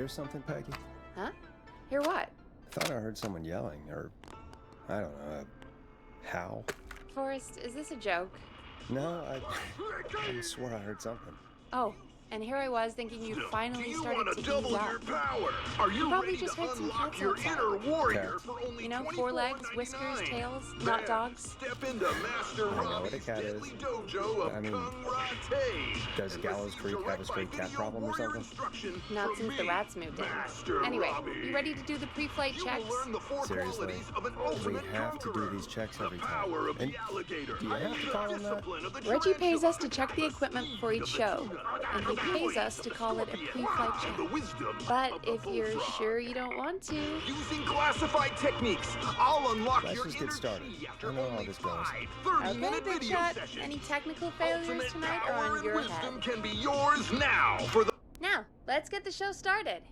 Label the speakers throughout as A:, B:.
A: hear something, Peggy?
B: Huh? Hear what?
A: I thought I heard someone yelling, or, I don't know, a howl.
B: Forrest, is this a joke?
A: No, I swore I heard something.
B: Oh, and here I was thinking you'd finally started to ease
C: double your
B: up.
C: power? Are you
B: Probably
C: ready
B: just
C: to
B: heard some
C: unlock
B: cats
C: your
B: outside.
C: inner warrior
A: Cat.
C: for only
B: You know, 4 legs, whiskers,
C: $24.99?
B: tails, not
C: Then
B: dogs.
C: Step into Master
A: I know what a
C: Robbie's
A: cat
C: deadly
A: is.
C: dojo of
A: I mean,
C: karate.
A: does
C: And
A: Gallows
C: receive
A: Creek have a
C: direct
A: stray
C: by
A: cat
C: video
A: problem or
C: warrior
A: something?
C: instruction
B: Not
C: from
B: since the
C: me,
B: rats moved in.
C: Master
B: Anyway,
C: Robbie.
B: you ready to do the pre-flight
C: You
B: checks?
C: will learn the 4
A: Seriously?
C: qualities of an
A: We
C: ultimate
A: have to do
C: conqueror.
A: these checks every
C: The
A: time.
C: power of
A: And
C: the alligator.
A: do you have to
C: The
A: call him that?
C: discipline of the
B: Reggie pays us to
C: tarantula.
B: check the equipment before each show, and he pays us to call it a pre-flight check.
C: The wisdom
B: But
C: of the
B: if you're
C: bullfrog.
B: sure you don't want to,
C: Using classified techniques, I'll unlock
A: Let's
C: your
A: just get
C: inner
A: started.
C: chi after
A: I know how
C: only
A: this goes.
C: 5
B: okay,
C: 30-minute
B: Big
C: video
B: Shot,
C: sessions.
B: any technical failures
C: Ultimate
B: tonight are
C: power
B: on
C: and
B: your
C: wisdom
B: head.
C: can be yours now for the
B: Now, let's get the show started.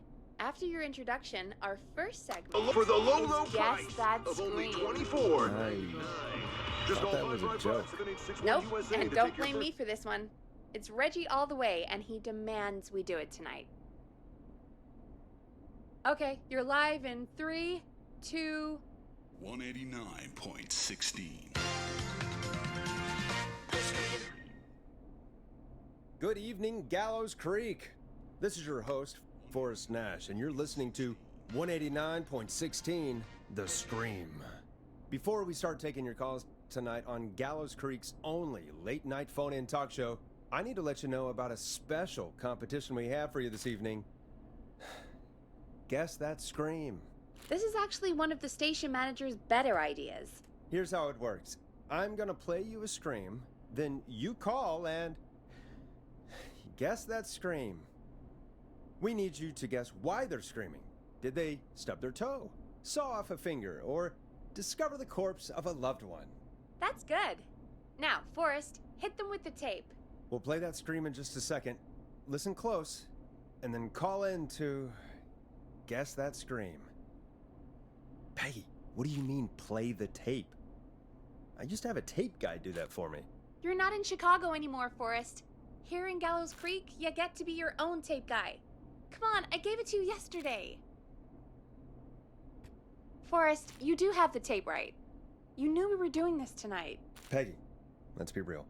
B: After your introduction, our first segment
C: for the low
B: is
C: price
B: Guess That
C: of only
B: Scream.
C: $24.99. Just
A: thought
C: call
A: that was a
C: 555
A: joke.
C: 786
B: Nope,
C: USA
B: and
C: to
B: don't
C: take your
B: blame me for this one. It's Reggie all the way, and he demands we do it tonight. Okay, you're live in 3, 2...
D: 189.16.
A: Good evening, Gallows Creek. This is your host, Forrest Nash, and you're listening to 189.16, The Scream. Before we start taking your calls tonight on Gallows Creek's only late-night phone-in talk show, I need to let you know about a special competition we have for you this evening. Guess That Scream.
B: This is actually one of the station manager's better ideas.
A: Here's how it works. I'm gonna play you a scream, then you call and guess that scream. We need you to guess why they're screaming. Did they stub their toe, saw off a finger, or discover the corpse of a loved one?
B: That's good. Now, Forrest, hit them with the tape.
A: We'll play that scream in just a second. Listen close, and then call in to guess that scream. Peggy, what do you mean play the tape? I used to have a tape guy do that for me.
B: You're not in Chicago anymore, Forrest. Here in Gallows Creek, you get to be your own tape guy. Come on, I gave it to you yesterday. Forrest, you do have the tape right. You knew we were doing this tonight.
A: Peggy, let's be real.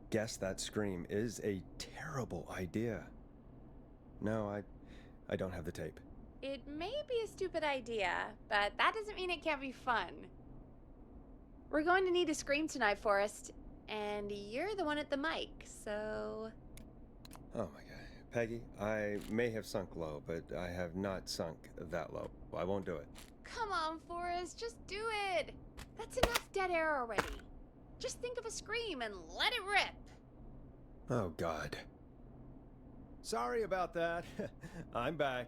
A: Guess that scream is a terrible idea. No, I don't have the tape.
B: It may be a stupid idea, but that doesn't mean it can't be fun. We're going to need a scream tonight, Forrest, and you're the one at the mic, so...
A: Oh my god. Peggy, I may have sunk low, but I have not sunk that low. I won't do it.
B: Come on, Forrest, just do it. That's enough dead air already. Just think of a scream and let it rip.
A: Oh god. Sorry about that. I'm back.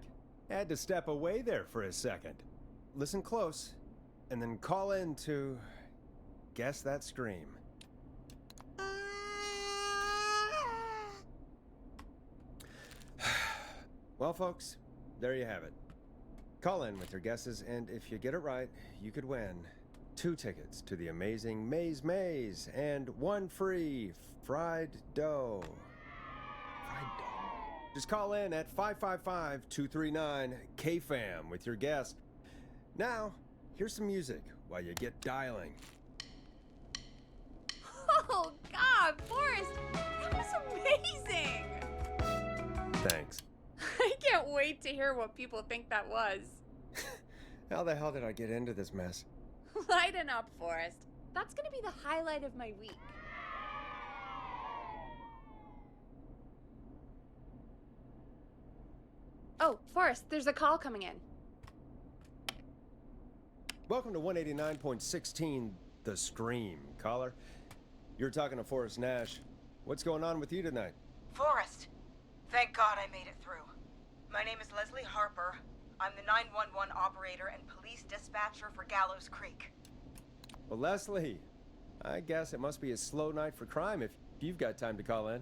A: Had to step away there for a second. Listen close, and then call in to guess that scream. Well, folks, there you have it. Call in with your guesses, and if you get it right, you could win 2 tickets to the amazing Maze Maze and 1 free fried dough. Fried dough. Just call in at 555-239-KFAM with your guess. Now, here's some music while you get dialing.
B: Oh, God, Forrest, that was amazing.
A: Thanks.
B: I can't wait to hear what people think that was.
A: How the hell did I get into this mess?
B: Lighten up, Forrest. That's gonna be the highlight of my week. Oh, Forrest, there's a call coming in.
A: Welcome to 189.16, The Scream. Caller, you're talking to Forrest Nash. What's going on with you tonight?
E: Forrest, thank God I made it through. My name is Leslie Harper. I'm the 911 operator and police dispatcher for Gallows Creek.
A: Well, Leslie, I guess it must be a slow night for crime if you've got time to call in.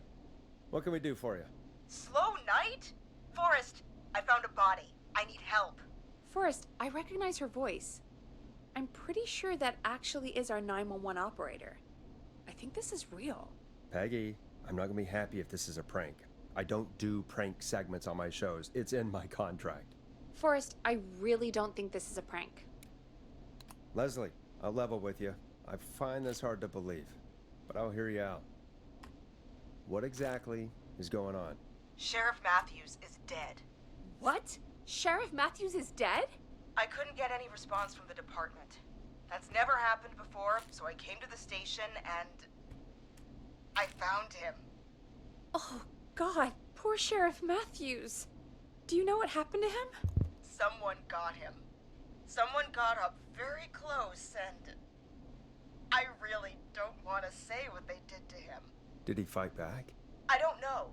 A: What can we do for you?
E: Slow night? Forrest, I found a body. I need help.
B: Forrest, I recognize her voice. I'm pretty sure that actually is our 911 operator. I think this is real.
A: Peggy, I'm not gonna be happy if this is a prank. I don't do prank segments on my shows. It's in my contract.
B: Forrest, I really don't think this is a prank.
A: Leslie, I'll level with you. I find this hard to believe, but I'll hear you out. What exactly is going on?
E: Sheriff Matthews is dead.
B: What? Sheriff Matthews is dead?
E: I couldn't get any response from the department. That's never happened before, so I came to the station and I found him.
B: Oh, God. Poor Sheriff Matthews. Do you know what happened to him?
E: Someone got him. Someone got up very close and I really don't want to say what they did to him.
A: Did he fight back?
E: I don't know.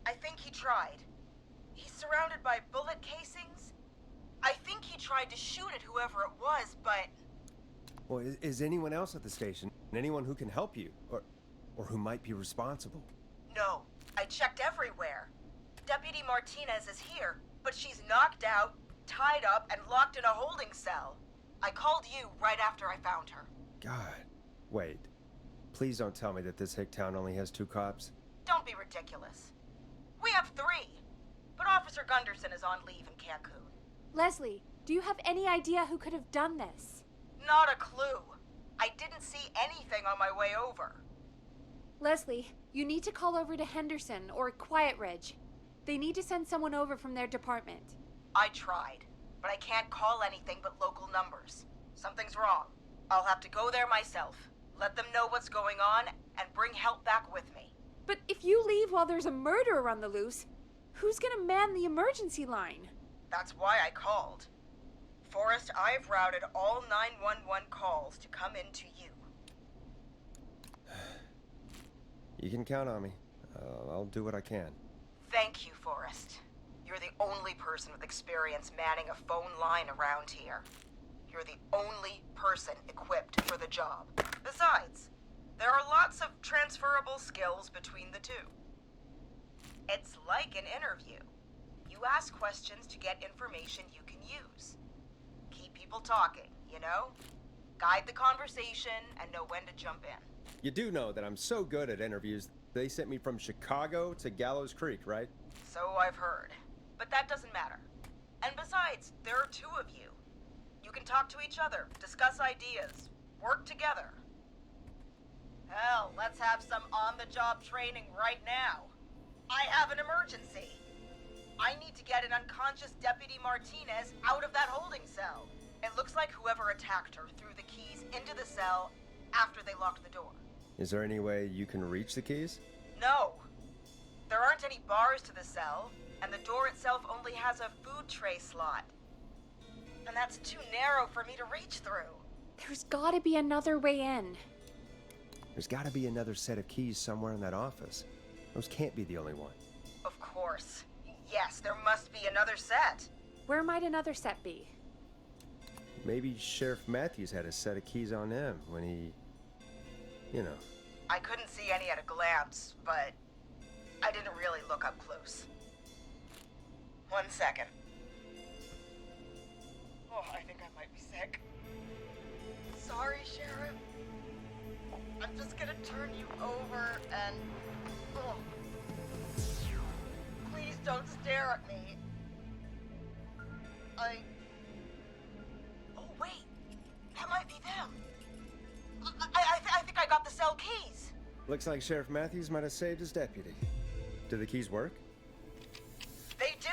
E: I think he tried. He's surrounded by bullet casings. I think he tried to shoot at whoever it was, but...
A: Well, is anyone else at the station? Anyone who can help you? Or who might be responsible?
E: No. I checked everywhere. Deputy Martinez is here, but she's knocked out, tied up, and locked in a holding cell. I called you right after I found her.
A: God. Wait. Please don't tell me that this hick town only has 2 cops.
E: Don't be ridiculous. We have 3, but Officer Gunderson is on leave in Cancun.
B: Leslie, do you have any idea who could have done this?
E: Not a clue. I didn't see anything on my way over.
B: Leslie, you need to call over to Henderson or Quiet Ridge. They need to send someone over from their department.
E: I tried, but I can't call anything but local numbers. Something's wrong. I'll have to go there myself, let them know what's going on, and bring help back with me.
B: But if you leave while there's a murderer on the loose, who's gonna man the emergency line?
E: That's why I called. Forrest, I've routed all 911 calls to come in to you.
A: You can count on me. I'll do what I can.
E: Thank you, Forrest. You're the only person with experience manning a phone line around here. You're the only person equipped for the job. Besides, there are lots of transferable skills between the two. It's like an interview. You ask questions to get information you can use. Keep people talking, you know? Guide the conversation and know when to jump in.
A: You do know that I'm so good at interviews, they sent me from Chicago to Gallows Creek, right?
E: So I've heard. But that doesn't matter. And besides, there are 2 of you. You can talk to each other, discuss ideas, work together. Hell, let's have some on-the-job training right now. I have an emergency. I need to get an unconscious Deputy Martinez out of that holding cell. It looks like whoever attacked her threw the keys into the cell after they locked the door.
A: Is there any way you can reach the keys?
E: No. There aren't any bars to the cell, and the door itself only has a food tray slot. And that's too narrow for me to reach through.
B: There's gotta be another way in.
A: There's gotta be another set of keys somewhere in that office. Those can't be the only one.
E: Of course. Yes, there must be another set.
B: Where might another set be?
A: Maybe Sheriff Matthews had a set of keys on him when he... you know.
E: I couldn't see any at a glance, but I didn't really look up close. 1 second. Oh, I think I might be sick. Sorry, Sheriff. I'm just gonna turn you over and... Oh. Please don't stare at me. Oh, wait. That might be them. I think I got the cell keys.
A: Looks like Sheriff Matthews might have saved his deputy. Do the keys work?
E: They do!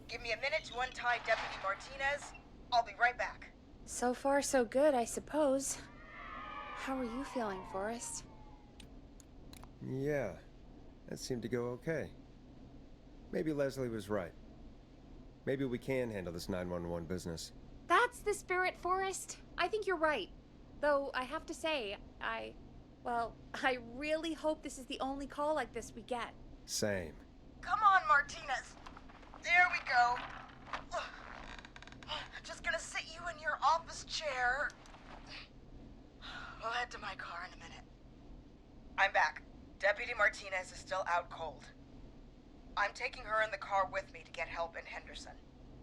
E: Give me a minute to untie Deputy Martinez. I'll be right back.
B: So far, so good, I suppose. How are you feeling, Forrest?
A: Yeah, that seemed to go okay. Maybe Leslie was right. Maybe we can handle this 911 business.
B: That's the spirit, Forrest. I think you're right. Though, I have to say, I really hope this is the only call like this we get.
A: Same.
E: Come on, Martinez. There we go. Just gonna sit you in your office chair. We'll head to my car in a minute. I'm back. Deputy Martinez is still out cold. I'm taking her in the car with me to get help in Henderson.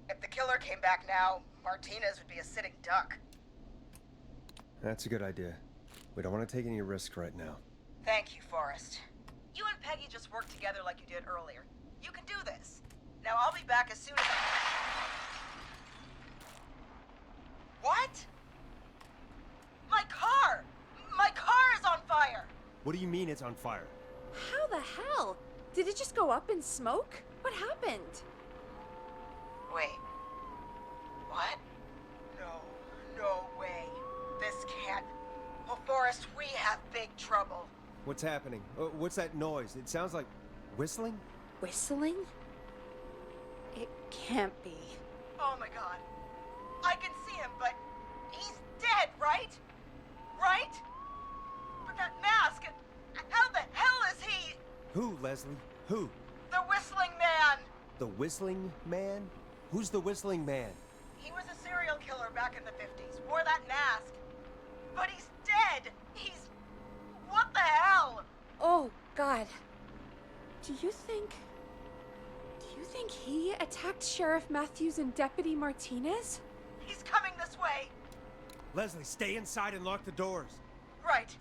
E: If the killer came back now, Martinez would be a sitting duck.
A: That's a good idea. We don't want to take any risk right now.
E: Thank you, Forrest. You and Peggy just work together like you did earlier. You can do this. Now I'll be back as soon as What? My car! My car is on fire!
A: What do you mean it's on fire?
B: How the hell? Did it just go up in smoke? What happened?
E: Wait. What? No way. This can't. Oh, Forrest, we have big trouble.
A: What's happening? What's that noise? It sounds like whistling?
B: Whistling? It can't be.
E: Oh my god. I can see him, but he's dead, right? Right? But that mask, how the hell is he?
A: Who, Leslie? Who?
E: The Whistling Man!
A: The Whistling Man? Who's the Whistling Man?
E: He was a serial killer back in the 50s, wore that mask. But he's dead! He's... What the hell?
B: Oh, God. Do you think he attacked Sheriff Matthews and Deputy Martinez?
E: He's coming this way!
A: Leslie, stay inside and lock the doors.
E: Right.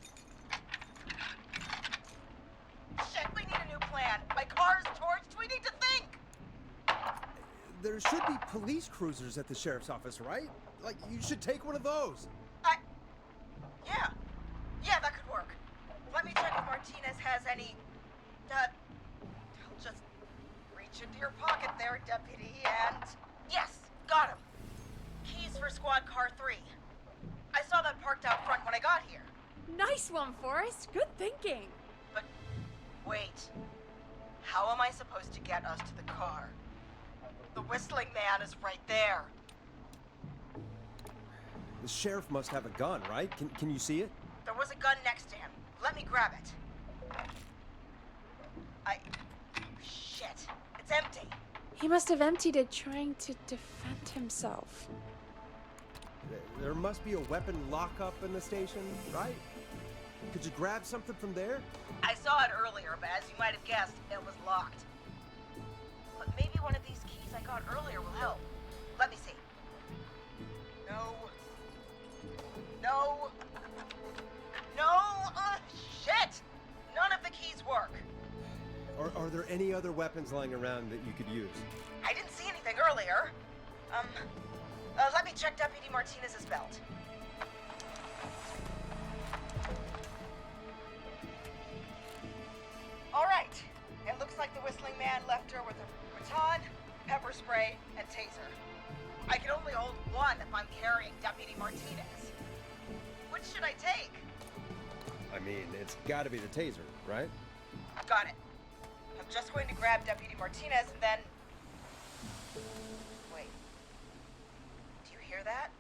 E: Shit, we need a new plan. My car is torched. We need to think!
A: There should be police cruisers at the sheriff's office, right? Like, you should take one of those.
E: Yeah, that could work. Let me check if Martinez has any... I'll just reach into your pocket there, Deputy, and... Yes, got him. Keys for Squad Car 3. I saw that parked out front when I got here.
B: Nice one, Forrest. Good thinking.
E: But, wait. How am I supposed to get us to the car? The Whistling Man is right there.
A: The sheriff must have a gun, right? Can you see it?
E: There was a gun next to him. Let me grab it. Shit. It's empty.
B: He must have emptied it trying to defend himself.
A: There must be a weapon lockup in the station, right? Could you grab something from there?
E: I saw it earlier, but as you might have guessed, it was locked. But maybe one of these keys I got earlier will help. Let me see. No, shit! None of the keys work.
A: Are there any other weapons lying around that you could use?
E: I didn't see anything earlier. Let me check Deputy Martinez's belt. All right. It looks like the Whistling Man left her with a baton, pepper spray, and taser. I can only hold one if I'm carrying Deputy Martinez. Which should I take?
A: I mean, it's gotta be the taser, right?
E: Got it. I'm just going to grab Deputy Martinez and then... Wait. Do you hear that?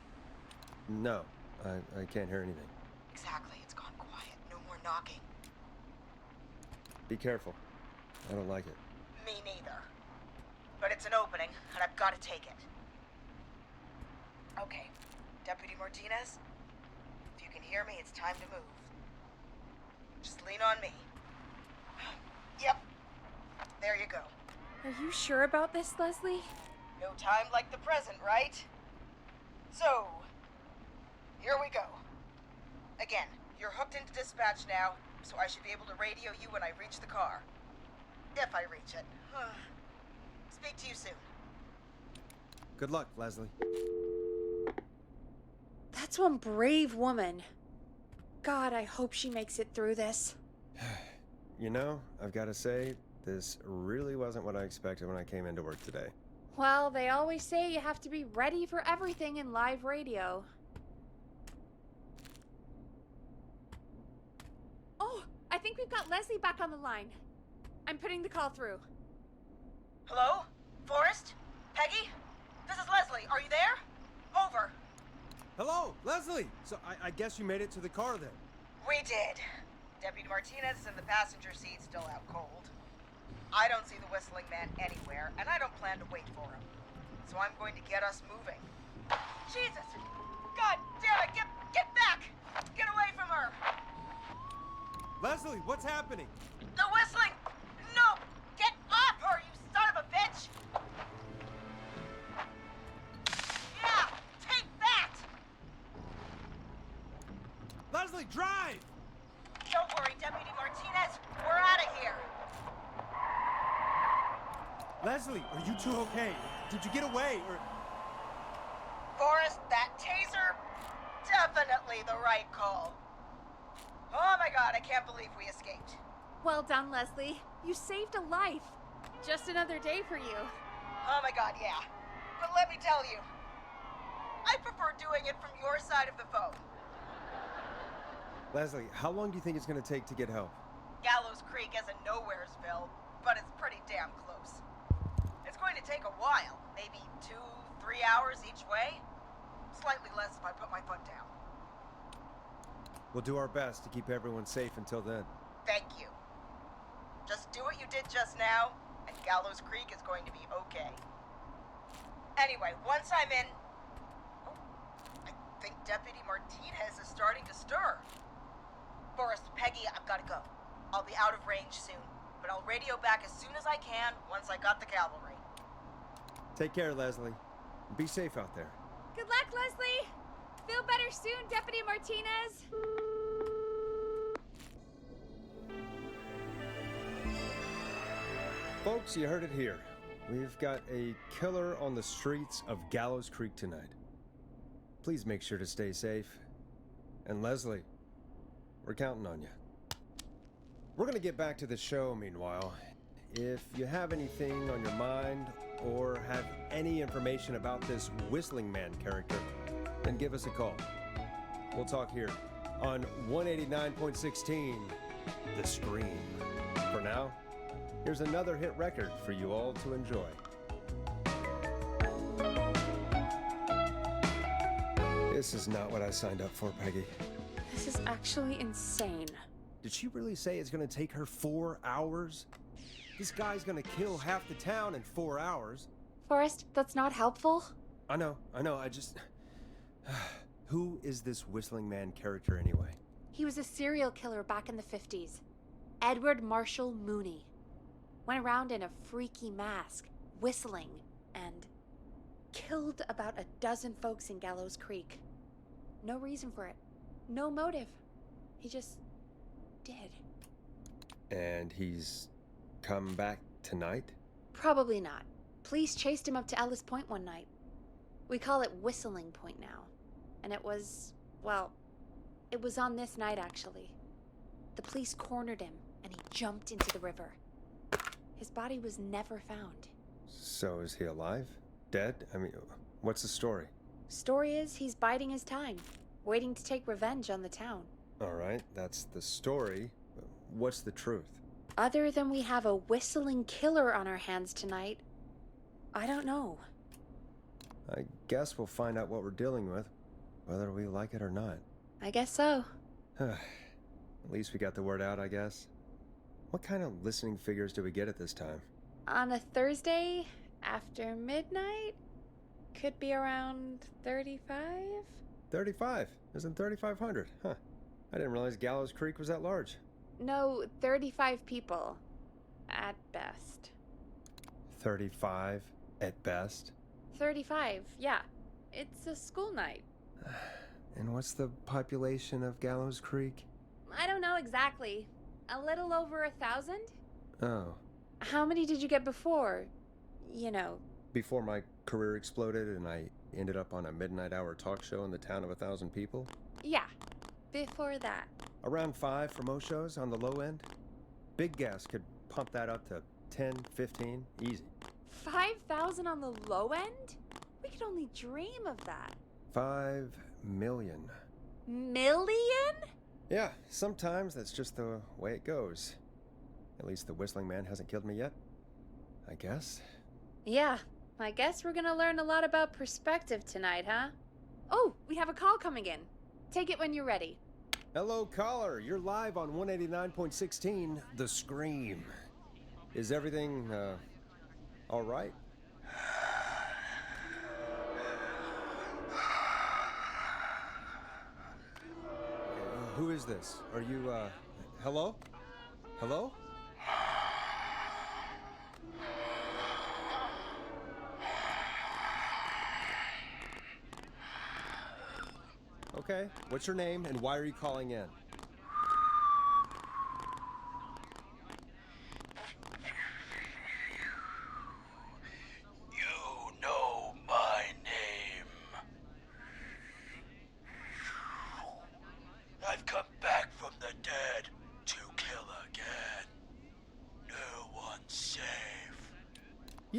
A: No, I can't hear anything.
E: Exactly. It's gone quiet. No more knocking.
A: Be careful. I don't like it.
E: Me neither. But it's an opening, and I've got to take it. Okay. Deputy Martinez, if you can hear me, it's time to move. Just lean on me. Yep. There you go.
B: Are you sure about this, Leslie?
E: No time like the present, right? So, here we go. Again, you're hooked into dispatch now, so I should be able to radio you when I reach the car. If I reach it. Speak to you soon.
A: Good luck, Leslie.
B: That's one brave woman. God, I hope she makes it through this.
A: You know, I've got to say, this really wasn't what I expected when I came into work today.
B: Well, they always say you have to be ready for everything in live radio. Oh, I think we've got Leslie back on the line. I'm putting the call through.
E: Hello? Forrest? Peggy? This is Leslie. Are you there? Over.
A: Hello, Leslie! So I guess you made it to the car then.
E: We did. Deputy Martinez is in the passenger seat, still out cold. I don't see the Whistling Man anywhere, and I don't plan to wait for him. So I'm going to get us moving. Jesus! God damn it! Get back! Get away from her!
A: Leslie, what's happening?
E: The Whistling! No! Get off her, you son of a bitch! Yeah! Take that!
A: Leslie, drive!
E: Don't worry. Sorry, Deputy Martinez. We're out of here.
A: Leslie, are you two okay? Did you get away, or...
E: Forrest, that taser, definitely the right call. Oh my god, I can't believe we escaped.
B: Well done, Leslie. You saved a life. Just another day for you.
E: Oh my god, yeah. But let me tell you, I prefer doing it from your side of the phone.
A: Leslie, how long do you think it's gonna take to get help?
E: Gallows Creek isn't Nowheresville, but it's pretty damn close. It's going to take a while, maybe 2-3 hours each way. Slightly less if I put my foot down.
A: We'll do our best to keep everyone safe until then.
E: Thank you. Just do what you did just now, and Gallows Creek is going to be okay. Anyway, once I'm in... Oh, I think Deputy Martinez is starting to stir. Forrest, Peggy, I've got to go. I'll be out of range soon, but I'll radio back as soon as I can once I got the cavalry.
A: Take care, Leslie. Be safe out there.
B: Good luck, Leslie. Feel better soon, Deputy Martinez.
A: Folks, you heard it here. We've got a killer on the streets of Gallows Creek tonight. Please make sure to stay safe. And Leslie, we're counting on you. We're gonna get back to the show meanwhile. If you have anything on your mind or have any information about this Whistling Man character, then give us a call. We'll talk here on 189.16, The Scream. For now, here's another hit record for you all to enjoy. This is not what I signed up for, Peggy.
B: This is actually insane.
A: Did she really say it's gonna take her 4 hours? This guy's gonna kill half the town in 4 hours.
B: Forrest, that's not helpful.
A: I know, I just... Who is this Whistling Man character anyway?
B: He was a serial killer back in the 50s. Edward Marshall Mooney. Went around in a freaky mask, whistling, and killed about a dozen folks in Gallows Creek. No reason for it. No motive. He just did.
A: And he's come back tonight?
B: Probably not. Police chased him up to Ellis Point one night. We call it Whistling Point now. And it was, well, it was on this night actually. The police cornered him and he jumped into the river. His body was never found.
A: So is he alive? Dead? I mean, what's the story?
B: Story is he's biding his time, waiting to take revenge on the town.
A: All right, that's the story. What's the truth?
B: Other than we have a whistling killer on our hands tonight, I don't know.
A: I guess we'll find out what we're dealing with, whether we like it or not.
B: I guess so.
A: At least we got the word out, I guess. What kind of listening figures do we get at this time?
B: On a Thursday after midnight? Could be around 35?
A: 35? Isn't 3,500? Huh. I didn't realize Gallows Creek was that large.
B: No, 35 people. At best.
A: 35 at best?
B: 35, yeah. It's a school night.
A: And what's the population of Gallows Creek?
B: I don't know exactly. A little over 1,000?
A: Oh.
B: How many did you get before? You know.
A: Before my career exploded and I ended up on a midnight hour talk show in the town of 1,000 people?
B: Yeah, before that.
A: Around 5 for most shows on the low end. Big Gas could pump that up to 10, 15, easy.
B: 5,000 on the low end? We could only dream of that.
A: 5 million.
B: Million?
A: Yeah, sometimes that's just the way it goes. At least the Whistling Man hasn't killed me yet, I guess.
B: Yeah, I guess we're gonna learn a lot about perspective tonight, huh? Oh, we have a call coming in. Take it when you're ready.
A: Hello, caller. You're live on 189.16, The Scream. Is everything, all right? Who is this? Are you, hello? Hello? Okay, what's your name and why are you calling in?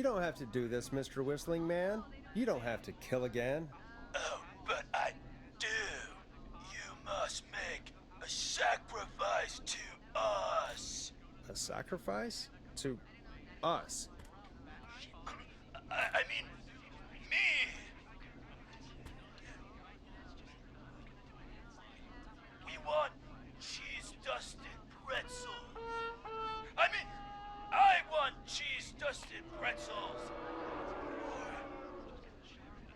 A: don't have to do this, Mr. Whistling Man. You don't have to kill again.
D: Oh, but I do. You must make a sacrifice to us.
A: A sacrifice? To us?
D: I mean, me. We want cheese-dusted pretzels. I mean, I want cheese-dusted pretzels.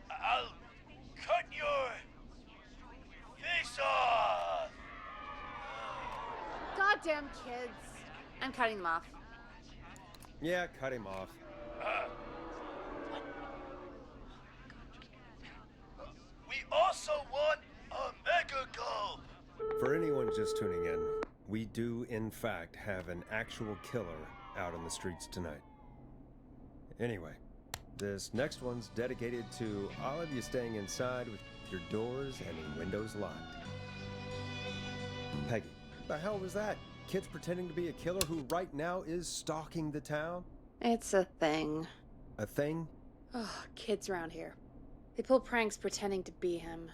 D: Or I'll cut your face off.
B: Goddamn kids. I'm cutting them off.
A: Yeah, cut him off.
D: We also want a mega gulp.
A: For anyone just tuning in, we do in fact have an actual killer out on the streets tonight. Anyway, this next one's dedicated to all of you staying inside with your doors and windows locked. Peggy, the hell was that? Kids pretending to be a killer who right now is stalking the town?
B: It's a thing.
A: A thing?
B: Oh, kids around here. They pull pranks pretending to be him.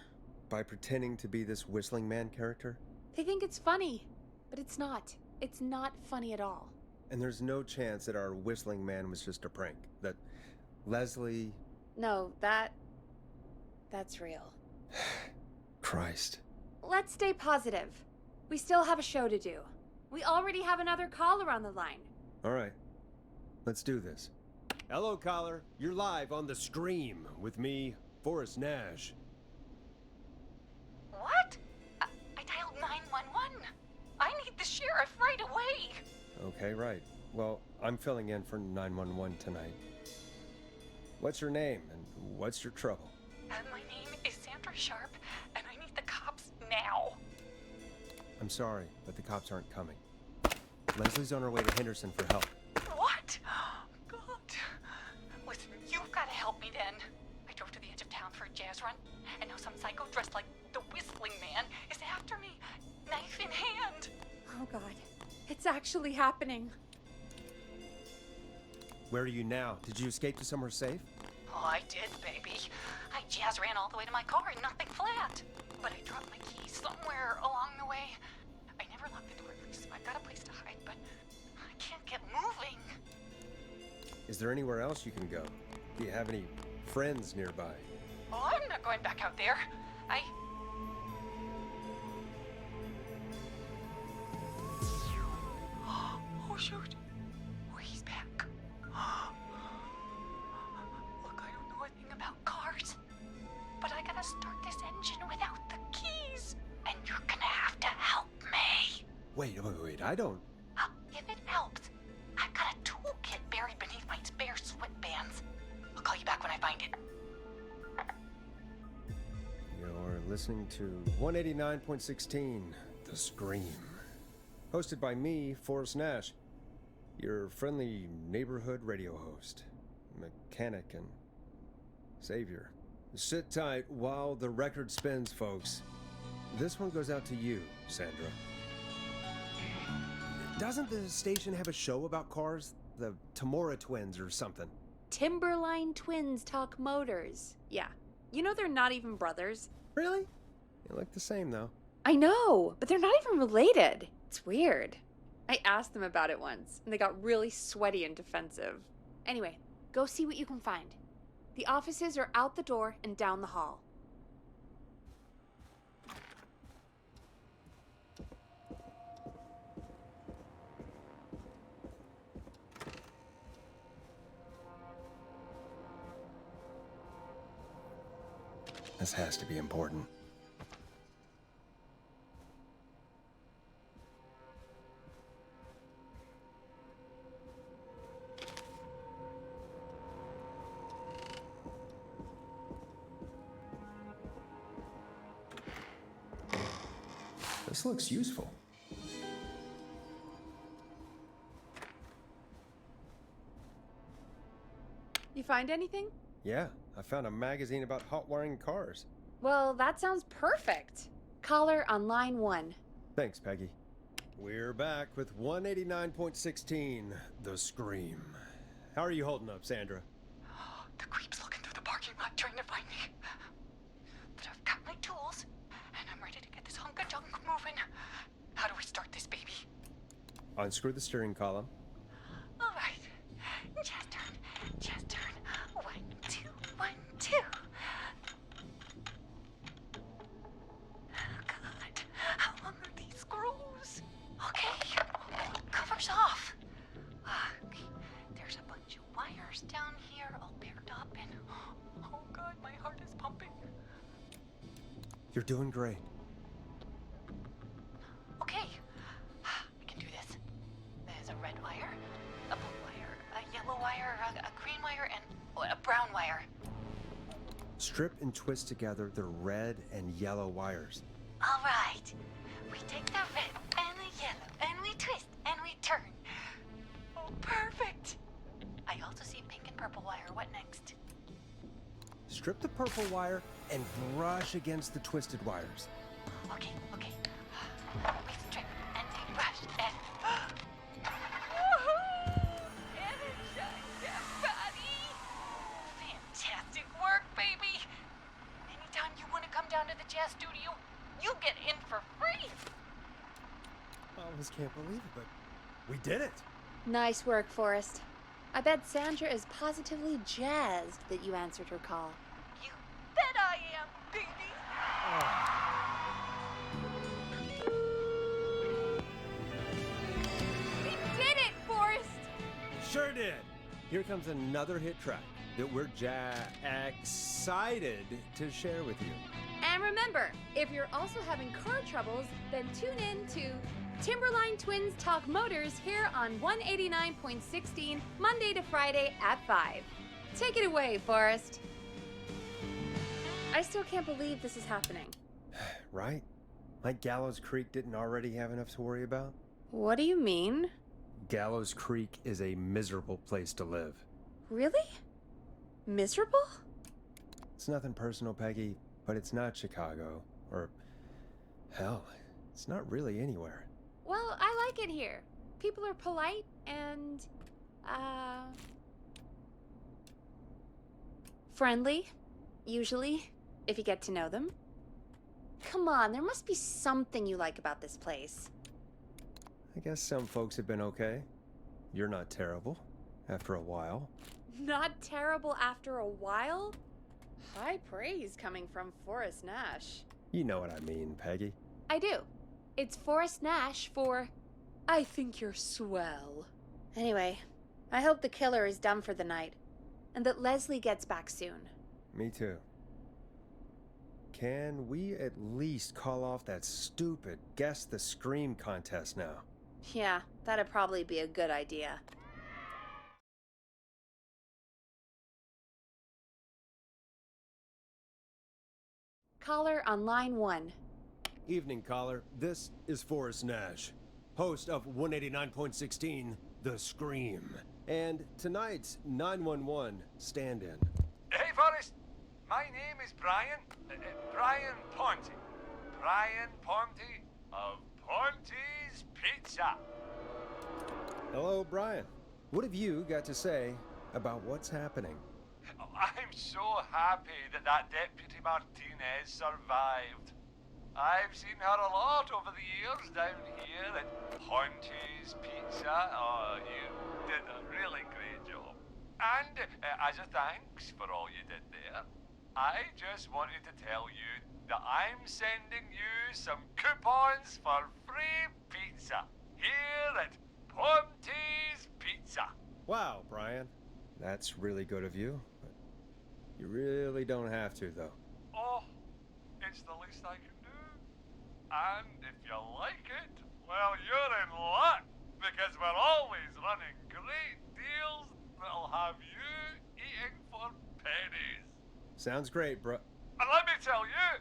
A: By pretending to be this Whistling Man character?
B: They think it's funny, but it's not. It's not funny at all.
A: And there's no chance that our Whistling Man was just a prank. That Leslie...
B: No, that's real.
A: Christ.
B: Let's stay positive. We still have a show to do. We already have another caller on the line.
A: All right. Let's do this. Hello, caller. You're live on The Scream with me, Forrest Nash.
E: What? I dialed 911. I need the sheriff right away.
A: Okay, right. Well, I'm filling in for 911 tonight. What's your name and what's your trouble?
E: My name is Sandra Sharp, and I need the cops now.
A: I'm sorry, but the cops aren't coming. Leslie's on her way to Henderson for help.
E: What? God. Listen, you've got to help me then. I drove to the edge of town for a jazz run, and now some psycho dressed like the Whistling Man is after me, knife in hand.
B: Oh, God. It's actually happening.
A: Where are you now? Did you escape to somewhere safe?
E: Oh, I did, baby. I jazz ran all the way to my car and nothing flat. But I dropped my keys somewhere along the way. I never locked the door, so I've got a place to hide, but I can't get moving.
A: Is there anywhere else you can go? Do you have any friends nearby?
E: Oh, I'm not going back out there. Oh, shoot. Oh, he's back. Look, I don't know a thing about cars, but I gotta start this engine without the keys. And you're gonna have to help me.
A: Wait, I don't...
E: If it helps, I've got a toolkit buried beneath my spare sweatbands. I'll call you back when I find it.
A: You're listening to 189.16, The Scream. Hosted by me, Forrest Nash, your friendly neighborhood radio host, mechanic and savior. Sit tight while the record spins, folks. This one goes out to you, Sandra. Doesn't the station have a show about cars? The Tamora twins or something?
B: Timberline twins talk motors. Yeah. You know they're not even brothers.
A: Really? They look the same, though.
B: I know, but they're not even related. It's weird. I asked them about it once, and they got really sweaty and defensive. Anyway, go see what you can find. The offices are out the door and down the hall.
A: This has to be important. This looks useful.
B: You find anything?
A: Yeah, I found a magazine about hot wiring cars.
B: Well, that sounds perfect. Caller on line 1.
A: Thanks, Peggy. We're back with 189.16, The Scream. How are you holding up, Sandra?
E: The creep's looking through the parking lot trying to find me. But I've got my tools, and I'm ready to get this hunk of junk moving. How do we start this baby?
A: Unscrew the steering column.
E: All right. Chest turn. Chest turn. 1, 2, 1, 2. Oh, God. How long are these screws? Okay. Cover's off. Okay. There's a bunch of wires down here all paired up, and oh, God, my heart is pumping.
A: You're doing great.
E: Okay. I can do this. There's a red wire, a blue wire, a yellow wire, a green wire, and a brown wire.
A: Strip and twist together the red and yellow wires.
E: All right. We take the red and the yellow, and we twist, and we turn. Oh, perfect. I also see pink and purple wire. What next?
A: Strip the purple wire and brush against the twisted wires.
E: Okay. We strip and we brush and... And it shines your body. Fantastic work, baby. Anytime you want to come down to the jazz studio, you get in for free.
A: I almost can't believe it, but we did it.
B: Nice work, Forrest. I bet Sandra is positively jazzed that you answered her call.
E: You bet I am, baby.
B: We did it, Forrest!
A: Sure did. Here comes another hit track that we're excited to share with you.
B: And remember, if you're also having car troubles, then tune in to Timberline Twins Talk Motors here on 189.16 Monday to Friday at 5. Take it away, Forrest. I still can't believe this is happening.
A: Right? Like Gallows Creek didn't already have enough to worry about?
B: What do you mean?
A: Gallows Creek is a miserable place to live.
B: Really? Miserable?
A: It's nothing personal, Peggy, but it's not Chicago. Or, hell, it's not really anywhere.
B: Well, I like it here. People are polite and, friendly, usually, if you get to know them. Come on, there must be something you like about this place.
A: I guess some folks have been okay. You're not terrible, after a while.
B: Not terrible after a while? High praise coming from Forrest Nash.
A: You know what I mean, Peggy.
B: I do. It's Forrest Nash for I think you're swell. Anyway, I hope the killer is done for the night, and that Leslie gets back soon.
A: Me too. Can we at least call off that stupid Guess the Scream contest now?
B: Yeah, that'd probably be a good idea. Caller on line 1.
A: Evening, caller. This is Forrest Nash, host of 189.16 The Scream, and tonight's 911 stand-in.
D: Hey, Forrest. My name is Brian. Brian Ponte. Brian Ponte of Ponte's Pizza.
A: Hello, Brian. What have you got to say about what's happening?
D: I'm so happy that Deputy Martinez survived. I've seen her a lot over the years down here at Ponte's Pizza. Oh, you did a really great job. And as a thanks for all you did there, I just wanted to tell you that I'm sending you some coupons for free pizza here at Ponte's Pizza.
A: Wow, Brian. That's really good of you, but you really don't have to, though.
D: Oh, it's the least I can do. And if you like it, well, you're in luck, because we're always running great deals that'll have you eating for pennies.
A: Sounds great, bro.
D: And let me tell you,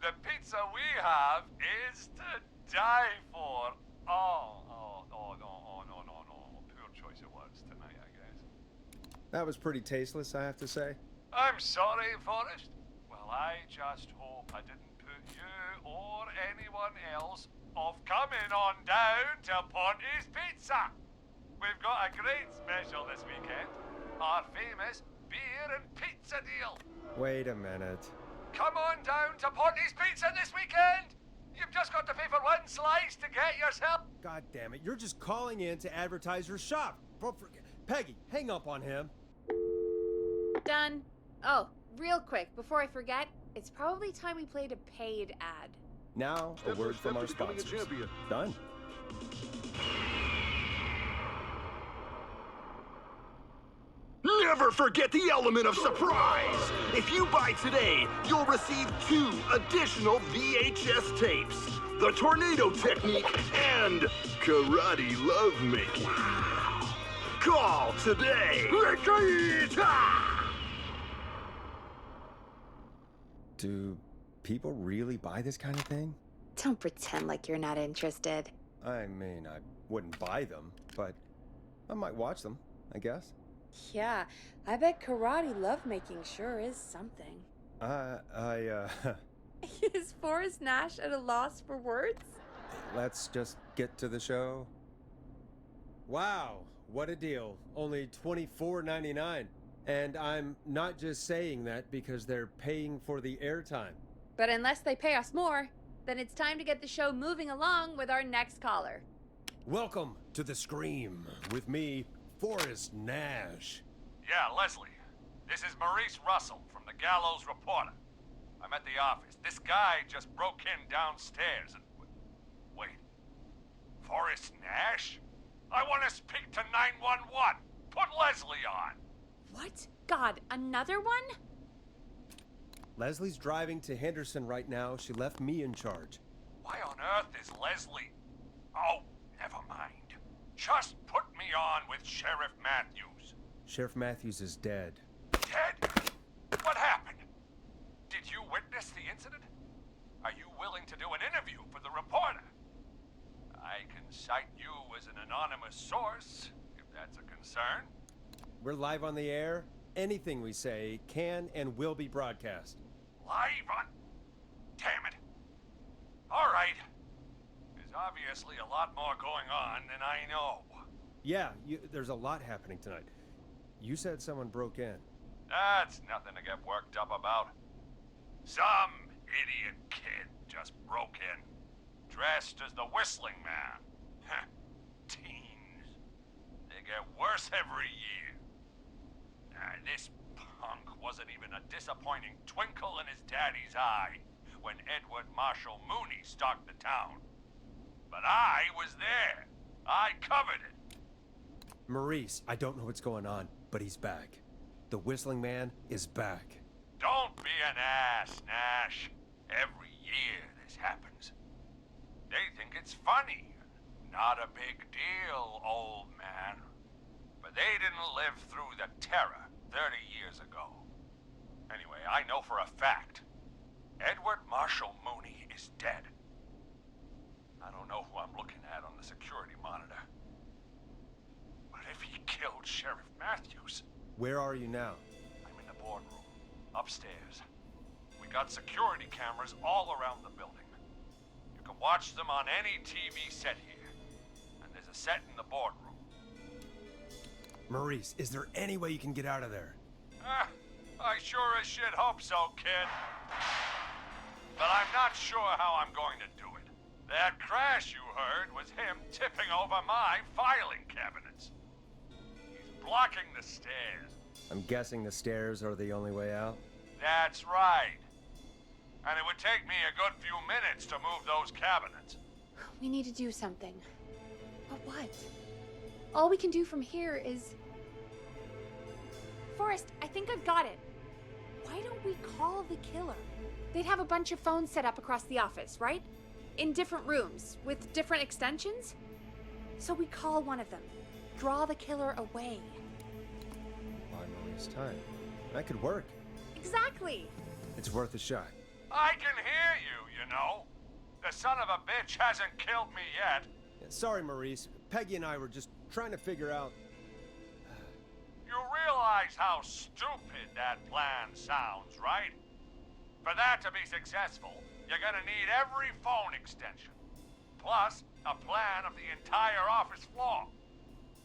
D: the pizza we have is to die for. No. Poor choice of words tonight, I guess.
A: That was pretty tasteless, I have to say.
D: I'm sorry, Forrest. Well, I just hope I didn't put you or anyone else off coming on down to Ponte's Pizza. We've got a great special this weekend. our famous beer and pizza deal.
A: Wait a minute.
D: Come on down to Ponty's Pizza this weekend. You've just got to pay for one slice to get yourself.
A: God damn it, you're just calling in to advertise your shop. Peggy, hang up on him.
B: Done. Oh, real quick, before I forget, it's probably time we played a paid ad.
A: Now, a word from our
C: Becoming a
A: sponsors.
C: champion.
A: Done.
C: Never forget the element of surprise! If you buy today, you'll receive 2 additional VHS tapes, the Tornado Technique and Karate Lovemaking. Call today!
A: Do people really buy this kind of thing?
B: Don't pretend like you're not interested.
A: I mean, I wouldn't buy them, but I might watch them, I guess.
B: Yeah, I bet karate lovemaking sure is something. Is Forrest Nash at a loss for words?
A: Let's just get to the show. Wow, what a deal. Only $24.99. And I'm not just saying that because they're paying for the airtime.
B: But unless they pay us more, then it's time to get the show moving along with our next caller.
A: Welcome to The Scream with me, Forrest Nash.
D: Yeah, Leslie. This is Maurice Russell from the Gallows Reporter. I'm at the office. This guy just broke in downstairs and... Wait. Forrest Nash? I want to speak to 911. Put Leslie on.
B: What? God, another one?
A: Leslie's driving to Henderson right now. She left me in charge.
D: Why on earth is Leslie... Oh, never mind. Just put me on with Sheriff Matthews.
A: Sheriff Matthews is dead.
D: Dead? What happened? Did you witness the incident? Are you willing to do an interview for the reporter? I can cite you as an anonymous source, if that's a concern.
A: We're live on the air. Anything we say can and will be broadcast.
D: Live on... Damn it. All right. There's obviously a lot more going on than I know.
A: Yeah, there's a lot happening tonight. You said someone broke in.
D: That's nothing to get worked up about. Some idiot kid just broke in, dressed as the Whistling Man. Heh, teens. They get worse every year. This punk wasn't even a disappointing twinkle in his daddy's eye when Edward Marshall Mooney stalked the town. But I was there. I covered it.
A: Maurice, I don't know what's going on, but he's back. The Whistling Man is back.
D: Don't be an ass, Nash. Every year this happens. They think it's funny. Not a big deal, old man. But they didn't live through the terror 30 years ago. Anyway, I know for a fact. Edward Marshall Mooney is dead. I don't know who I'm looking at on the security monitor. But if he killed Sheriff Matthews...
A: Where are you now?
D: I'm in the boardroom, upstairs. We got security cameras all around the building. You can watch them on any TV set here. And there's a set in the boardroom.
A: Maurice, is there any way you can get out of there?
D: I sure as shit hope so, kid. But I'm not sure how I'm going to do it. That crash you heard was him tipping over my filing cabinets. He's blocking the stairs.
A: I'm guessing the stairs are the only way out.
D: That's right. And it would take me a good few minutes to move those cabinets.
B: We need to do something. But what? All we can do from here is... Forrest, I think I've got it. Why don't we call the killer? They'd have a bunch of phones set up across the office, right? In different rooms, with different extensions? So we call one of them. Draw the killer away.
A: Buy Maurice time. That could work.
B: Exactly!
A: It's worth a shot.
D: I can hear you, you know. The son of a bitch hasn't killed me yet.
A: Sorry, Maurice. Peggy and I were just trying to figure out...
D: You realize how stupid that plan sounds, right? For that to be successful, you're gonna need every phone extension. Plus, a plan of the entire office floor.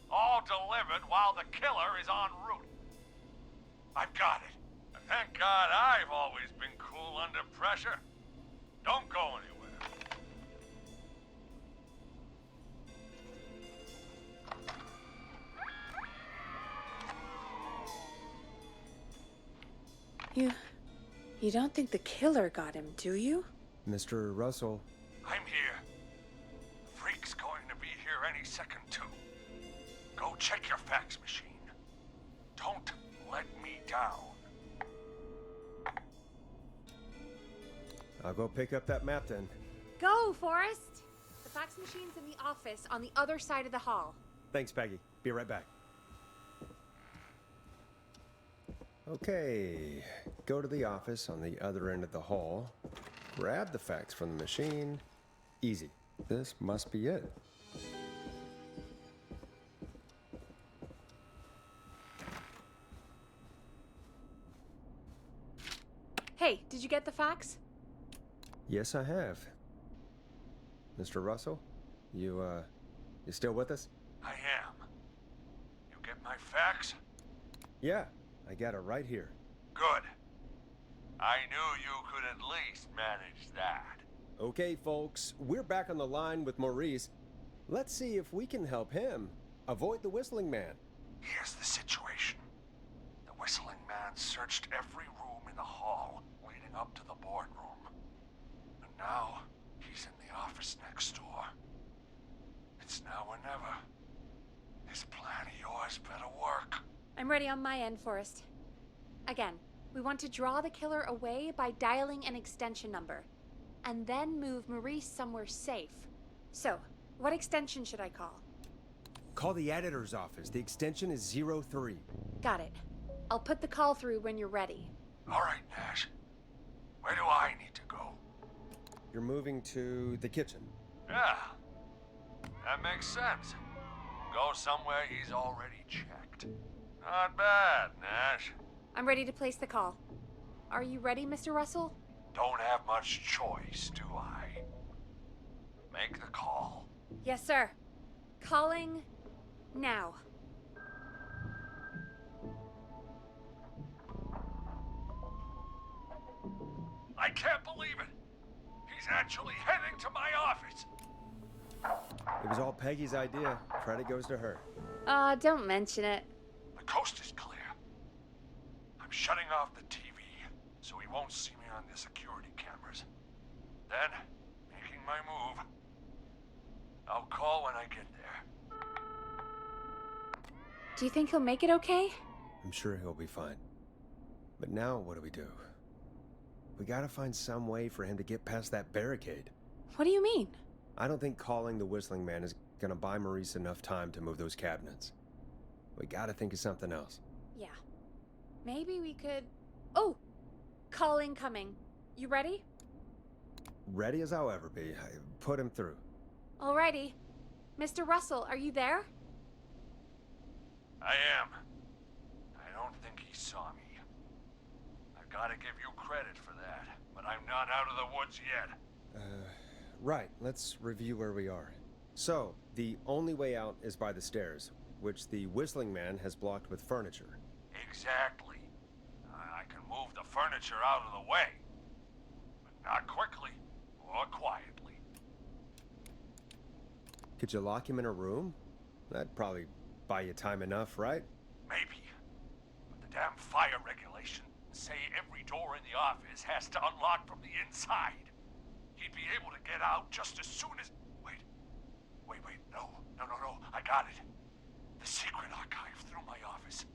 D: All delivered while the killer is en route. I've got it. And thank God I've always been cool under pressure. Don't go anywhere.
B: You don't think the killer got him, do you?
A: Mr. Russell,
D: I'm here. The freak's going to be here any second, too. Go check your fax machine. Don't let me down.
A: I'll go pick up that map then.
B: Go, Forrest! The fax machine's in the office on the other side of the hall.
A: Thanks, Peggy. Be right back. Okay, go to the office on the other end of the hall. Grab the fax from the machine. Easy. This must be it.
B: Hey, did you get the fax?
A: Yes, I have. Mr. Russell, you still with us?
D: I am. You get my fax?
A: Yeah, I got it right here.
D: Good. I knew you could at least manage that.
A: Okay, folks, we're back on the line with Maurice. Let's see if we can help him avoid the Whistling Man.
D: Here's the situation. The Whistling Man searched every room in the hall leading up to the boardroom. And now, he's in the office next door. It's now or never. This plan of yours better work.
B: I'm ready on my end, Forrest. Again, we want to draw the killer away by dialing an extension number, and then move Maurice somewhere safe. So, what extension should I call?
A: Call the editor's office. The extension is 03.
B: Got it. I'll put the call through when you're ready.
D: All right, Nash. Where do I need to go?
A: You're moving to the kitchen.
D: Yeah, that makes sense. Go somewhere he's already checked. Not bad, Nash.
B: I'm ready to place the call. Are you ready, Mr. Russell?
D: Don't have much choice, do I? Make the call.
B: Yes, sir. Calling now.
D: I can't believe it. He's actually heading to my office.
A: It was all Peggy's idea. Credit goes to her.
B: Don't mention it.
D: The coast is clear. I'm shutting off the TV so he won't see me on the security cameras. Then, making my move. I'll call when I get there.
B: Do you think he'll make it okay?
A: I'm sure he'll be fine. But now what do we do? We gotta find some way for him to get past that barricade.
B: What do you mean?
A: I don't think calling the Whistling Man is gonna buy Maurice enough time to move those cabinets. We gotta think of something else.
B: Yeah. Maybe we could... Oh! Call incoming. You ready?
A: Ready as I'll ever be. I put him through.
B: Alrighty. Mr. Russell, are you there?
D: I am. I don't think he saw me. I've got to give you credit for that, but I'm not out of the woods yet.
A: Right, let's review where we are. So, the only way out is by the stairs, which the Whistling Man has blocked with furniture.
D: Exactly. I can move the furniture out of the way, but not quickly or quietly.
A: Could you lock him in a room? That'd probably buy you time enough, right?
D: Maybe. But the damn fire regulations say every door in the office has to unlock from the inside. He'd be able to get out just as soon as... Wait. No. I got it. The secret archive through my office,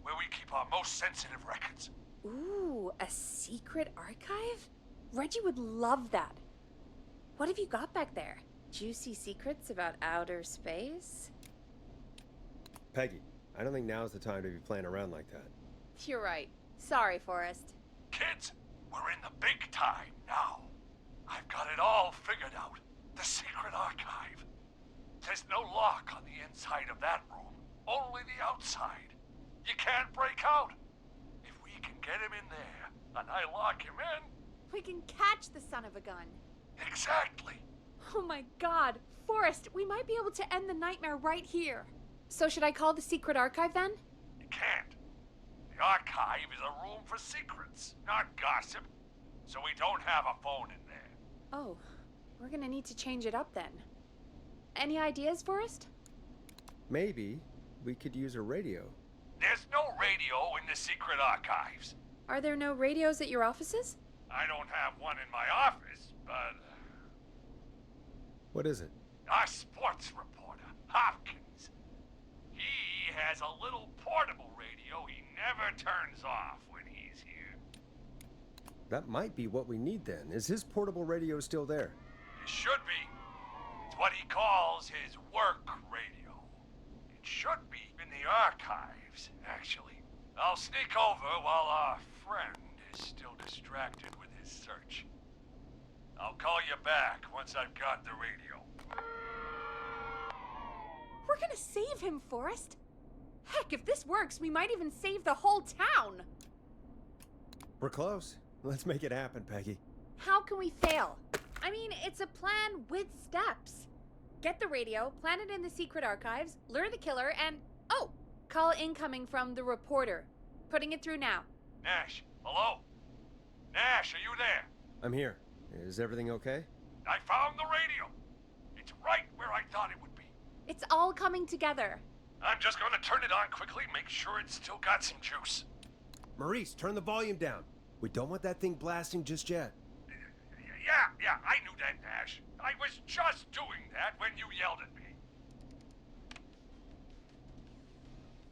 D: where we keep our most sensitive records.
B: Ooh, a secret archive? Reggie would love that. What have you got back there? Juicy secrets about outer space?
A: Peggy, I don't think now's the time to be playing around like that.
B: You're right. Sorry, Forrest.
D: Kids, we're in the big time now. I've got it all figured out. The secret archive. There's no lock on the inside of that room, only the outside. You can't break out. If we can get him in there, and I lock him in...
B: We can catch the son of a gun.
D: Exactly.
B: Oh my god. Forrest, we might be able to end the nightmare right here. So should I call the secret archive then?
D: You can't. The archive is a room for secrets, not gossip. So we don't have a phone in there.
B: Oh, we're gonna need to change it up then. Any ideas, Forrest?
A: Maybe we could use a radio.
D: There's no radio in the secret archives.
B: Are there no radios at your offices?
D: I don't have one in my office, but
A: What is it?
D: our sports reporter, Hopkins, he has a little portable radio he never turns off when he's here.
A: That might be what we need then. Is his portable radio still there?
D: It should be. It's what he calls his work radio. It should be in the archives, actually. I'll sneak over while our friend is still distracted with his search. I'll call you back once I've got the radio.
B: We're gonna save him, Forrest. Heck, if this works, we might even save the whole town.
A: We're close. Let's make it happen, Peggy.
B: How can we fail? I mean, it's a plan with steps. Get the radio, plant it in the secret archives, lure the killer, and... oh! Call incoming from the reporter. Putting it through now.
D: Nash, hello? Nash, are you there?
A: I'm here. Is everything okay?
D: I found the radio. It's right where I thought it would be.
B: It's all coming together.
D: I'm just gonna turn it on quickly, make sure it's still got some juice.
A: Maurice, turn the volume down. We don't want that thing blasting just yet.
D: Yeah, I knew that, Nash. I was just doing that when you yelled at me.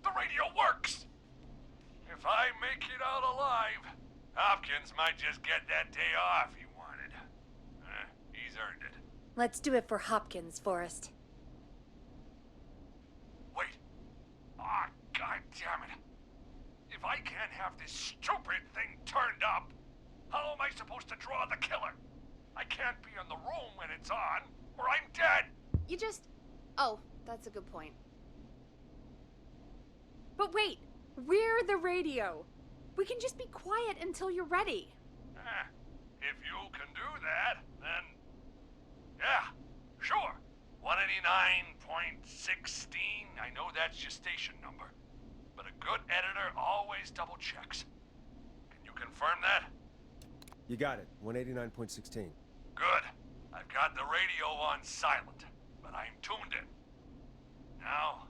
D: The radio works! If I make it out alive, Hopkins might just get that day off he wanted. He's earned it.
B: Let's do it for Hopkins, Forrest.
D: Wait. Ah, God damn it. If I can't have this stupid thing turned up, how am I supposed to draw the killer? I can't be in the room when it's on, or I'm dead.
B: You just... oh, that's a good point. But wait, we're the radio. We can just be quiet until you're ready.
D: If you can do that, then... yeah, sure. 189.16, I know that's your station number. But a good editor always double checks. Can you confirm that?
A: You got it. 189.16.
D: Good. I've got the radio on silent, but I'm tuned in. Now,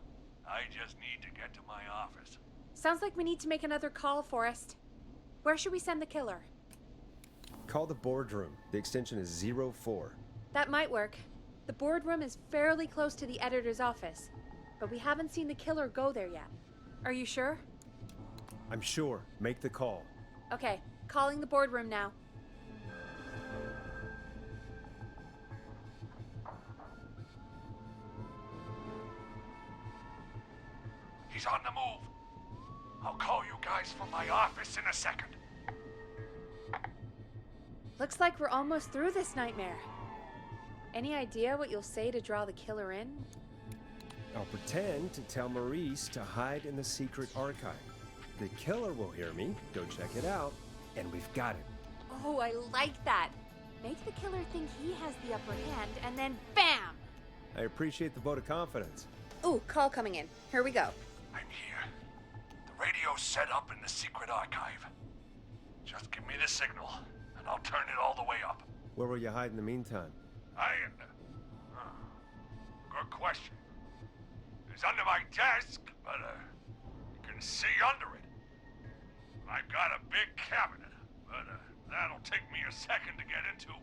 D: I just need to get to my office.
B: Sounds like we need to make another call, Forrest. Where should we send the killer?
A: Call the boardroom. The extension is 04.
B: That might work. The boardroom is fairly close to the editor's office, but we haven't seen the killer go there yet. Are you sure?
A: I'm sure. Make the call.
B: Okay, calling the boardroom now.
D: He's on the move. I'll call you guys from my office in a second.
B: Looks like we're almost through this nightmare. Any idea what you'll say to draw the killer in?
A: I'll pretend to tell Maurice to hide in the secret archive. The killer will hear me, go check it out, and we've got it.
B: Oh, I like that. Make the killer think he has the upper hand, and then BAM!
A: I appreciate the vote of confidence.
B: Ooh, call coming in. Here we go.
D: I'm here. The radio's set up in the secret archive. Just give me the signal, and I'll turn it all the way up.
A: Where will you hide in the meantime?
D: Good question. It's under my desk, but you can see under it. I've got a big cabinet, but that'll take me a second to get into.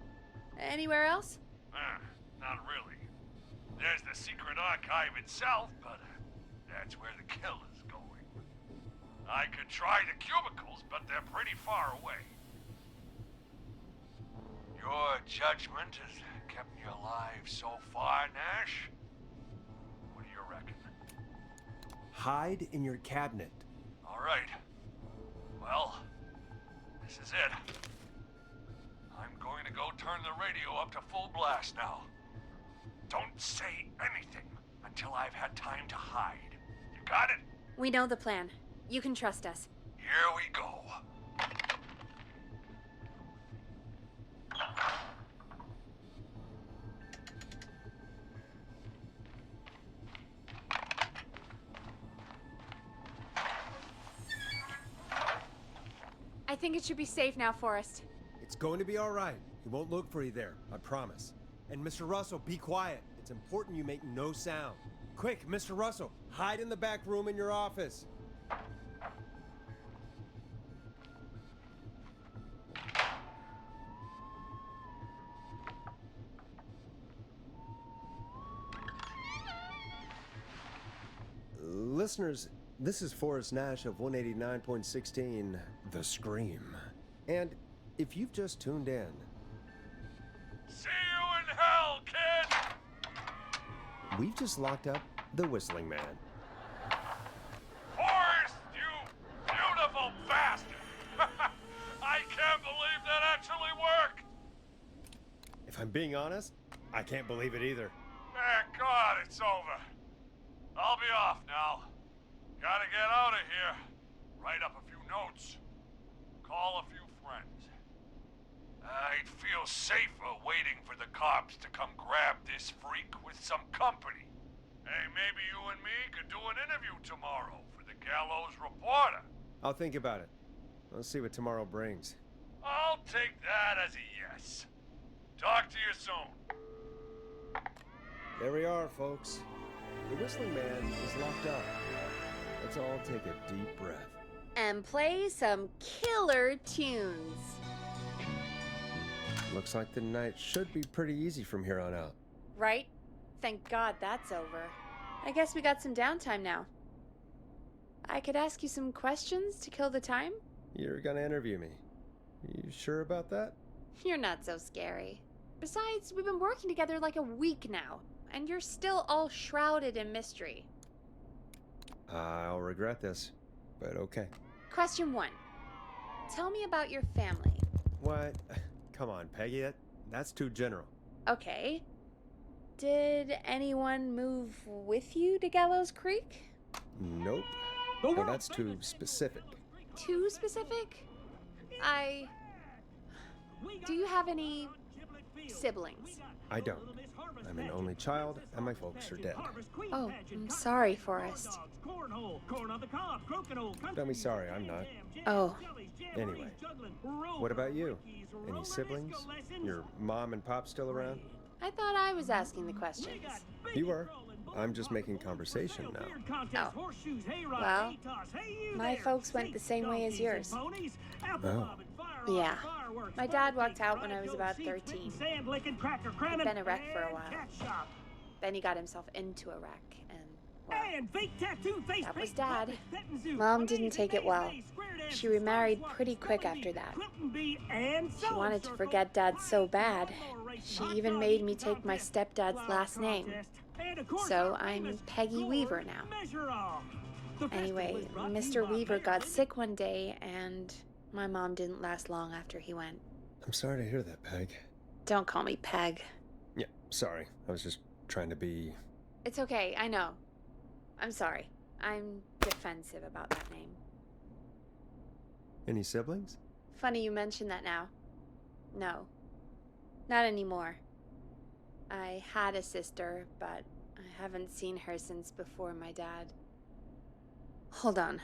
B: Anywhere else?
D: Not really. There's the secret archive itself, but that's where the killer's going. I could try the cubicles, but they're pretty far away. Your judgment has kept me alive so far, Nash. What do you reckon?
A: Hide in your cabinet.
D: All right. Well, this is it. I'm going to go turn the radio up to full blast now. Don't say anything until I've had time to hide. You got it?
B: We know the plan. You can trust us.
D: Here we go.
B: think it should be safe now, Forrest.
A: It's going to be all right. He won't look for you there, I promise. And Mr. Russell, be quiet. It's important you make no sound. Quick, Mr. Russell, hide in the back room in your office. Listeners, this is Forrest Nash of 189.16, The Scream. And if you've just tuned in,
D: See you in hell, kid!
A: we've just locked up the Whistling Man.
D: Forrest, you beautiful bastard! I can't believe that actually worked!
A: If I'm being honest, I can't believe it either.
D: Thank God it's over. I'll be off now. Gotta get out of here. Write up a few notes. Call a few friends. I'd feel safer waiting for the cops to come grab this freak with some company. Hey, maybe you and me could do an interview tomorrow for the Gallows Reporter.
A: I'll think about it. Let's see what tomorrow brings.
D: I'll take that as a yes. Talk to you soon.
A: There we are, folks. The Whistling Man is locked up. Let's all take a deep breath.
B: And play some killer tunes.
A: Looks like the night should be pretty easy from here on out.
B: Right? Thank God that's over. I guess we got some downtime now. I could ask you some questions to kill the time?
A: You're gonna interview me. You sure about that?
B: You're not so scary. Besides, we've been working together like a week now, and you're still all shrouded in mystery.
A: I'll regret this, but okay.
B: Question 1. Tell me about your family.
A: What? Come on, Peggy, that's too general.
B: Okay. Did anyone move with you to Gallows Creek?
A: Nope. Well, that's too specific.
B: Too specific? Do you have any siblings?
A: I don't. I'm an only child, and my folks are dead.
B: Oh, I'm sorry, Forrest.
A: Don't be sorry, I'm not.
B: Oh.
A: Anyway, what about you? Any siblings? Your mom and pop still around?
B: I thought I was asking the questions.
A: You were. I'm just making conversation now.
B: Oh. Well, my folks went the same way as yours.
A: Oh.
B: Yeah. My dad walked out when I was about 13. He'd been a wreck for a while. Then he got himself into a wreck, and, well, that was Dad. Mom didn't take it well. She remarried pretty quick after that. She wanted to forget Dad so bad, she even made me take my stepdad's last name. So I'm Peggy Weaver now. Anyway, Mr. Weaver got sick one day, and my mom didn't last long after he went.
A: I'm sorry to hear that, Peg.
B: Don't call me Peg.
A: Yeah, sorry. I was just trying to be...
B: It's okay, I know. I'm sorry. I'm defensive about that name.
A: Any siblings?
B: Funny you mention that now. No. Not anymore. I had a sister, but I haven't seen her since before my dad. Hold on.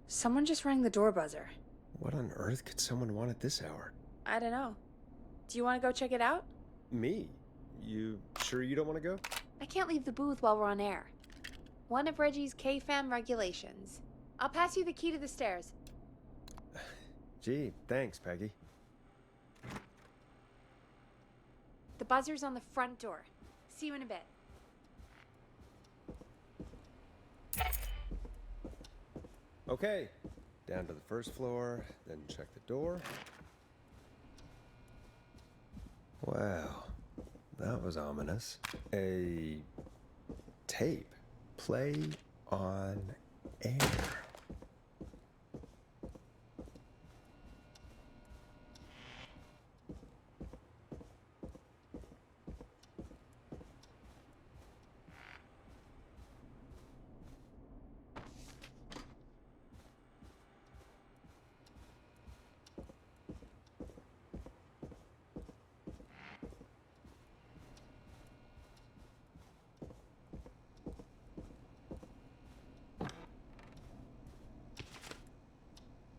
B: Someone just rang the door buzzer.
A: What on earth could someone want at this hour?
B: I don't know. Do you want to go check it out?
A: Me? You sure you don't want to go?
B: I can't leave the booth while we're on air. One of Reggie's K-Fam regulations. I'll pass you the key to the stairs.
A: Gee, thanks, Peggy.
B: The buzzer's on the front door. See you in a bit.
A: Okay, down to the first floor, then check the door. Wow, that was ominous. A tape. Play on air.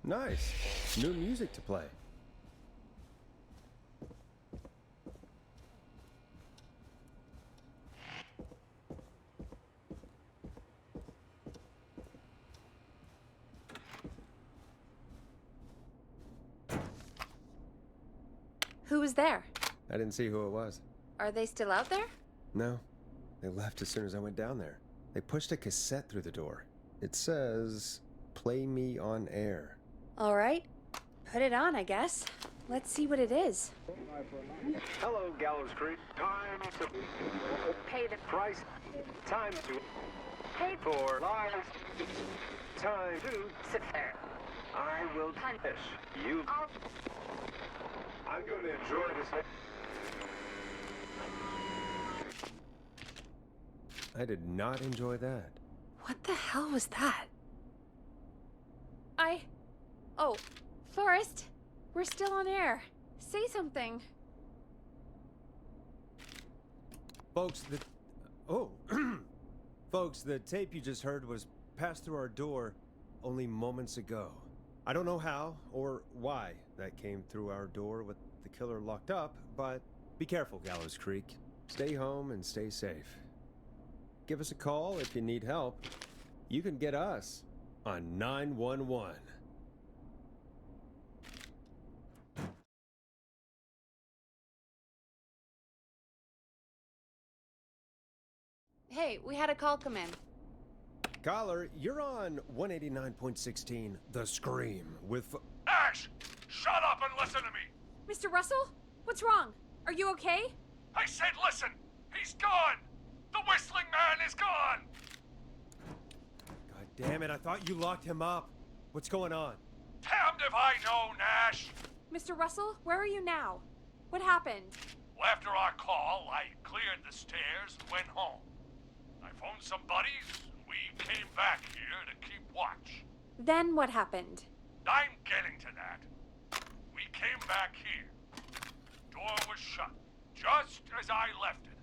A: Nice. new music to play.
B: Who was there?
A: I didn't see who it was.
B: Are they still out there?
A: No, they left as soon as I went down there. They pushed a cassette through the door. It says, "Play me on air."
B: All right. Put it on, I guess. Let's see what it is.
F: Hello, Gallows Creek. Time to
B: Pay the
F: price. Time to
B: pay
F: for lives. Time to
B: sit there.
F: I will punish you. I'm going to enjoy this.
A: I did not enjoy that.
B: What the hell was that? Oh, Forrest, we're still on air. Say something.
A: Folks, Folks, the tape you just heard was passed through our door only moments ago. I don't know how or why that came through our door with the killer locked up, but be careful, Gallows Creek. Stay home and stay safe. Give us a call if you need help. You can get us on 911.
B: Hey, we had a call come in.
A: Caller, you're on 189.16 The Scream with...
D: Ash! Shut up and listen to me!
B: Mr. Russell? What's wrong? Are you okay?
D: I said listen! He's gone! The Whistling Man is gone!
A: God damn it, I thought you locked him up. What's going on?
D: Damned if I know, Nash!
B: Mr. Russell, where are you now? What happened?
D: Well, after our call, I cleared the stairs and went home. I phoned some buddies, and we came back here to keep watch.
B: Then what happened?
D: I'm getting to that. We came back here. Door was shut, just as I left it.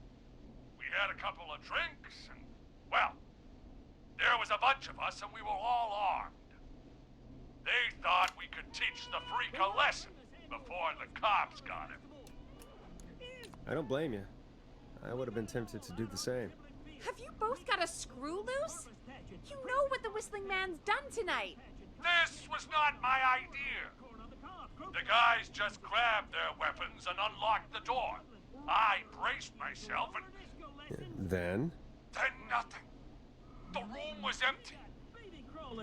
D: We had a couple of drinks, and, well, there was a bunch of us, and we were all armed. They thought we could teach the freak a lesson before the cops got him.
A: I don't blame you. I would have been tempted to do the same.
B: Have you both got a screw loose? You know what the Whistling Man's done tonight.
D: This was not my idea. The guys just grabbed their weapons and unlocked the door. I braced myself and
A: Then?
D: nothing. The room was empty.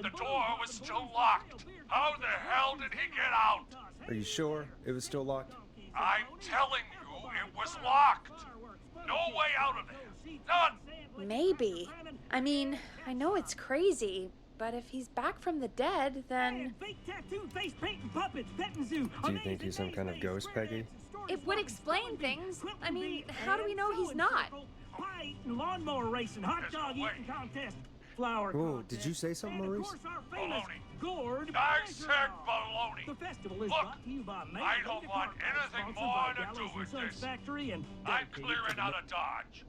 D: The door was still locked. How the hell did he get out?
A: Are you sure it was still locked?
D: I'm telling you, it was locked. No way out of there. None.
B: Maybe. I mean, I know it's crazy, but if he's back from the dead, then...
A: Do you think he's some kind of ghost, Peggy?
B: It would explain things. I mean, how do we know he's not?
G: Lawnmower racing, hot dog eating contest, flower
A: Whoa,
G: contest,
A: did you say something,
G: and of
A: Maurice?
G: course our famous
D: Baloney.
G: gourd
D: I
G: pie
D: said
G: girl.
D: baloney.
G: The festival is
D: Look,
G: brought to you by Mayor
D: I don't
G: Linda
D: want
G: Cartwright,
D: anything
G: sponsored
D: more
G: by
D: to do
G: Gallows
D: with
G: and Sons
D: this.
G: Factory and
D: I'm
G: dedicated to
D: clearing
G: the
D: out of Dodge.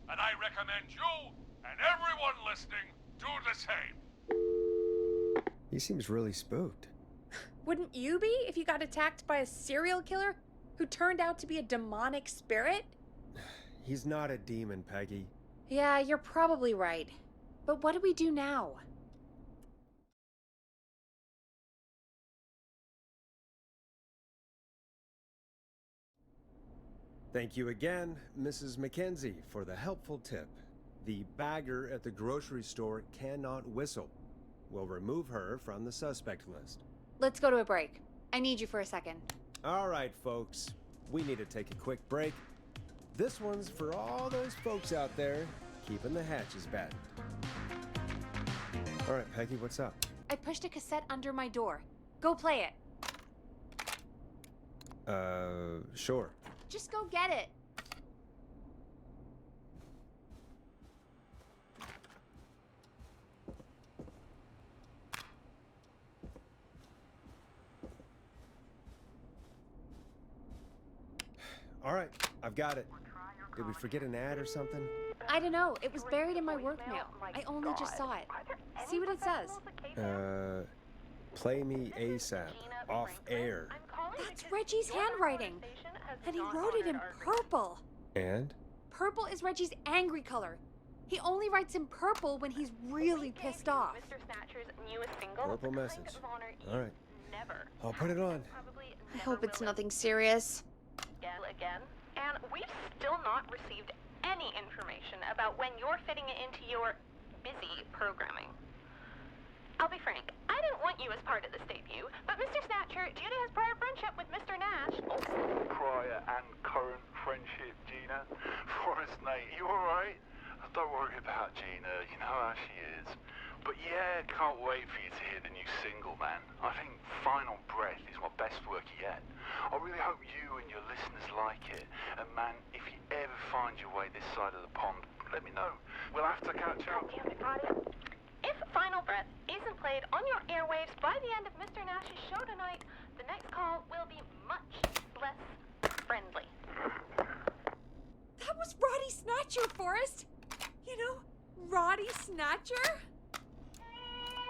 D: And I recommend you and everyone listening do the same.
A: He seems really spooked.
B: Wouldn't you be if you got attacked by a serial killer who turned out to be a demonic spirit?
A: He's not a demon, Peggy.
B: Yeah, you're probably right. But what do we do now?
A: Thank you again, Mrs. Mackenzie, for the helpful tip. The bagger at the grocery store cannot whistle. We'll remove her from the suspect list.
B: Let's go to a break. I need you for a second.
A: All right, folks. We need to take a quick break. This one's for all those folks out there keeping the hatches battened. All right, Peggy, what's up?
B: I pushed a cassette under my door. Go play it.
A: Sure.
B: Just go get it.
A: All right, I've got it. Did we forget an ad or something?
B: I don't know. It was buried in my work mail. I only just saw it. See what it says.
A: Play me ASAP. off air.
B: That's Reggie's handwriting. And he wrote it in purple.
A: And?
B: Purple is Reggie's angry color. He only writes in purple when he's really pissed off.
H: Mr. Snatcher's newest single,
A: Purple
H: Kind
A: message.
H: of Honor
A: All
H: You
A: right.
H: Never.
A: I'll put it on.
H: Probably
B: I
H: never
B: hope it's
H: will
B: nothing serious.
H: again. And we've still not received any information about when you're fitting it into your busy programming. I'll be frank, I didn't want you as part of this debut, but Mr. Snatcher, due to his prior friendship with Mr. Nash,
F: Prior and current friendship, Gina. Forrest, mate, you alright? Don't worry about Gina, you know how she is. But yeah, can't wait for you to hear the new single, man. I think Final Breath is my best work yet. I really hope you and your listeners like it. And man, if you ever find your way this side of the pond, let me know. We'll have to catch up.
H: damn it, Roddy. If Final Breath isn't played on your airwaves by the end of Mr. Nash's show tonight, the next call will be much less friendly.
B: That was Roddy Snatcher, Forrest. You know, Roddy Snatcher?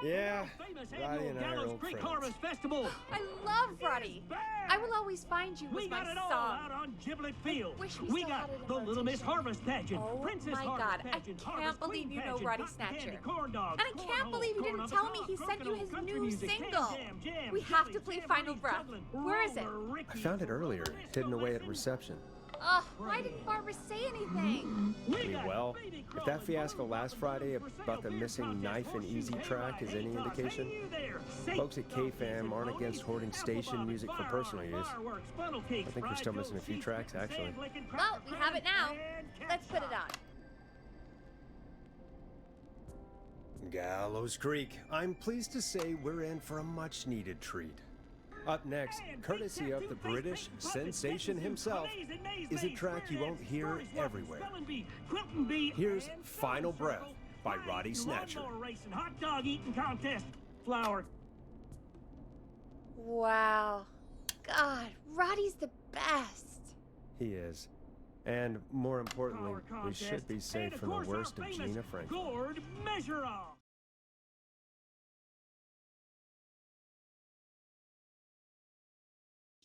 A: Yeah,
G: Famous
A: Roddy
G: annual
A: and I are
G: Gallows
A: old
G: Creek
A: friends.
G: Harvest Festival.
B: I love Roddy.
G: It's back.
B: I will always find you
G: We
B: was my
G: got it all
B: song.
G: out on Giblet Field.
B: wish we
G: We
B: still
G: got
B: had it in
G: the Little Miss
B: rotation.
G: Harvest pageant,
B: Oh
G: Princess
B: my
G: Harvest
B: God, I
G: pageant,
B: can't
G: Harvest
B: believe
G: Queen
B: you know
G: pageant,
B: Roddy
G: cotton
B: Snatcher.
G: candy, corn dogs,
B: And I can't
G: cornhole,
B: believe you
G: corn
B: didn't
G: on the
B: tell me
G: cob,
B: he sent you
G: crokinole,
B: his
G: country
B: new
G: music,
B: single.
G: Can Jam,
B: We have to
G: jellies,
B: play
G: jamboree,
B: Final Breath.
G: juggling,
B: Where is it?
G: roller, Ricky,
A: I found it earlier,
G: roller
A: hidden
G: disco
A: away at
G: lesson.
A: reception.
B: Ugh, why didn't Barbara say anything?
G: We got
A: Well,
G: baby
A: if that
G: crawling,
A: fiasco
G: bone
A: last
G: popping
A: Friday
G: balloons for
A: about the
G: sale,
A: missing
G: beer
A: knife and
G: contest,
A: easy
G: horseshoe
A: track is
G: hayride,
A: any
G: hay toss,
A: indication,
G: hey you there,
A: folks at
G: safe
A: KFAM
G: donkeys
A: aren't
G: and
A: against
G: ponies,
A: hoarding
G: apple
A: station
G: bobbing,
A: music for
G: firearms,
A: personal use.
G: fireworks, funnel cakes,
A: I think we're
G: fried
A: still
G: dough,
A: missing a few
G: cheese
A: tracks,
G: sticks,
A: actually.
G: sand licking,
B: Well,
G: cracker
B: we have it now.
G: and
B: Let's put it
G: catsup.
B: on.
A: Gallows Creek. I'm pleased to say we're in for a much-needed treat. Up next, courtesy of the British sensation himself, is a track you won't hear everywhere. Here's Final Breath by Roddy Snatcher.
G: Lawnmower racing, hot dog eating contest, flower.
B: Wow. God, Roddy's the best.
A: He is. And more importantly,
G: Flower
A: we should
G: contest,
A: be
G: and
A: safe
G: of
A: from the
G: course our
A: worst of
G: famous
A: Gina Franklin.
G: Gourd measure off.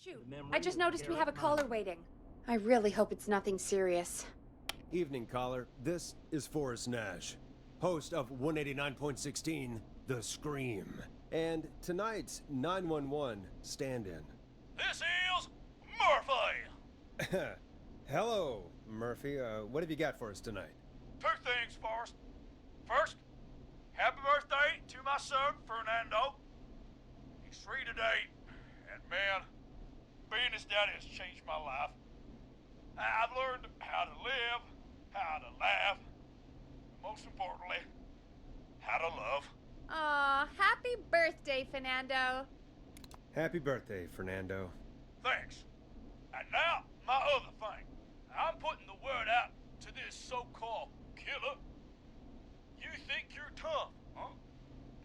B: Shoot,
G: Memory
B: I just
G: of
B: noticed we have a
G: Garrett
B: caller
G: Myers.
B: waiting. I really hope it's nothing serious.
A: Evening, caller. This is Forrest Nash, host of 189.16, The Scream. And tonight's 911 stand-in.
D: This is Murphy!
A: Hello, Murphy. What have you got for us tonight?
D: Two things, Forrest. First, happy birthday to my son, Fernando. He's 3 today, and man, being his daddy has changed my life. I've learned how to live, how to laugh, and most importantly, how to love.
B: Aw, happy birthday, Fernando.
A: Happy birthday, Fernando.
D: Thanks. And now, my other thing. I'm putting the word out to this so-called killer. You think you're tough, huh?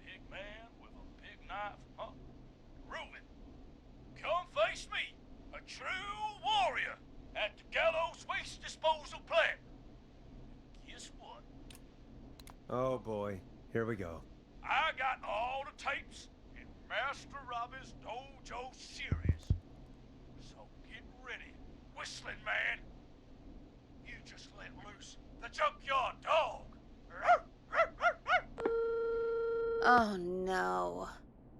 D: Big man with a big knife, huh? Ruin. Come face me, a true warrior, at the Gallows Waste Disposal Plant. Guess what?
A: Oh boy, here we go.
D: I got all the tapes in Master Robbie's Dojo series. So get ready, Whistling Man. You just let loose the junkyard dog.
B: Oh no.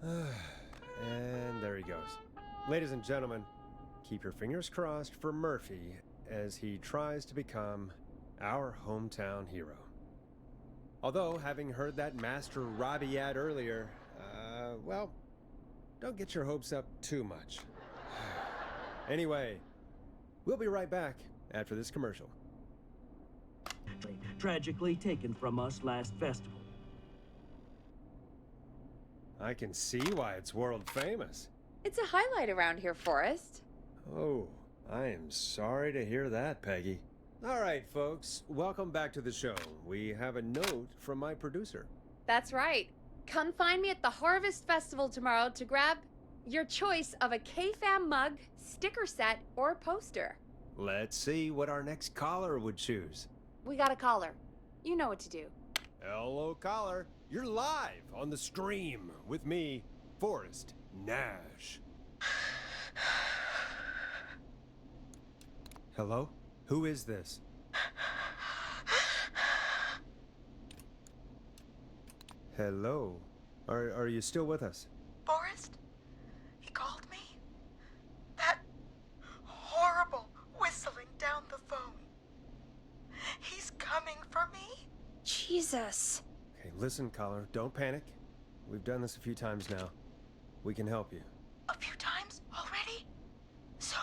A: And there he goes. Ladies and gentlemen, keep your fingers crossed for Murphy as he tries to become our hometown hero. Although, having heard that Master Robbie ad earlier, well, don't get your hopes up too much. Anyway, we'll be right back after this commercial.
G: Tragically taken from us last festival.
A: I can see why it's world famous.
B: It's a highlight around here, Forrest.
A: Oh, I am sorry to hear that, Peggy. All right, folks, welcome back to the show. We have a note from my producer.
B: That's right. Come find me at the Harvest Festival tomorrow to grab your choice of a KFAM mug, sticker set, or poster.
A: Let's see what our next caller would choose.
B: We got a caller. You know what to do.
A: Hello, caller. You're live on the stream with me, Forrest Nash. Hello? Who is this? Hello? Are you still with us?
E: Forrest? He called me? That horrible whistling down the phone. He's coming for me?
B: Jesus.
A: Okay, listen, caller. Don't panic. We've done this a few times now. We can help you.
E: A few times already? So,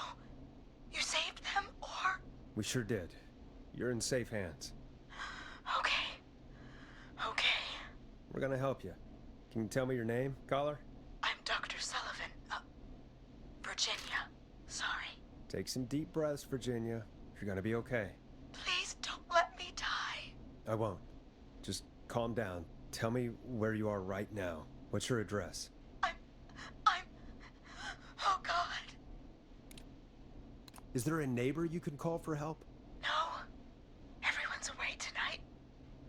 E: you saved them, or?
A: We sure did. You're in safe hands.
E: Okay. Okay.
A: We're gonna help you. Can you tell me your name, caller?
E: I'm Dr. Sullivan. Virginia. Sorry.
A: Take some deep breaths, Virginia. You're gonna be okay.
E: Please don't let me die.
A: I won't. Just calm down. Tell me where you are right now. What's your address?
E: Oh, God.
A: Is there a neighbor you can call for help?
E: No. Everyone's away tonight.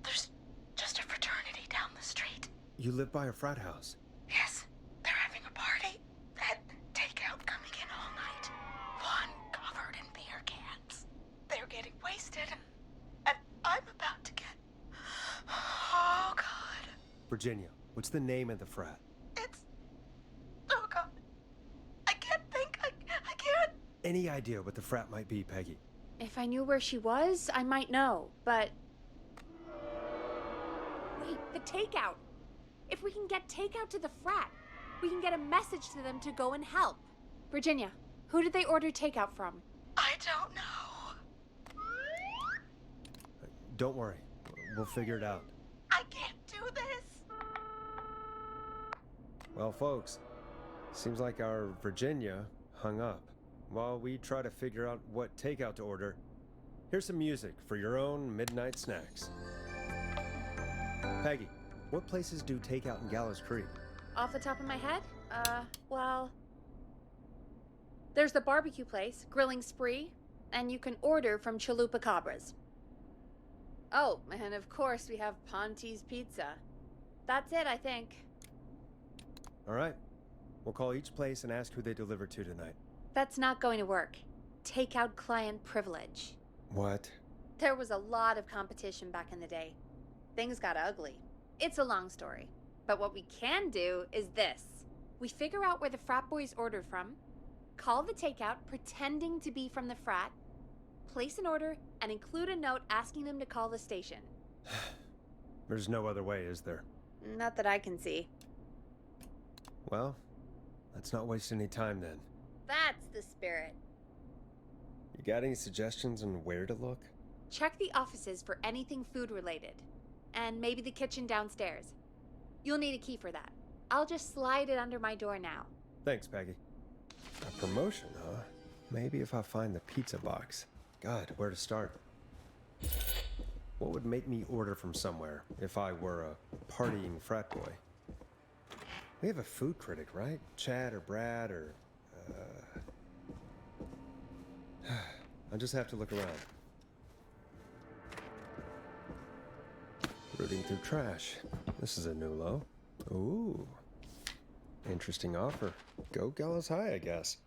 E: There's just a fraternity down the street.
A: You live by a frat house.
E: Yes, they're having a party. That takeout coming in all night. One covered in beer cans. They're getting wasted, and I'm about to get... Oh, God.
A: Virginia, what's the name of the frat?
E: It's... Oh, God. I can't think. I can't.
A: Any idea what the frat might be, Peggy?
B: If I knew where she was, I might know, but... Wait, the takeout! If we can get takeout to the frat, we can get a message to them to go and help. Virginia, who did they order takeout from?
E: I don't know.
A: Don't worry. We'll figure it out.
E: I can't do this.
A: Well, folks, seems like our Virginia hung up. While we try to figure out what takeout to order, here's some music for your own midnight snacks. Peggy, what places do takeout in Gallows Creek?
B: Off the top of my head? Well... There's the barbecue place, Grilling Spree, and you can order from Chalupa Cabras. Oh, and of course we have Ponte's Pizza. That's it, I think.
A: All right. We'll call each place and ask who they deliver to tonight.
B: That's not going to work. Takeout client privilege.
A: What?
B: There was a lot of competition back in the day. Things got ugly. It's a long story. But what we can do is this. We figure out where the frat boys ordered from, call the takeout pretending to be from the frat, place an order, and include a note asking them to call the station.
A: There's no other way, is there?
B: Not that I can see.
A: Well, let's not waste any time then.
B: That's the spirit.
A: You got any suggestions on where to look?
B: Check the offices for anything food related. And maybe the kitchen downstairs. You'll need a key for that. I'll just slide it under my door now.
A: Thanks, Peggy. A promotion, huh? Maybe if I find the pizza box. God, where to start? What would make me order from somewhere if I were a partying frat boy? We have a food critic, right? Chad or Brad or... I'll just have to look around. Rooting through trash. This is a new low. Ooh. Interesting offer. Go Gallows High, I guess.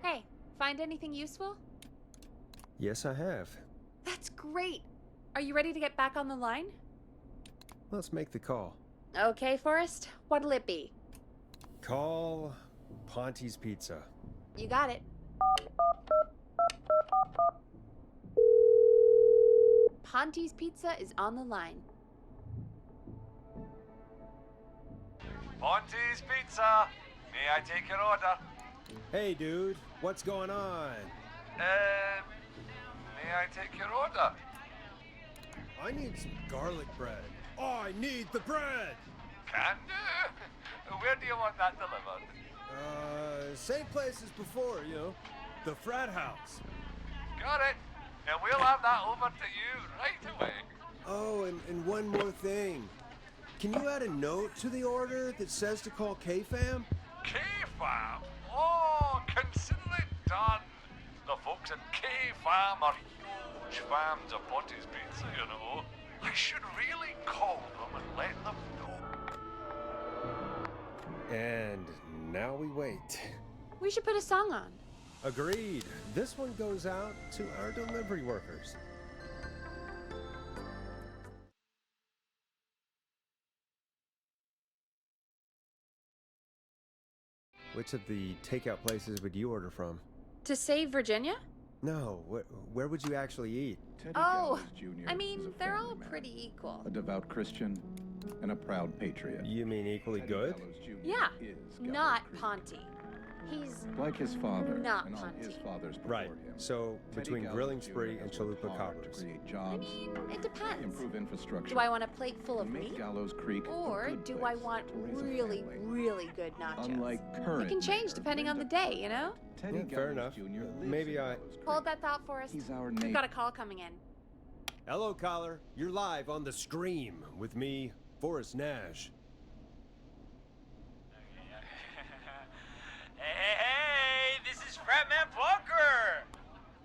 B: Hey, find anything useful?
A: Yes, I have.
B: That's great. Are you ready to get back on the line?
A: Let's make the call.
B: Okay, Forrest. What'll it be?
A: Call Ponte's Pizza.
B: You got it. Ponte's Pizza is on the line.
D: Ponte's Pizza. May I take your order?
A: Hey, dude. What's going on?
D: May I take your order?
A: I need some garlic bread. I need the bread!
D: Can do. Where do you want that delivered?
A: Same place as before, you know. The frat house.
D: Got it. And we'll have that over to you right away.
A: Oh, and one more thing. Can you add a note to the order that says to call K-Fam?
D: K-Fam? Oh, consider it done. The folks at K-Fam are huge fans of Ponty's Pizza, you know. I should really call them and let them know.
A: And now we wait.
B: We should put a song on.
A: Agreed. This one goes out to our delivery workers. Which of the takeout places would you order from?
B: To save Virginia?
A: No, where would you actually eat?
I: Teddy
B: Oh,
I: Gallows Jr.
B: I
I: is
B: mean,
I: a
B: they're
I: family
B: all
I: man,
B: pretty equal.
I: a devout Christian, and a proud patriot.
A: You mean equally
I: Teddy
A: good?
I: Gallows Jr.
B: Yeah,
I: is Gallows
B: not
I: Creek.
B: Ponty. He's
I: Like his father
B: Not
I: and all his
B: Ponty.
I: fathers before
A: Right.
I: him.
A: So
I: Teddy
A: between
I: Gallows
A: Grilling
I: Jr.
A: Spree and
I: has worked
A: Chalupa
I: hard to
A: Coppers.
I: create
B: I
I: jobs,
B: mean, it depends.
I: improve infrastructure.
B: Do I want a plate full of
I: make
B: meat?
I: Gallows Creek a
B: Or
I: good
B: do
I: place
B: I want
I: to raise a
B: really,
I: family.
B: really good nachos?
I: Unlike current
B: It can change
I: mayor
B: depending on the
I: Linda
B: day, you know?
I: Teddy
A: Yeah, fair
I: Gallows
A: enough.
I: Jr. lives
A: Maybe
I: in
A: I-
I: Gallows Creek.
B: Hold that thought for us.
I: He's our
B: We've
I: neighbor.
B: got a call coming in.
A: Hello, caller. You're live on The Scream with me, Forrest Nash.
J: Hey, this is Fratman Plunker!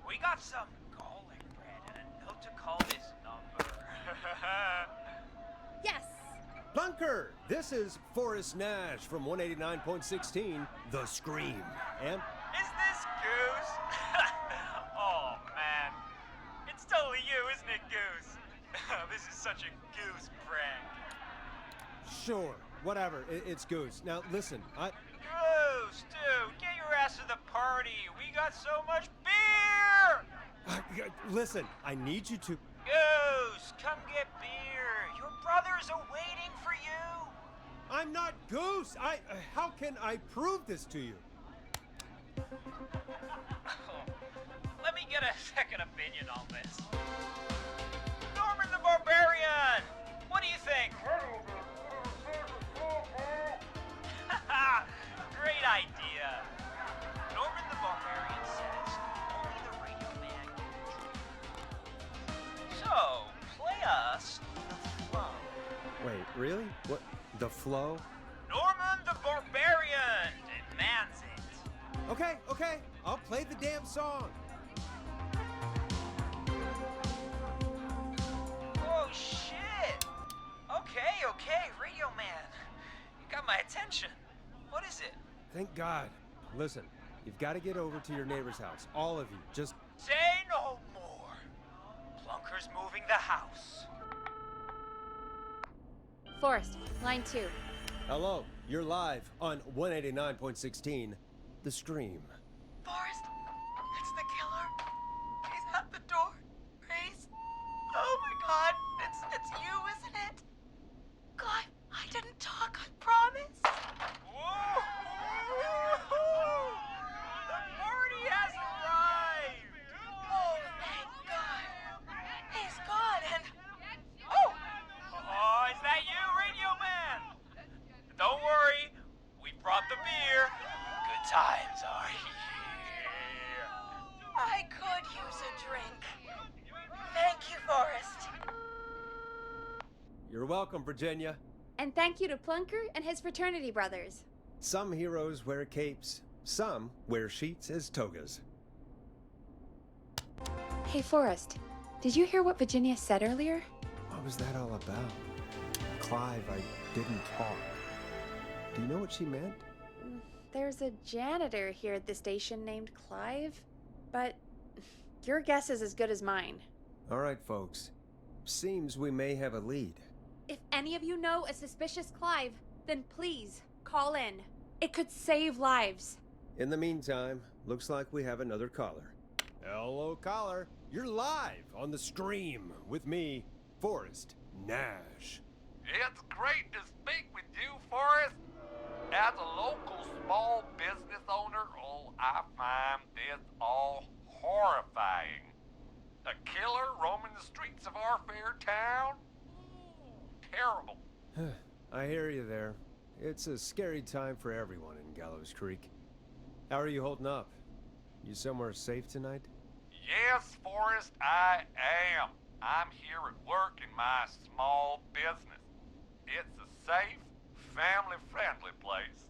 J: We got some garlic bread and a note to call this number.
B: Yes!
A: Plunker, this is Forrest Nash from 189.16, The Scream. And
J: Is this Goose? Oh, man. It's totally you, isn't it, Goose? This is such a Goose prank.
A: sure, whatever, it's Goose. Now listen,
J: Goose, dude, get your ass to the party. We got so much beer!
A: listen, I need you to.
J: Goose, come get beer. Your brothers are waiting for you.
A: I'm not Goose. How can I prove this to you?
J: Let me get a second opinion on this. Norman the Barbarian! What do you think? Great idea. Norman the Barbarian says only the Radio Man can dream. So, play us the flow.
A: Wait, really? What? The flow?
J: Norman the Barbarian demands it.
A: Okay, I'll play the damn song.
J: Oh, shit! Okay, Radio Man. You got my attention. What is it?
A: Thank God. Listen, you've got to get over to your neighbor's house. All of you. Just.
J: Say no more. Plunker's moving the house.
B: Forrest, line 2.
A: Hello, you're live on 189.16, The Scream.
E: Forrest, it's the killer. He's at the door. Grace. Oh my God, it's you, isn't it? God, I didn't talk, I promise.
J: Whoa! The party has arrived!
E: Oh, thank God. He's gone and... Oh!
J: Oh, is that you, Radio Man? Don't worry, we brought the beer. Good times are here.
E: I could use a drink. Thank you, Forrest.
A: You're welcome, Virginia.
B: And thank you to Plunker and his fraternity brothers.
A: Some heroes wear capes, some wear sheets as togas.
B: Hey, Forrest, did you hear what Virginia said earlier?
A: What was that all about? Clive, I didn't talk. Do you know what she meant?
B: There's a janitor here at the station named Clive, but your guess is as good as mine.
A: All right, folks. Seems we may have a lead.
B: If any of you know a suspicious Clive, then please call in. It could save lives.
A: In the meantime, looks like we have another caller. Hello, caller. You're live on The Scream with me, Forrest Nash.
D: It's great to speak with you, Forrest. As a local small business owner, I find this all horrifying. A killer roaming the streets of our fair town? Ooh, terrible.
A: I hear you there. It's a scary time for everyone in Gallows Creek. How are you holding up? You somewhere safe tonight?
D: Yes, Forrest, I am. I'm here at work in my small business. It's a safe, family-friendly place.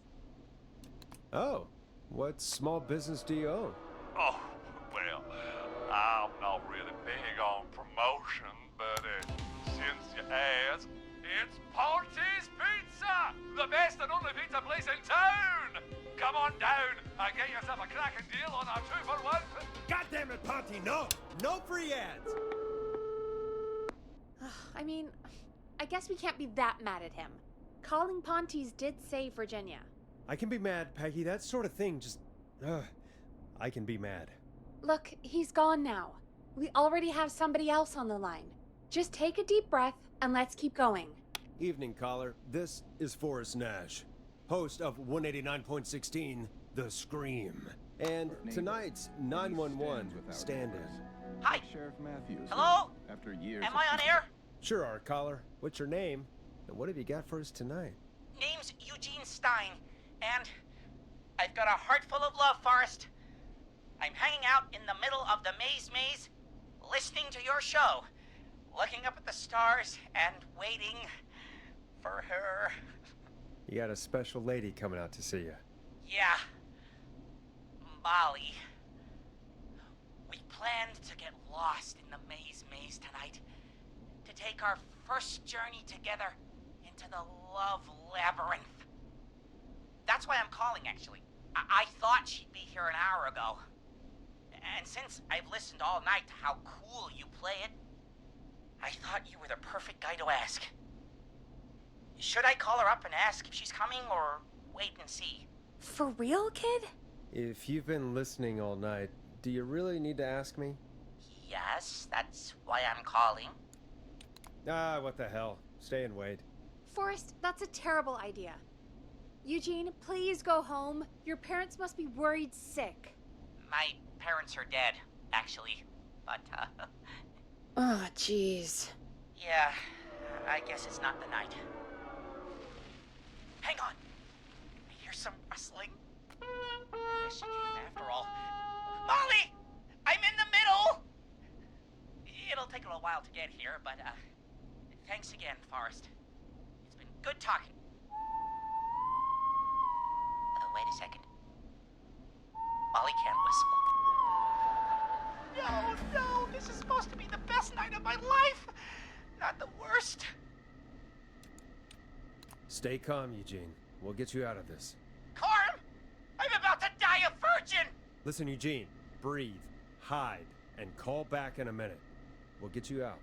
A: Oh, what small business do you own?
D: Oh, well, I'm not really big on promotion, but since you asked, it's Ponty's Pizza! The best and only pizza place in town! Come on down and get yourself a cracking deal on our 2-for-1.
A: God damn it, Ponty, no! No free ads!
B: I mean, I guess we can't be that mad at him. Calling Ponty's did save Virginia.
A: I can be mad, Peggy. That sort of thing just... I can be mad.
B: Look, he's gone now. We already have somebody else on the line. Just take a deep breath and let's keep going.
A: Evening, caller. This is Forrest Nash, host of 189.16, The Scream. And tonight's 911 stand-in.
E: Hi.
I: Sheriff Matthews.
E: Hello?
I: After years.
E: Am I on air?
A: Sure are, caller. What's your name? And what have you got for us tonight?
E: Name's Eugene Stein, and I've got a heart full of love, Forrest. I'm hanging out in the middle of the maze, listening to your show, looking up at the stars and waiting for her.
A: You got a special lady coming out to see you.
E: Yeah. Molly. We planned to get lost in the maze tonight, to take our first journey together into the love labyrinth. That's why I'm calling, actually. I thought she'd be here an hour ago. And since I've listened all night to how cool you play it, I thought you were the perfect guy to ask. Should I call her up and ask if she's coming, or wait and see?
B: For real, kid?
A: If you've been listening all night, do you really need to ask me?
E: Yes, that's why I'm calling.
A: Ah, what the hell. Stay and wait.
B: Forrest, that's a terrible idea. Eugene, please go home. Your parents must be worried sick.
E: My parents are dead, actually. But,
B: Oh, jeez.
E: yeah, I guess it's not the night. Hang on. I hear some rustling. I guess she came after all. Molly! I'm in the middle! It'll take a little while to get here, but, thanks again, Forrest. It's been good talking. Wait a second. Molly can't whistle. No, this is supposed to be the best night of my life! Not the worst.
A: Stay calm, Eugene. We'll get you out of this.
E: Carm! I'm about to die a virgin!
A: Listen, Eugene. Breathe, hide, and call back in a minute. We'll get you out.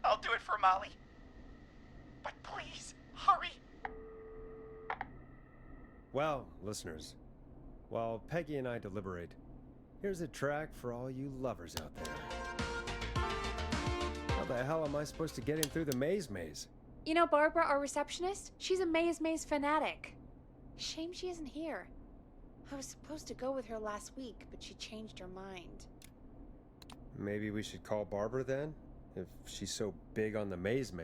E: I'll do it for Molly. But please, hurry.
A: Well, listeners, while Peggy and I deliberate, here's a track for all you lovers out there. How the hell am I supposed to get in through the maze?
B: You know Barbara, our receptionist? She's a maze fanatic. Shame she isn't here. I was supposed to go with her last week, but she changed her mind.
A: Maybe we should call Barbara then? If she's so big on the maze.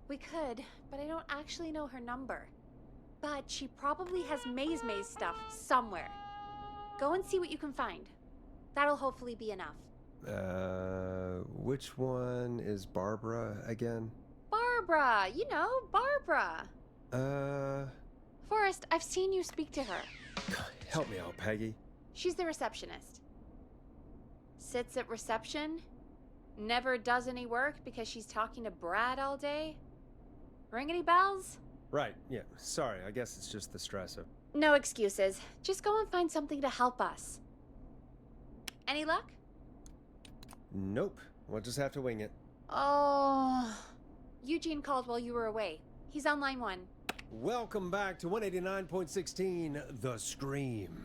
B: We could, but I don't actually know her number. But she probably has maze stuff somewhere. Go and see what you can find. That'll hopefully be enough.
A: Which one is Barbara again?
B: Barbara! You know, Barbara! Forrest, I've seen you speak to her.
A: Help me out, Peggy.
B: She's the receptionist. Sits at reception, never does any work because she's talking to Brad all day. Ring any bells?
A: Right, yeah, sorry, I guess it's just the stress of...
B: No excuses. Just go and find something to help us. Any luck?
A: Nope, we'll just have to wing it.
B: Oh... Eugene called while you were away. He's on line 1.
A: Welcome back to 189.16, The Scream.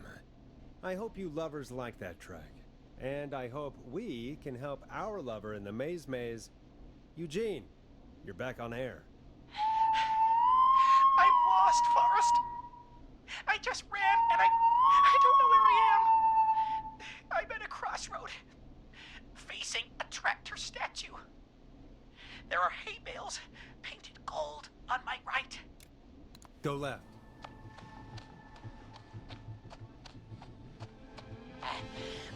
A: I hope you lovers like that track. And I hope we can help our lover in the maze. Eugene, you're back on air.
E: I'm lost, Forrest. I just ran and I don't know where I am. I'm at a crossroad, facing a tractor statue. There are hay bales painted gold on my right.
A: Go left.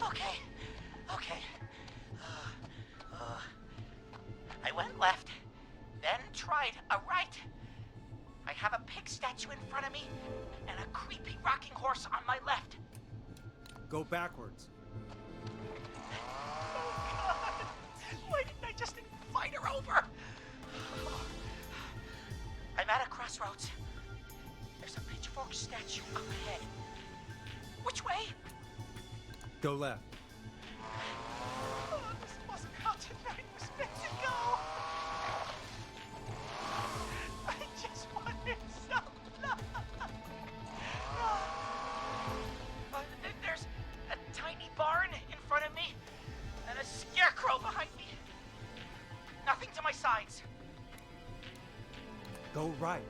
E: Okay. I went left, then tried a right. I have a pigsty
K: statue in front of me and a creepy rocking horse on my left.
A: Go backwards.
K: Oh, God. Why didn't I just invite her over? I'm at a crossroads. There's a pitchfork statue up ahead. Which way?
A: Go left.
K: Oh, this wasn't how tonight was meant to go. I just wanted some love. There's a tiny barn in front of me and a scarecrow behind me. Nothing to my sides.
A: Go right.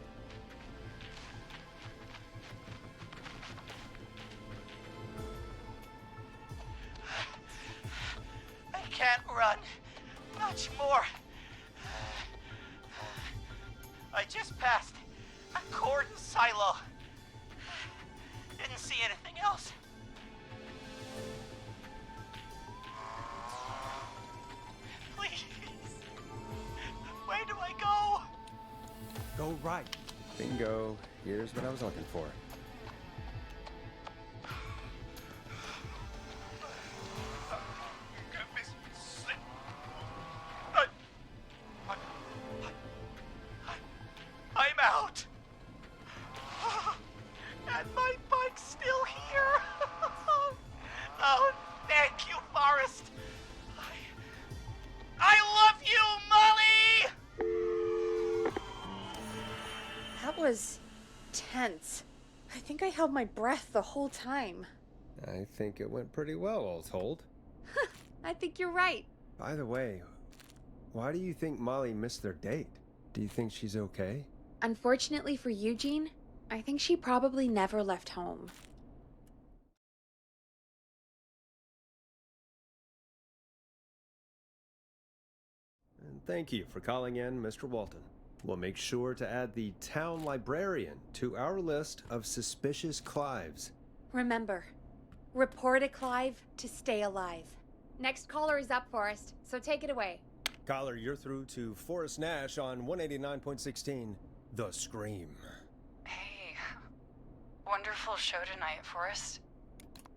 K: I can't run much more. I just passed a corn silo. Didn't see anything else. Please. Where do I go?
A: Go right. Bingo. Here's what I was looking for.
K: I'm out. And my bike's still here. Oh, thank you, Forrest. I love you, Molly!
B: That was tense. I think I held my breath the whole time.
A: I think it went pretty well, all told.
B: I think you're right.
A: By the way, why do you think Molly missed their date? Do you think she's okay?
B: Unfortunately for Eugene, I think she probably never left home.
A: And thank you for calling in, Mr. Walton. We'll make sure to add the town librarian to our list of suspicious Clives.
B: Remember, report a Clive to stay alive. Next caller is up, Forrest, so take it away.
A: Caller, you're through to Forrest Nash on 189.16, The Scream.
L: Hey, wonderful show tonight, Forrest.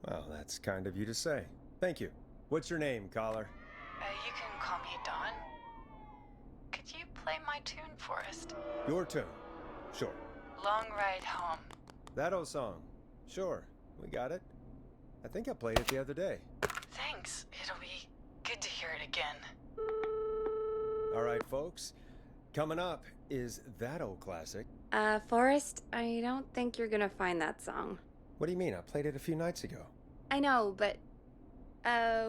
A: Well, that's kind of you to say. Thank you. What's your name, caller?
L: You can call me Dawn. Could you play my tune, Forrest?
A: Your tune. Sure.
L: Long Ride Home.
A: That old song. Sure. We got it. I think I played it the other day.
L: Thanks. It'll be good to hear it again.
A: All right, folks. Coming up is that old classic.
B: Forrest, I don't think you're gonna find that song.
A: What do you mean? I played it a few nights ago.
B: I know, but,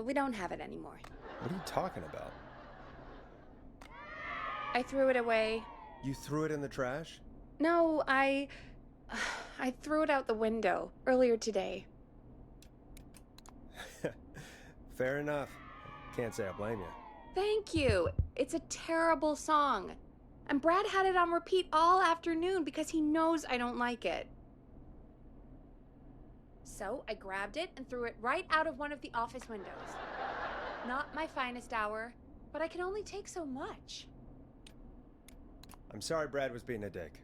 B: we don't have it anymore.
A: What are you talking about?
B: I threw it away.
A: You threw it in the trash?
B: No, I threw it out the window earlier today.
A: Fair enough. Can't say I blame you.
B: Thank you. It's a terrible song. And Brad had it on repeat all afternoon because he knows I don't like it. So I grabbed it and threw it right out of one of the office windows. Not my finest hour, but I can only take so much.
A: I'm sorry Brad was being a dick.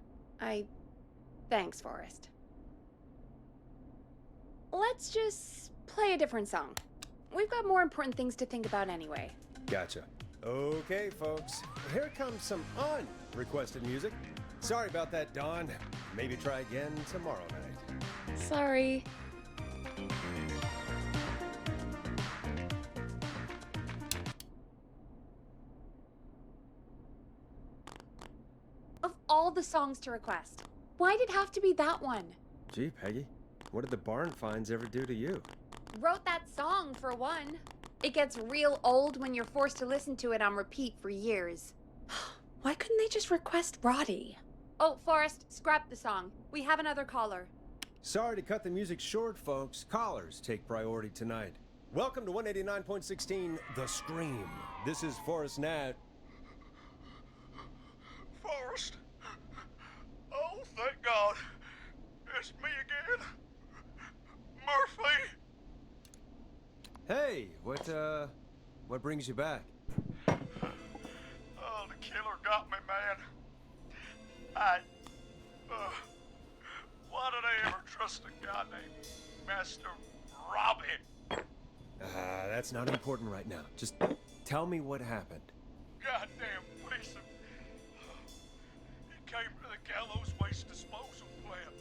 B: Thanks, Forrest. Let's just play a different song. We've got more important things to think about anyway.
A: Gotcha. Okay, folks. Here comes some unrequested music. Sorry about that, Dawn. Maybe try again tomorrow night.
B: Sorry. Of all the songs to request, why'd it have to be that one?
A: Gee, Peggy, what did the barn finds ever do to you?
B: Wrote that song, for one. It gets real old when you're forced to listen to it on repeat for years. Why couldn't they just request Roddy? Oh, Forrest, scrap the song. We have another caller.
A: Sorry to cut the music short, folks. Callers take priority tonight. Welcome to 189.16, The Scream. This is Forrest Nash.
C: Forrest? Oh, thank God. It's me again. Murphy.
A: Hey, what brings you back?
C: Oh, the killer got me, man.
D: Why did I ever trust a guy named Master Robbie?
A: That's not important right now. Just tell me what happened.
D: Goddamn piece of... He came to the Gallows Waste Disposal plant.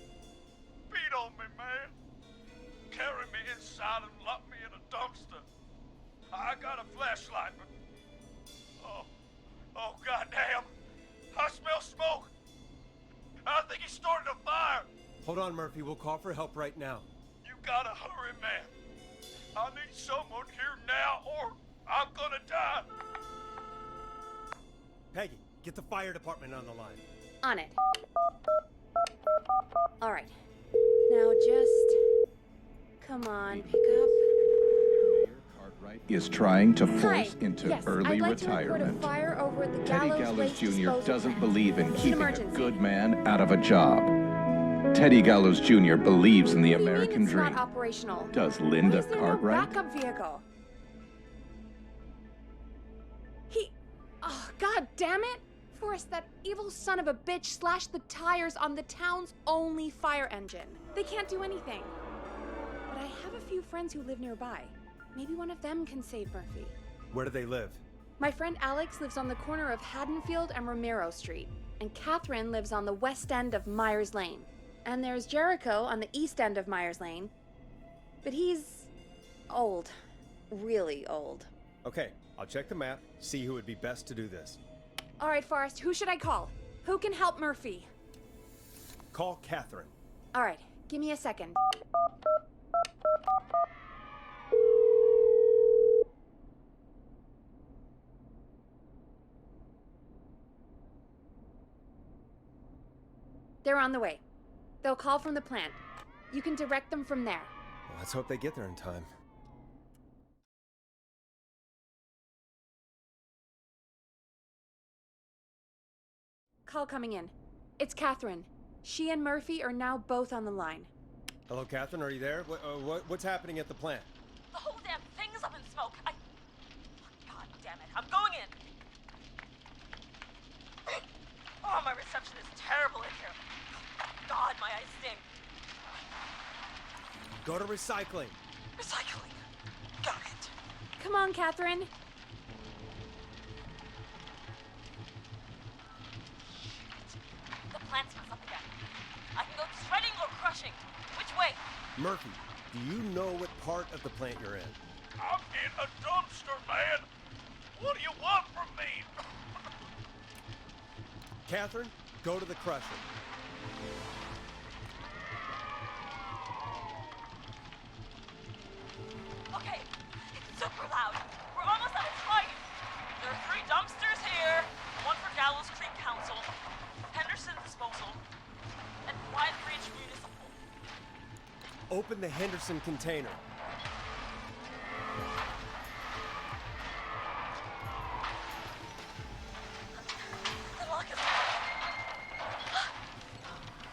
D: Beat on me, man. Carried me inside and locked me in a dumpster. I got a flashlight, but... Oh, goddamn. I smell smoke. I think he started a fire.
A: Hold on, Murphy. We'll call for help right now.
D: You gotta hurry, man. I need someone here now, or I'm gonna die.
A: Peggy, get the fire department on the line.
B: On it. All right. Now just... Come on, pick up.
I: Cartwright is trying to force
B: Hi.
I: into
B: Yes,
I: early
B: I'd like to report
I: retirement.
B: a fire over at the
I: Teddy
B: Gallows
I: Gallows
B: Waste
I: Jr.
B: Disposal
I: doesn't
B: plant.
I: believe in
B: It's an
I: keeping a
B: emergency.
I: good man out of a job. Teddy Gallows Jr. believes in the
B: What do you mean
I: American
B: it's
I: dream.
B: not operational?
I: Does
B: Why
I: Linda
B: is there
I: Cartwright?
B: no backup vehicle? Oh, God damn it! Forrest, that evil son of a bitch slashed the tires on the town's only fire engine. They can't do anything. But I have a few friends who live nearby. Maybe one of them can save Murphy.
A: Where do they live?
B: My friend Alex lives on the corner of Haddonfield and Romero Street, and Catherine lives on the west end of Myers Lane. And there's Jericho on the east end of Myers Lane. But he's old. Really old.
A: Okay, I'll check the map, see who would be best to do this.
B: All right, Forrest, who should I call? Who can help Murphy?
A: Call Catherine.
B: All right, give me a second. They're on the way. They'll call from the plant. You can direct them from there.
A: Well, let's hope they get there in time.
B: Call coming in. It's Catherine. She and Murphy are now both on the line.
A: Hello, Catherine, are you there? What's happening at the plant?
E: The whole damn thing is up in smoke. God damn it. I'm going in. Oh, my reception is terrible in here. God, my eyes sting.
A: Go to recycling.
E: Recycling. Got it.
B: Come on, Catherine.
E: The plant smells up again. I can go shredding or crushing. Which way?
A: Murphy, do you know what part of the plant you're in?
D: I'm in a dumpster, man. What do you want from me?
A: Catherine, go to the crusher.
E: Okay, it's super loud. We're almost out of time. There are 3 dumpsters here. One for Gallows Creek Council, Henderson Disposal, and Wide Ridge Municipal.
A: Open the Henderson container.
E: The lock is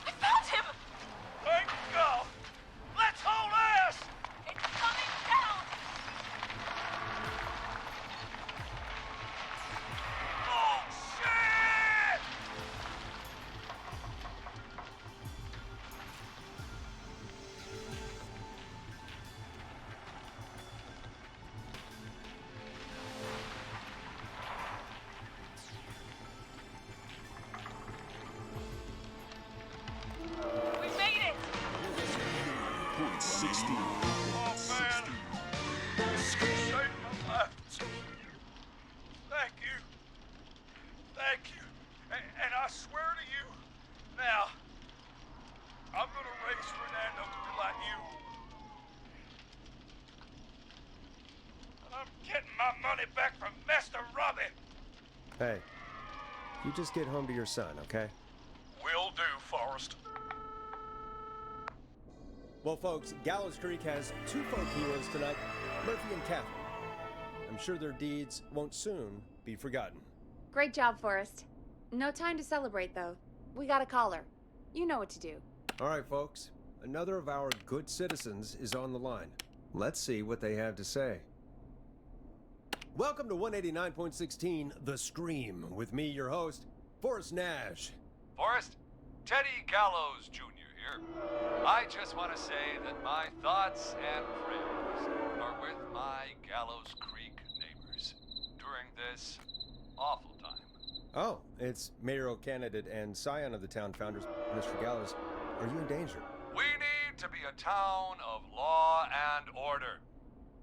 E: I found him!
D: Thank God. Let's hold ass.
E: It's coming down!
D: Oh, shit!
E: We made it!
D: Oh, man. You saved my life. Thank you. Thank you. And I swear to you, now, I'm gonna raise Fernando to be like you. And I'm getting my money back from Master Robbie.
A: Hey, you just get home to your son, okay?
D: Will do, Forrest.
A: Well, folks, Gallows Creek has 2 folk heroes tonight, Murphy and Catherine. I'm sure their deeds won't soon be forgotten.
B: Great job, Forrest. No time to celebrate, though. We got a caller. You know what to do.
A: All right, folks, another of our good citizens is on the line. Let's see what they have to say. Welcome to 189.16 The Scream, with me, your host, Forrest Nash.
D: Forrest, Teddy Gallows Jr. here. I just want to say that my thoughts and prayers are with my Gallows Creek neighbors during this awful time.
A: Oh, it's mayoral candidate and scion of the town founders, Mr. Gallows. Are you in danger?
D: We need to be a town of law and order.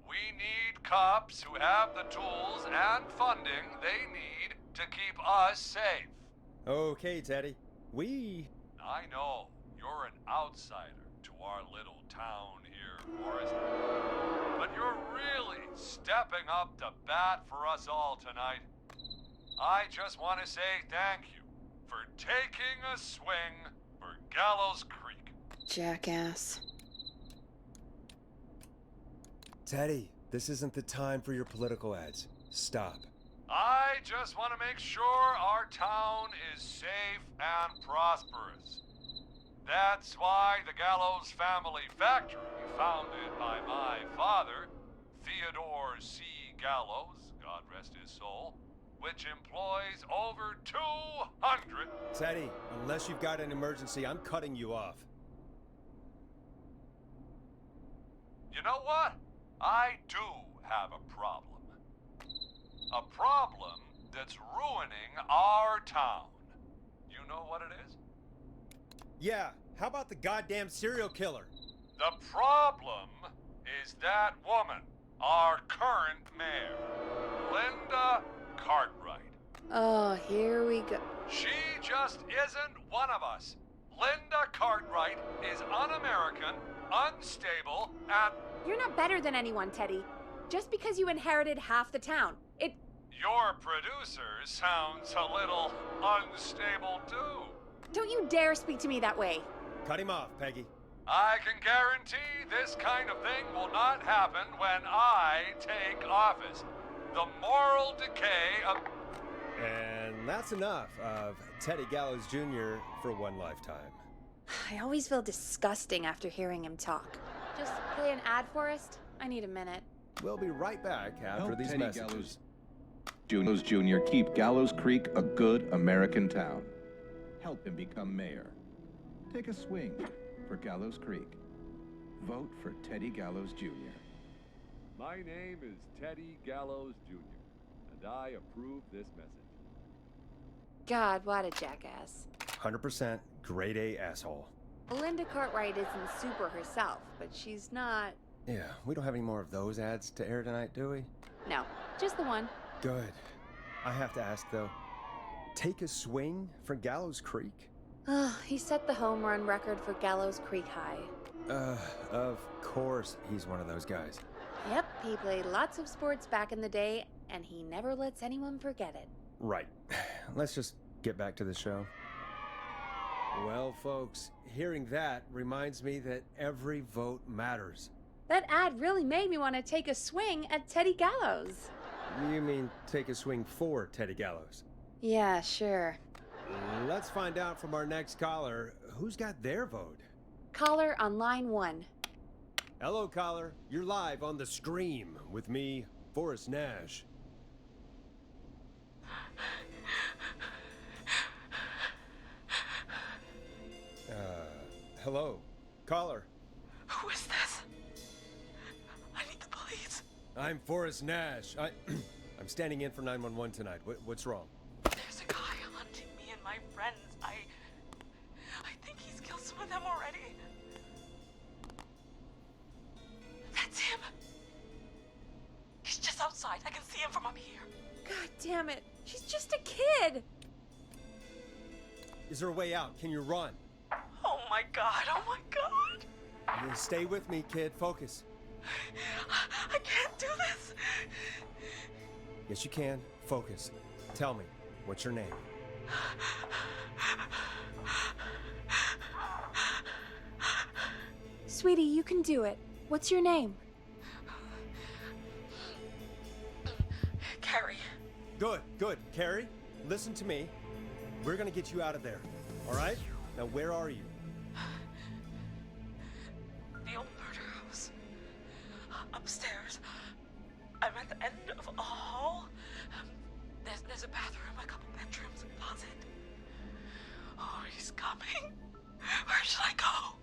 D: We need cops who have the tools and funding they need to keep us safe.
A: Okay, Teddy.
D: I know you're an outsider to our little town here, Forrest. But you're really stepping up to bat for us all tonight. I just want to say thank you for taking a swing for Gallows Creek.
B: Jackass.
A: Teddy, this isn't the time for your political ads. Stop.
D: I just want to make sure our town is safe and prosperous. That's why the Gallows Family Factory, founded by my father, Theodore C. Gallows, God rest his soul, which employs over 200...
A: Teddy, unless you've got an emergency, I'm cutting you off.
D: You know what? I do have a problem. A problem that's ruining our town. You know what it is?
A: Yeah, how about the goddamn serial killer?
D: The problem is that woman, our current mayor, Linda Cartwright.
B: Oh, here we go.
D: She just isn't one of us. Linda Cartwright is un-American, unstable, and...
B: You're not better than anyone, Teddy. Just because you inherited half the town,
D: Your producer sounds a little unstable, too.
B: Don't you dare speak to me that way.
A: Cut him off, Peggy.
D: I can guarantee this kind of thing will not happen when I take office. The moral decay of...
A: And that's enough of Teddy Gallows Jr. for one lifetime.
B: I always feel disgusting after hearing him talk. Just play an ad for us? I need a minute.
A: We'll be right back after
I: Help
A: these
I: Teddy
A: messages.
I: Gallows Jr. keep Gallows Creek a good American town. Help him become mayor. Take a swing for Gallows Creek. Vote for Teddy Gallows Jr.
M: My name is Teddy Gallows Jr., and I approve this message.
B: God, what a jackass.
A: 100% grade A asshole.
B: Linda Cartwright isn't super herself, but she's not...
A: Yeah, we don't have any more of those ads to air tonight, do we?
B: No, just the one.
A: Good. I have to ask, though. Take a swing for Gallows Creek?
B: He set the home run record for Gallows Creek High.
A: Of course he's one of those guys.
B: Yep, he played lots of sports back in the day, and he never lets anyone forget it.
A: Right. Let's just get back to the show. Well, folks, hearing that reminds me that every vote matters.
B: That ad really made me want to take a swing at Teddy Gallows.
A: You mean take a swing for Teddy Gallows?
B: Yeah, sure.
A: Let's find out from our next caller who's got their vote.
B: Caller on line 1.
A: Hello, caller. You're live on The Scream with me, Forrest Nash. Hello, caller.
K: Who is this? I need the police.
A: I'm Forrest Nash. I'm standing in for 911 tonight. What's wrong?
K: There's a guy hunting me and my friends. I think he's killed some of them already. That's him. He's just outside. I can see him from up here.
B: God damn it. She's just a kid.
A: Is there a way out? Can you run?
K: Oh my god. Oh my god.
A: You stay with me, kid. Focus.
K: I can't do this.
A: Yes, you can. Focus. Tell me, what's your name?
B: Sweetie, you can do it. What's your name?
K: Carrie.
A: Good. Carrie, listen to me. We're gonna get you out of there. All right? Now, where are you?
K: The old murder house. Upstairs. I'm at the end of a hall. There's a bathroom, a couple bedrooms, a closet. Oh, he's coming. Where should I go?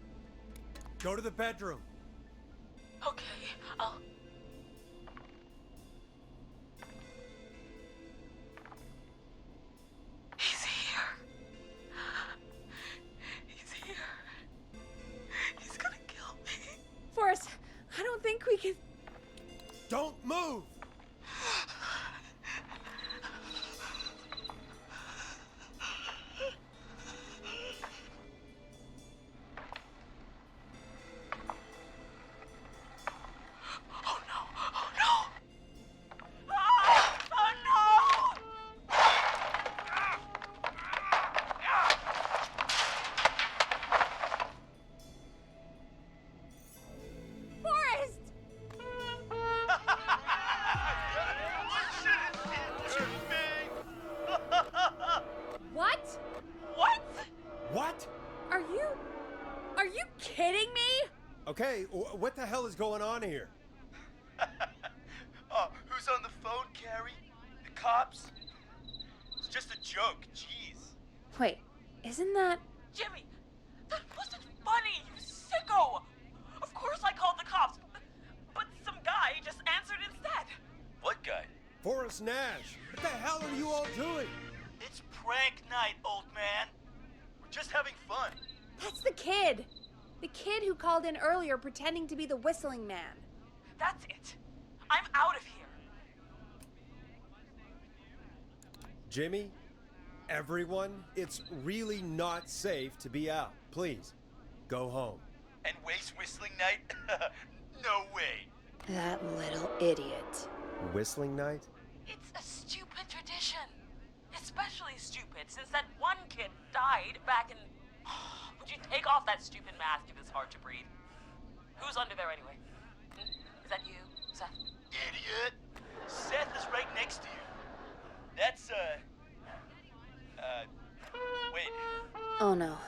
A: Go to the bedroom.
K: Okay, I'll... He's here. He's here. He's gonna kill me.
B: Forrest, I don't think we can...
A: Don't move!
K: Oh no! Oh no! Ah! Oh no!
B: Forrest! What?
K: What?
A: What?
B: Are you kidding me?
A: Okay, what the hell is going on here?
J: Who's on the phone, Carrie? The cops? It's just a joke, jeez.
B: Wait, isn't that...
K: Jimmy, that wasn't funny, you sicko! Of course I called the cops, but some guy just answered instead.
J: What guy?
A: Forrest Nash. What the hell are you all doing?
J: It's prank night, old man. We're just having fun.
B: That's the kid! The kid who called in earlier pretending to be the whistling man.
K: That's it. I'm out of here.
A: Jimmy, everyone, it's really not safe to be out. Please, go home.
J: And waste whistling night? No way.
B: That little idiot.
A: Whistling night?
K: It's a stupid tradition. Especially stupid since that one kid died back in... Would you take off that stupid mask if it's hard to breathe? Who's under there anyway? Is that you, Seth?
J: Idiot. Seth is right next to you. That's, wait.
B: Oh no.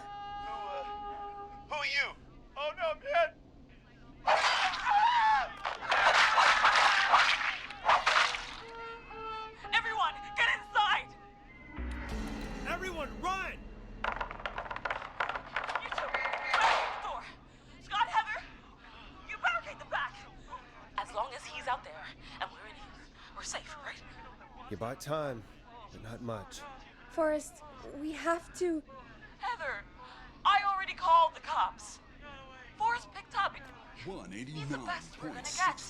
J: Who are you? Oh no, man.
K: Everyone, get inside!
A: Everyone, run!
K: You two, barricade the door. Scott, Heather, you barricade the back. As long as he's out there and we're in here, we're safe, right?
A: You bought time, but not much.
B: Forrest, we have to...
K: Heather, I already called the cops. Forrest picked up. He's the best we're gonna get.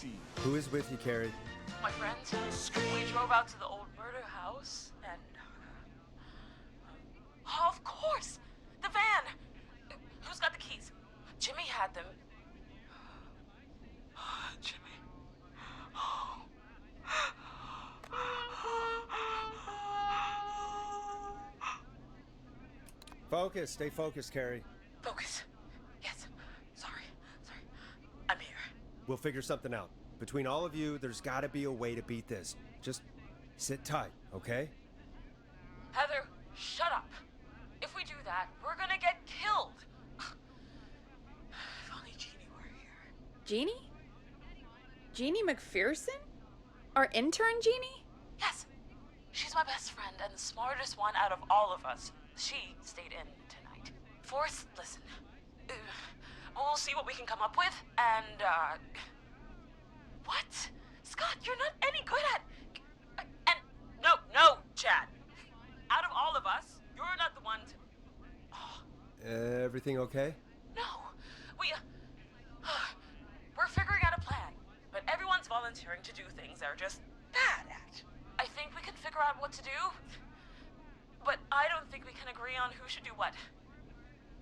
A: Who is with you, Carrie?
K: My friends, we drove out to the old murder house and... Oh, of course! The van! Who's got the keys? Jimmy had them. Jimmy. Oh.
A: Focus, stay focused, Carrie.
K: Focus. Yes. Sorry. I'm here.
A: We'll figure something out. Between all of you, there's gotta be a way to beat this. Just sit tight, okay?
K: Heather, shut up. If we do that, we're gonna get killed. If only Jeannie were here.
B: Jeannie? Jeannie McPherson? Our intern Jeannie?
K: Yes. She's my best friend and the smartest one out of all of us. She stayed in tonight. Forrest, listen. We'll see what we can come up with, and, What? Scott, you're not any good at... And... No, Chad. Out of all of us, you're not the one to...
A: Everything okay?
K: No. We're figuring out a plan, but everyone's volunteering to do things they're just bad at. I think we can figure out what to do, but I don't think we can agree on who should do what.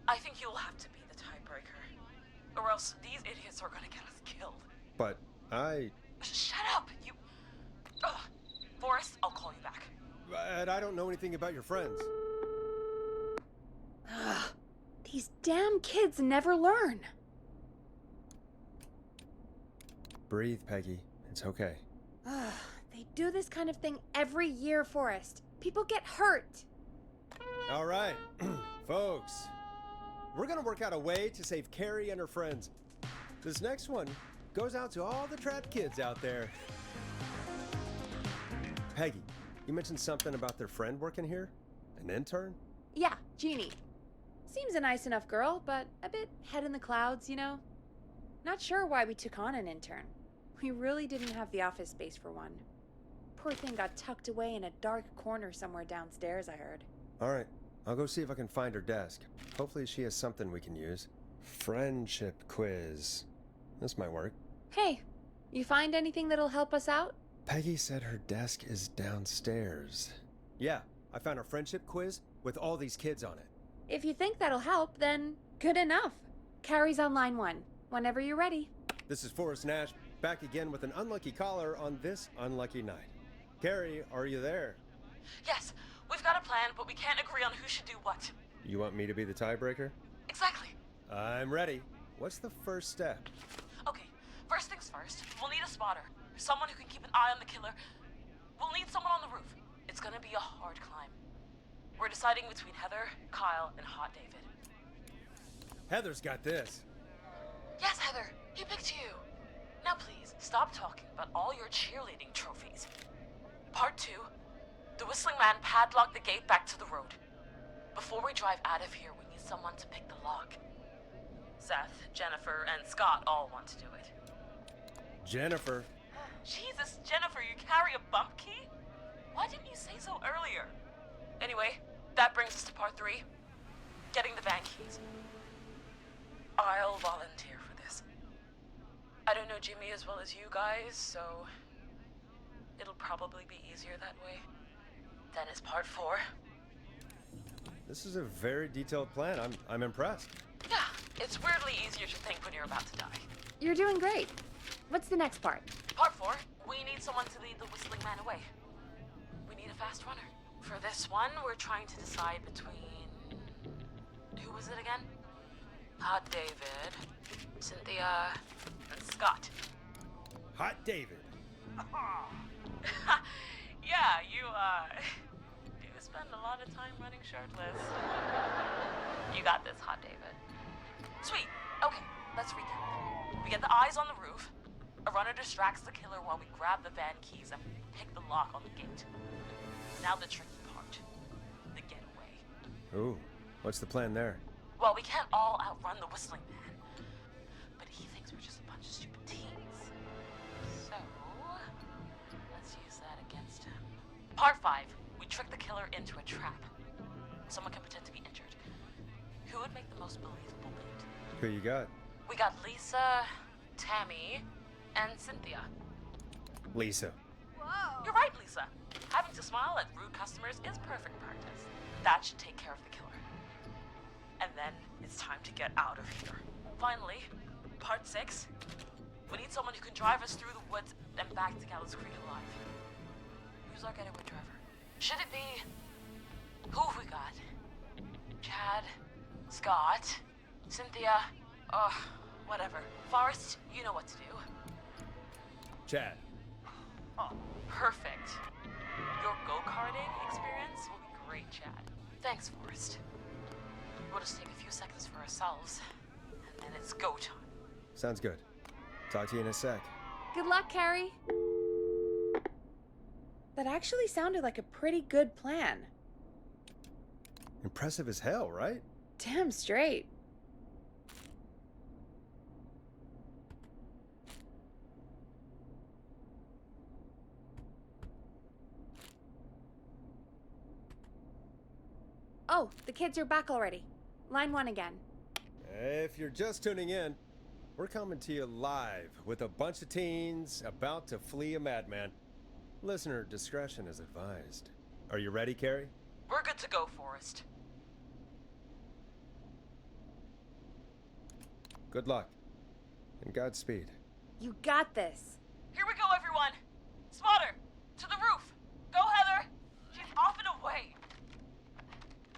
K: I think you'll have to be the tiebreaker, or else these idiots are gonna get us killed.
A: But
K: Shut up, you... Forrest, I'll call you back.
A: But I don't know anything about your friends.
B: Ugh, these damn kids never learn.
A: Breathe, Peggy. It's okay.
B: Ugh, they do this kind of thing every year, Forrest. People get hurt.
A: All right, folks. We're gonna work out a way to save Carrie and her friends. This next one goes out to all the trapped kids out there. Peggy, you mentioned something about their friend working here? An intern?
B: Yeah, Jeannie. Seems a nice enough girl, but a bit head in the clouds, you know? Not sure why we took on an intern. We really didn't have the office space for one. Poor thing got tucked away in a dark corner somewhere downstairs, I heard.
A: Alright, I'll go see if I can find her desk. Hopefully she has something we can use. Friendship quiz. This might work.
B: Hey, you find anything that'll help us out?
A: Peggy said her desk is downstairs. Yeah, I found a friendship quiz with all these kids on it.
B: If you think that'll help, then good enough. Carrie's on line 1, whenever you're ready.
A: This is Forrest Nash, back again with an unlucky caller on this unlucky night. Carrie, are you there?
K: Yes, we've got a plan, but we can't agree on who should do what.
A: You want me to be the tiebreaker?
K: Exactly.
A: I'm ready. What's the first step?
K: Okay, first things first, we'll need a spotter. Someone who can keep an eye on the killer. We'll need someone on the roof. It's gonna be a hard climb. We're deciding between Heather, Kyle, and Hot David.
A: Heather's got this.
K: Yes, Heather, he picked you. Now please, stop talking about all your cheerleading trophies. Part 2, the Whistling Man padlocked the gate back to the road. Before we drive out of here, we need someone to pick the lock. Seth, Jennifer, and Scott all want to do it.
A: Jennifer.
K: Jesus, Jennifer, you carry a bump key? Why didn't you say so earlier? Anyway, that brings us to part 3. Getting the van keys. I'll volunteer for this. I don't know Jimmy as well as you guys, so it'll probably be easier that way. Then it's part 4.
A: This is a very detailed plan. I'm impressed.
K: Yeah, it's weirdly easier to think when you're about to die.
B: You're doing great. What's the next part?
K: Part 4, we need someone to lead the Whistling Man away. We need a fast runner. For this one, we're trying to decide between... Who was it again? Hot David, Cynthia, and Scott.
A: Hot David.
K: Yeah, you do spend a lot of time running shirtless. You got this, Hot David. Sweet. Okay, let's recap. We get the eyes on the roof. A runner distracts the killer while we grab the van keys and pick the lock on the gate. Now the tricky part. The getaway.
A: Ooh, what's the plan there?
K: Well, we can't all outrun the Whistling Man. But he thinks we're just a bunch of stupid teens. So, let's use that against him. Part 5. We trick the killer into a trap. Someone can pretend to be injured. Who would make the most believable lead?
A: Who you got?
K: We got Lisa, Tammy, and Cynthia.
A: Lisa.
K: Whoa. You're right, Lisa. Having to smile at rude customers is perfect practice. That should take care of the killer. And then it's time to get out of here. Finally, part 6. We need someone who can drive us through the woods and back to Gallows Creek alive. Who's our getaway driver? Should it be... Who have we got? Chad, Scott, Cynthia, whatever. Forrest, you know what to do.
A: Chad.
K: Oh, perfect. Your go-karting experience will be great, Chad. Thanks, Forrest. We'll just take a few seconds for ourselves, and then it's go time.
A: Sounds good. Talk to you in a sec.
B: Good luck, Carrie. That actually sounded like a pretty good plan.
A: Impressive as hell, right?
B: Damn straight. Oh, the kids are back already. Line 1 again.
A: If you're just tuning in, we're coming to you live with a bunch of teens about to flee a madman. Listener discretion is advised. Are you ready, Carrie?
K: We're good to go, Forrest.
A: Good luck. And Godspeed.
B: You got this.
K: Here we go, everyone. Spotter, to the roof. Go, Heather. She's off and away.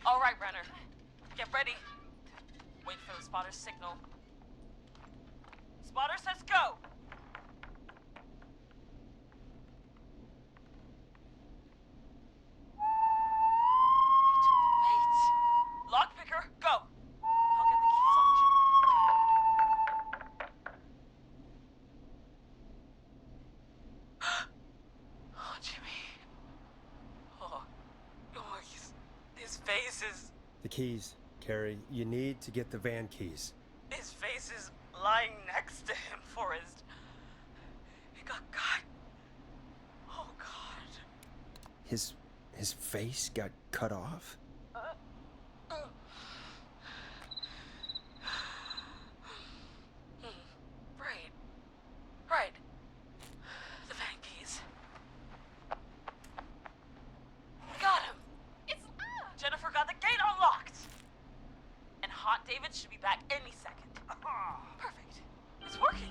K: All right, Renner. Get ready. Wait for the spotter's signal. Spotter says go. Wait. Lockpicker, go. I'll get the keys off Jimmy. Oh, Jimmy. Oh, his face is...
A: The keys, Carrie. You need to get the van keys.
K: His face is lying next to him, Forrest. He got cut. Oh, God.
A: His face got cut off?
K: Right. The van keys. Got him. It's Jennifer got the gate unlocked. And Hot David should be back any second. Perfect. It's working.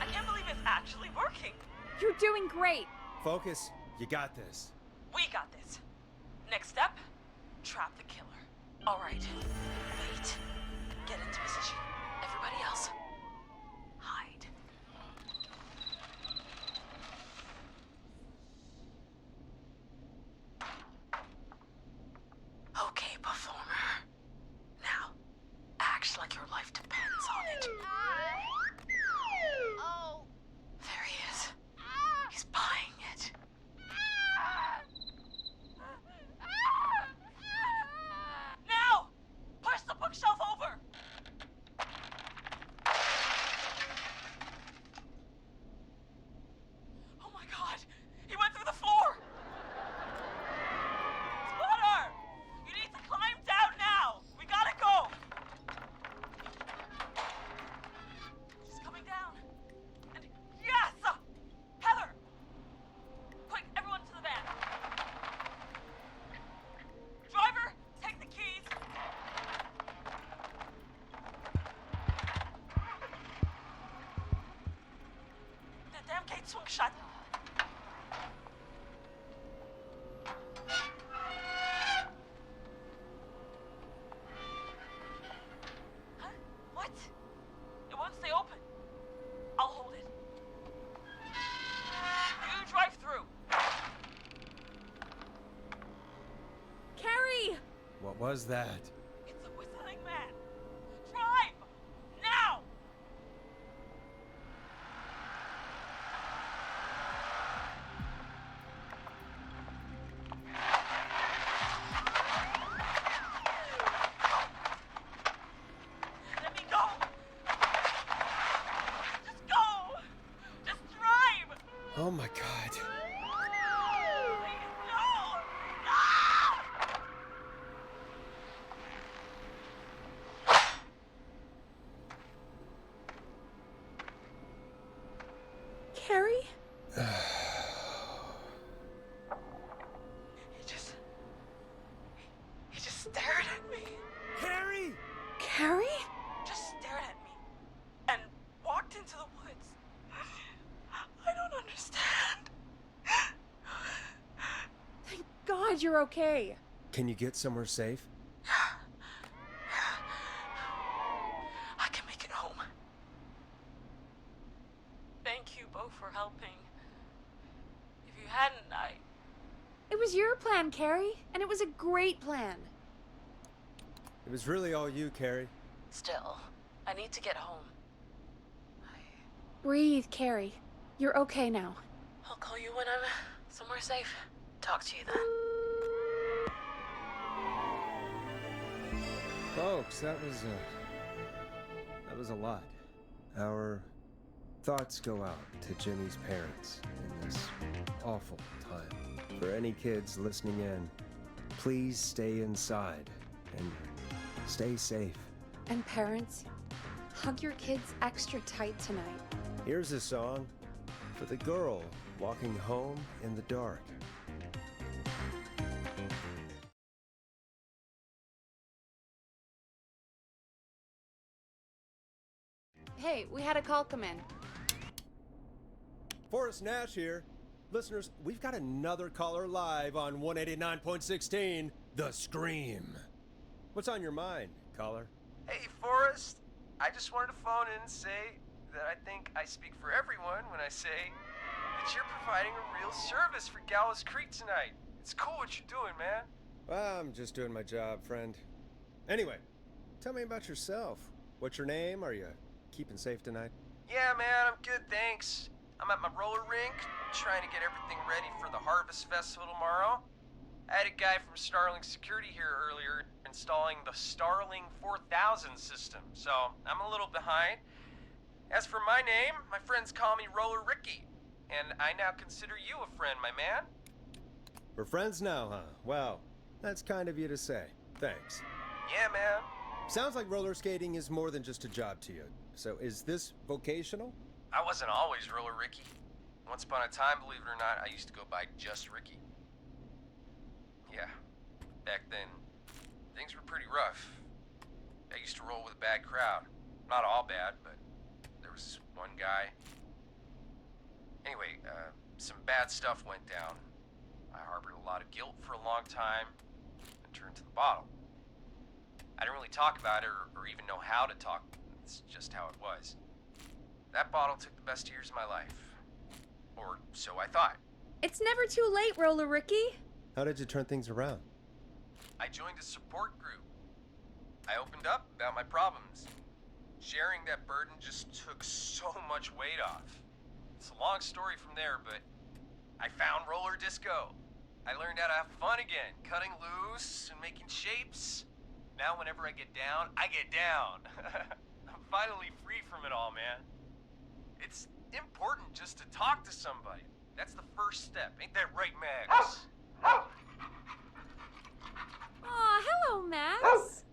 K: I can't believe it's actually working.
B: You're doing great.
A: Focus. You got this.
K: We got this. Next step, trap the killer. All right. Wait. Get into position. Everybody else, hide. Okay, performer. Now, act like your life depends on it.
L: Oh.
K: There he is. He's buying it. Now! Push the bookshelf over! Oh my God! He went through the floor! Spotter! You need to climb down now! We gotta go! She's coming down. And yes! Heather! Quick, everyone to the van. Driver, take the keys. The damn gate swung shut. Huh? What? It won't stay open. I'll hold it. You drive through.
B: Carrie!
A: What was that?
K: It's a whistling man. Drive! Now! Let me go! Just go! Just drive!
A: Oh my God.
K: Please, no! No!
B: Carrie?
K: He just stared at me.
A: Carrie!
B: Carrie?
K: Just stared at me. And walked into the woods. I don't understand.
B: Thank God you're okay.
A: Can you get somewhere safe?
K: I can make it home. Thank you both for helping. If you hadn't,
B: It was your plan, Carrie, and it was a great plan.
A: It was really all you, Carrie.
K: Still, I need to get home.
B: Breathe, Carrie. You're okay now.
K: I'll call you when I'm somewhere safe. Talk to you then.
A: Folks, that was a lot. Our thoughts go out to Jimmy's parents in this awful time. For any kids listening in, please stay inside and stay safe.
B: And parents, hug your kids extra tight tonight.
A: Here's a song for the girl walking home in the dark.
B: Hey, we had a call come in.
A: Forrest Nash here. Listeners, we've got another caller live on 189.16, The Scream. What's on your mind, caller?
N: Hey, Forrest. I just wanted to phone in and say that I think I speak for everyone when I say that you're providing a real service for Gallows Creek tonight. It's cool what you're doing, man.
A: Well, I'm just doing my job, friend. Anyway, tell me about yourself. What's your name? Are you keeping safe tonight?
N: Yeah, man, I'm good, thanks. I'm at my roller rink, trying to get everything ready for the Harvest Festival tomorrow. I had a guy from Starling Security here earlier installing the Starling 4000 system, so I'm a little behind. As for my name, my friends call me Roller Ricky, and I now consider you a friend, my man.
A: We're friends now, huh? Well, that's kind of you to say. Thanks.
N: Yeah, man.
A: Sounds like roller skating is more than just a job to you. So is this vocational?
N: I wasn't always Roller Ricky. Once upon a time, believe it or not, I used to go by just Ricky. Yeah, back then, things were pretty rough. I used to roll with a bad crowd. Not all bad, but there was one guy. Anyway, some bad stuff went down. I harbored a lot of guilt for a long time and turned to the bottle. I didn't really talk about it or even know how to talk. It's just how it was. That bottle took the best years of my life. Or so I thought.
B: It's never too late, Roller Ricky.
A: How did you turn things around?
N: I joined a support group. I opened up about my problems. Sharing that burden just took so much weight off. It's a long story from there, but I found roller disco. I learned how to have fun again, cutting loose and making shapes. Now whenever I get down, I get down. I'm finally free from it all, man. It's important just to talk to somebody. That's the first step. Ain't that right, Max?
B: Aw, hello, Max.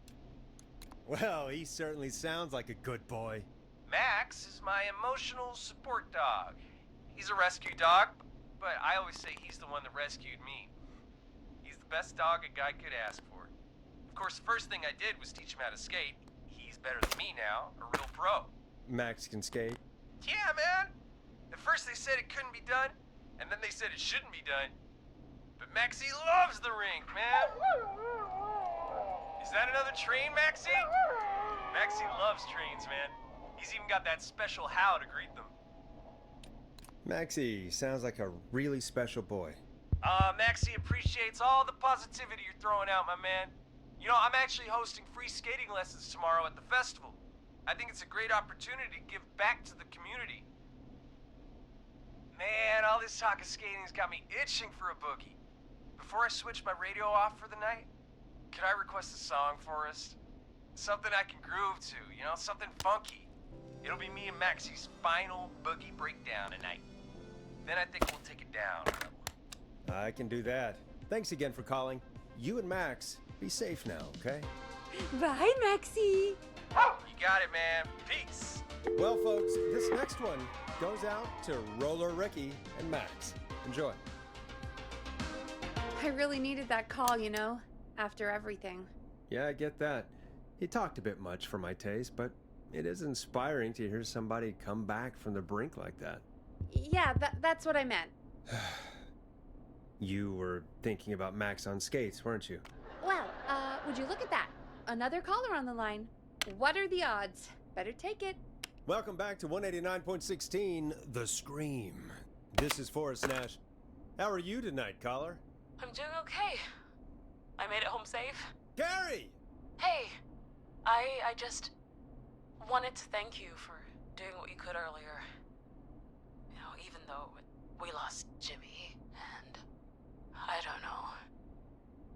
A: Well, he certainly sounds like a good boy.
N: Max is my emotional support dog. He's a rescue dog, but I always say he's the one that rescued me. He's the best dog a guy could ask for. Of course, the first thing I did was teach him how to skate. He's better than me now, a real pro.
A: Max can skate?
N: Yeah, man. At first they said it couldn't be done, and then they said it shouldn't be done. But Maxie loves the rink, man. Is that another train, Maxie? Maxie loves trains, man. He's even got that special how to greet them.
A: Maxie sounds like a really special boy.
N: Maxie appreciates all the positivity you're throwing out, my man. You know, I'm actually hosting free skating lessons tomorrow at the festival. I think it's a great opportunity to give back to the community. Man, all this talk of skating's got me itching for a boogie. Before I switch my radio off for the night, could I request a song for us? Something I can groove to, you know, something funky. It'll be me and Maxie's final boogie breakdown tonight. Then I think we'll take it down.
A: I can do that. Thanks again for calling. You and Max, be safe now, okay?
B: Bye, Maxie.
N: You got it, man. Peace.
A: Well, folks, this next one goes out to Roller Ricky and Max. Enjoy.
B: I really needed that call, you know, after everything.
A: Yeah, I get that. He talked a bit much for my taste, but it is inspiring to hear somebody come back from the brink like that.
B: Yeah, that's what I meant.
A: You were thinking about Max on skates, weren't you?
B: Well, would you look at that? Another caller on the line. What are the odds? Better take it.
A: Welcome back to 189.16, The Scream. This is Forrest Nash. How are you tonight, caller?
K: I'm doing okay. I made it home safe.
A: Gary!
K: Hey, I just wanted to thank you for doing what you could earlier. You know, even though we lost Jimmy, and I don't know.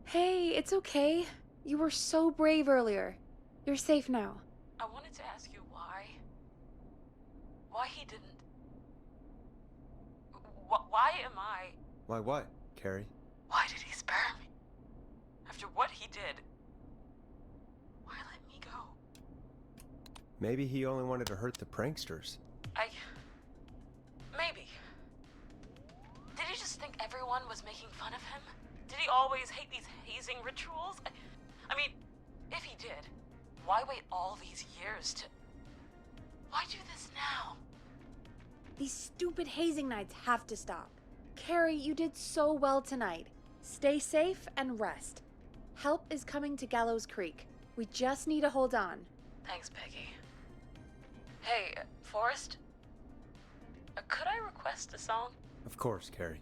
B: Hey, it's okay. You were so brave earlier. You're safe now.
K: I wanted to ask you why. Why he didn't... Why am I...
A: Why what, Carrie?
K: Why did he spare me? After what he did, why let me go?
A: Maybe he only wanted to hurt the pranksters.
K: Maybe. Did he just think everyone was making fun of him? Did he always hate these hazing rituals? I mean, if he did, why wait all these years to... Why do this now?
B: These stupid hazing nights have to stop. Carrie, you did so well tonight. Stay safe and rest. Help is coming to Gallows Creek. We just need to hold on.
K: Thanks, Peggy. Hey, Forrest? Could I request a song?
A: Of course, Carrie.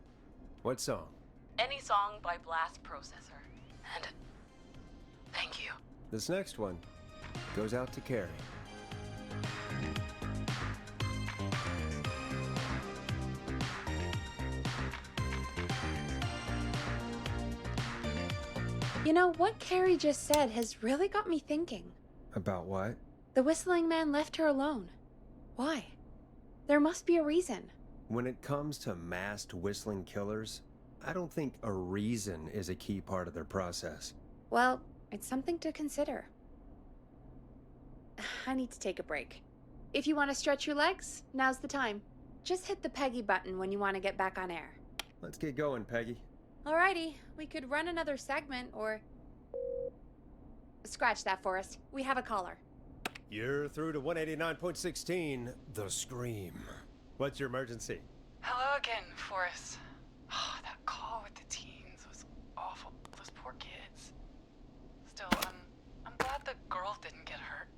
A: What song?
K: Any song by Blast Processor. And thank you.
A: This next one goes out to Carrie.
B: You know, what Carrie just said has really got me thinking.
A: About what?
B: The whistling man left her alone. Why? There must be a reason.
A: When it comes to masked whistling killers, I don't think a reason is a key part of their process.
B: Well, it's something to consider. I need to take a break. If you want to stretch your legs, now's the time. Just hit the Peggy button when you want to get back on air.
A: Let's get going, Peggy.
B: Alrighty, we could run another segment or... Scratch that, Forrest. We have a caller.
A: You're through to 189.16, The Scream. What's your emergency?
L: Hello again, Forrest. Oh, that call with the teens was awful. Those poor kids. Still, I'm glad the girl didn't get hurt.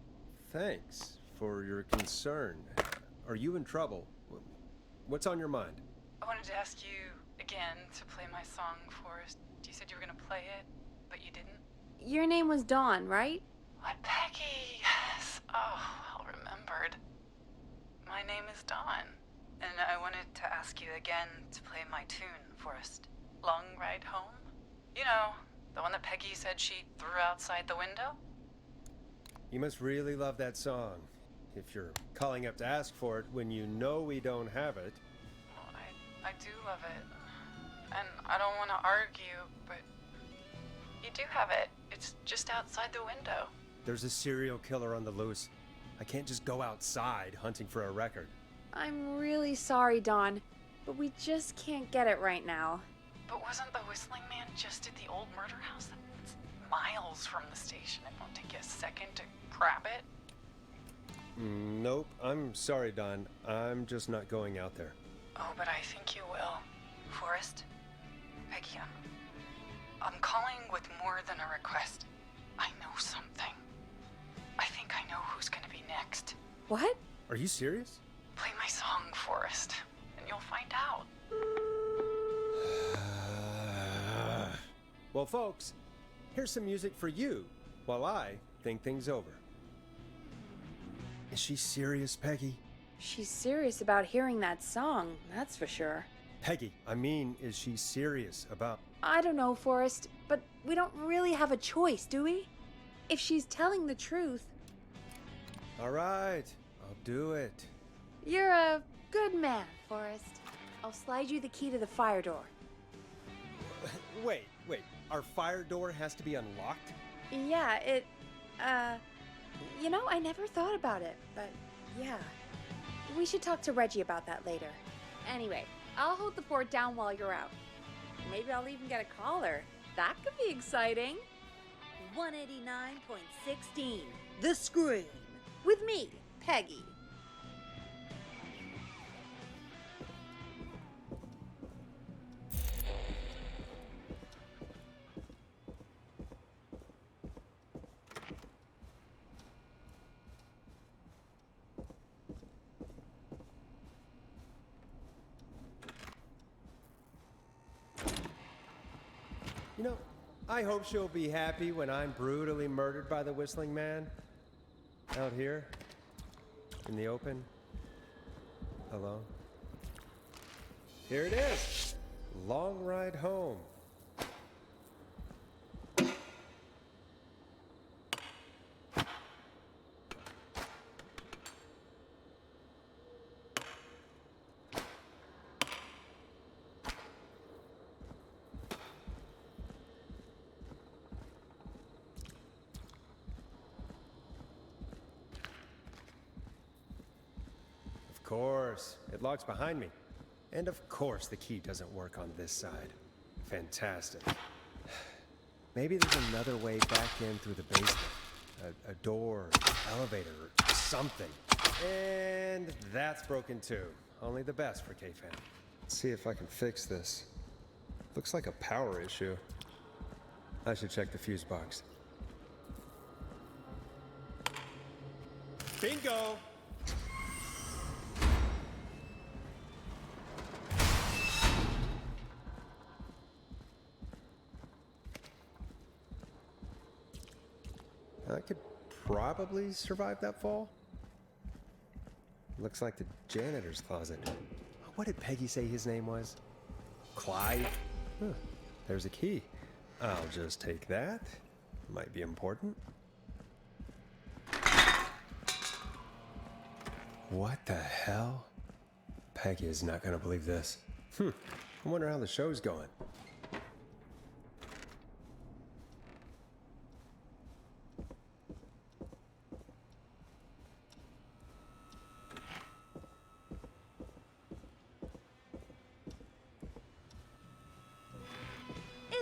A: Thanks for your concern. Are you in trouble? What's on your mind?
L: I wanted to ask you again to play my song, Forrest. You said you were gonna play it, but you didn't.
B: Your name was Dawn, right?
L: What, Peggy? Yes. Oh, well remembered. My name is Dawn, and I wanted to ask you again to play my tune, Forrest. Long Ride Home? You know, the one that Peggy said she threw outside the window?
A: You must really love that song. If you're calling up to ask for it when you know we don't have it.
L: Well, I do love it. And I don't want to argue, but you do have it. It's just outside the window.
A: There's a serial killer on the loose. I can't just go outside hunting for a record.
B: I'm really sorry, Dawn, but we just can't get it right now.
L: But wasn't the Whistling Man just at the old murder house? That's miles from the station. It won't take you a second to grab it.
A: Nope, I'm sorry, Dawn. I'm just not going out there.
L: Oh, but I think you will. Forrest? Peggy, I'm calling with more than a request. I know something. I think I know who's gonna be next.
B: What?
A: Are you serious?
L: Play my song, Forrest, and you'll find out.
A: Well, folks, here's some music for you while I think things over. Is she serious, Peggy?
B: She's serious about hearing that song, that's for sure.
A: Peggy, I mean, is she serious about...
B: I don't know, Forrest, but we don't really have a choice, do we? If she's telling the truth...
A: All right, I'll do it.
B: You're a good man, Forrest. I'll slide you the key to the fire door.
A: Wait, our fire door has to be unlocked?
B: Yeah, it... You know, I never thought about it, but yeah. We should talk to Reggie about that later. Anyway, I'll hold the fort down while you're out. Maybe I'll even get a caller. That could be exciting. 189.16, The Scream. With me, Peggy.
A: You know, I hope she'll be happy when I'm brutally murdered by the Whistling Man. Out here, in the open, alone. Here it is. Long Ride Home. Of course, it locks behind me. And of course the key doesn't work on this side. Fantastic. Maybe there's another way back in through the basement. A door, elevator, something. And that's broken too. Only the best for K-Fan. Let's see if I can fix this. Looks like a power issue. I should check the fuse box. Bingo! I could probably survive that fall. Looks like the janitor's closet. What did Peggy say his name was? Clyde? Huh, there's a key. I'll just take that. Might be important. What the hell? Peggy is not gonna believe this. I wonder how the show's going.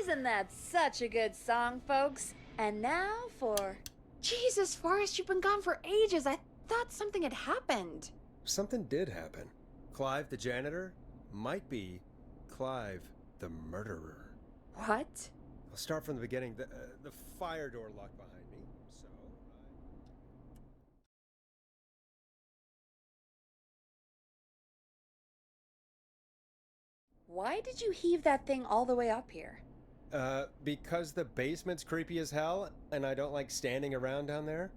B: Isn't that such a good song, folks? And now for... Jesus, Forrest, you've been gone for ages. I thought something had happened.
A: Something did happen. Clive the janitor might be Clive the murderer.
B: What?
A: I'll start from the beginning. The fire door locked behind me, so...
B: Why did you heave that thing all the way up here?
A: Because the basement's creepy as hell, and I don't like standing around down there.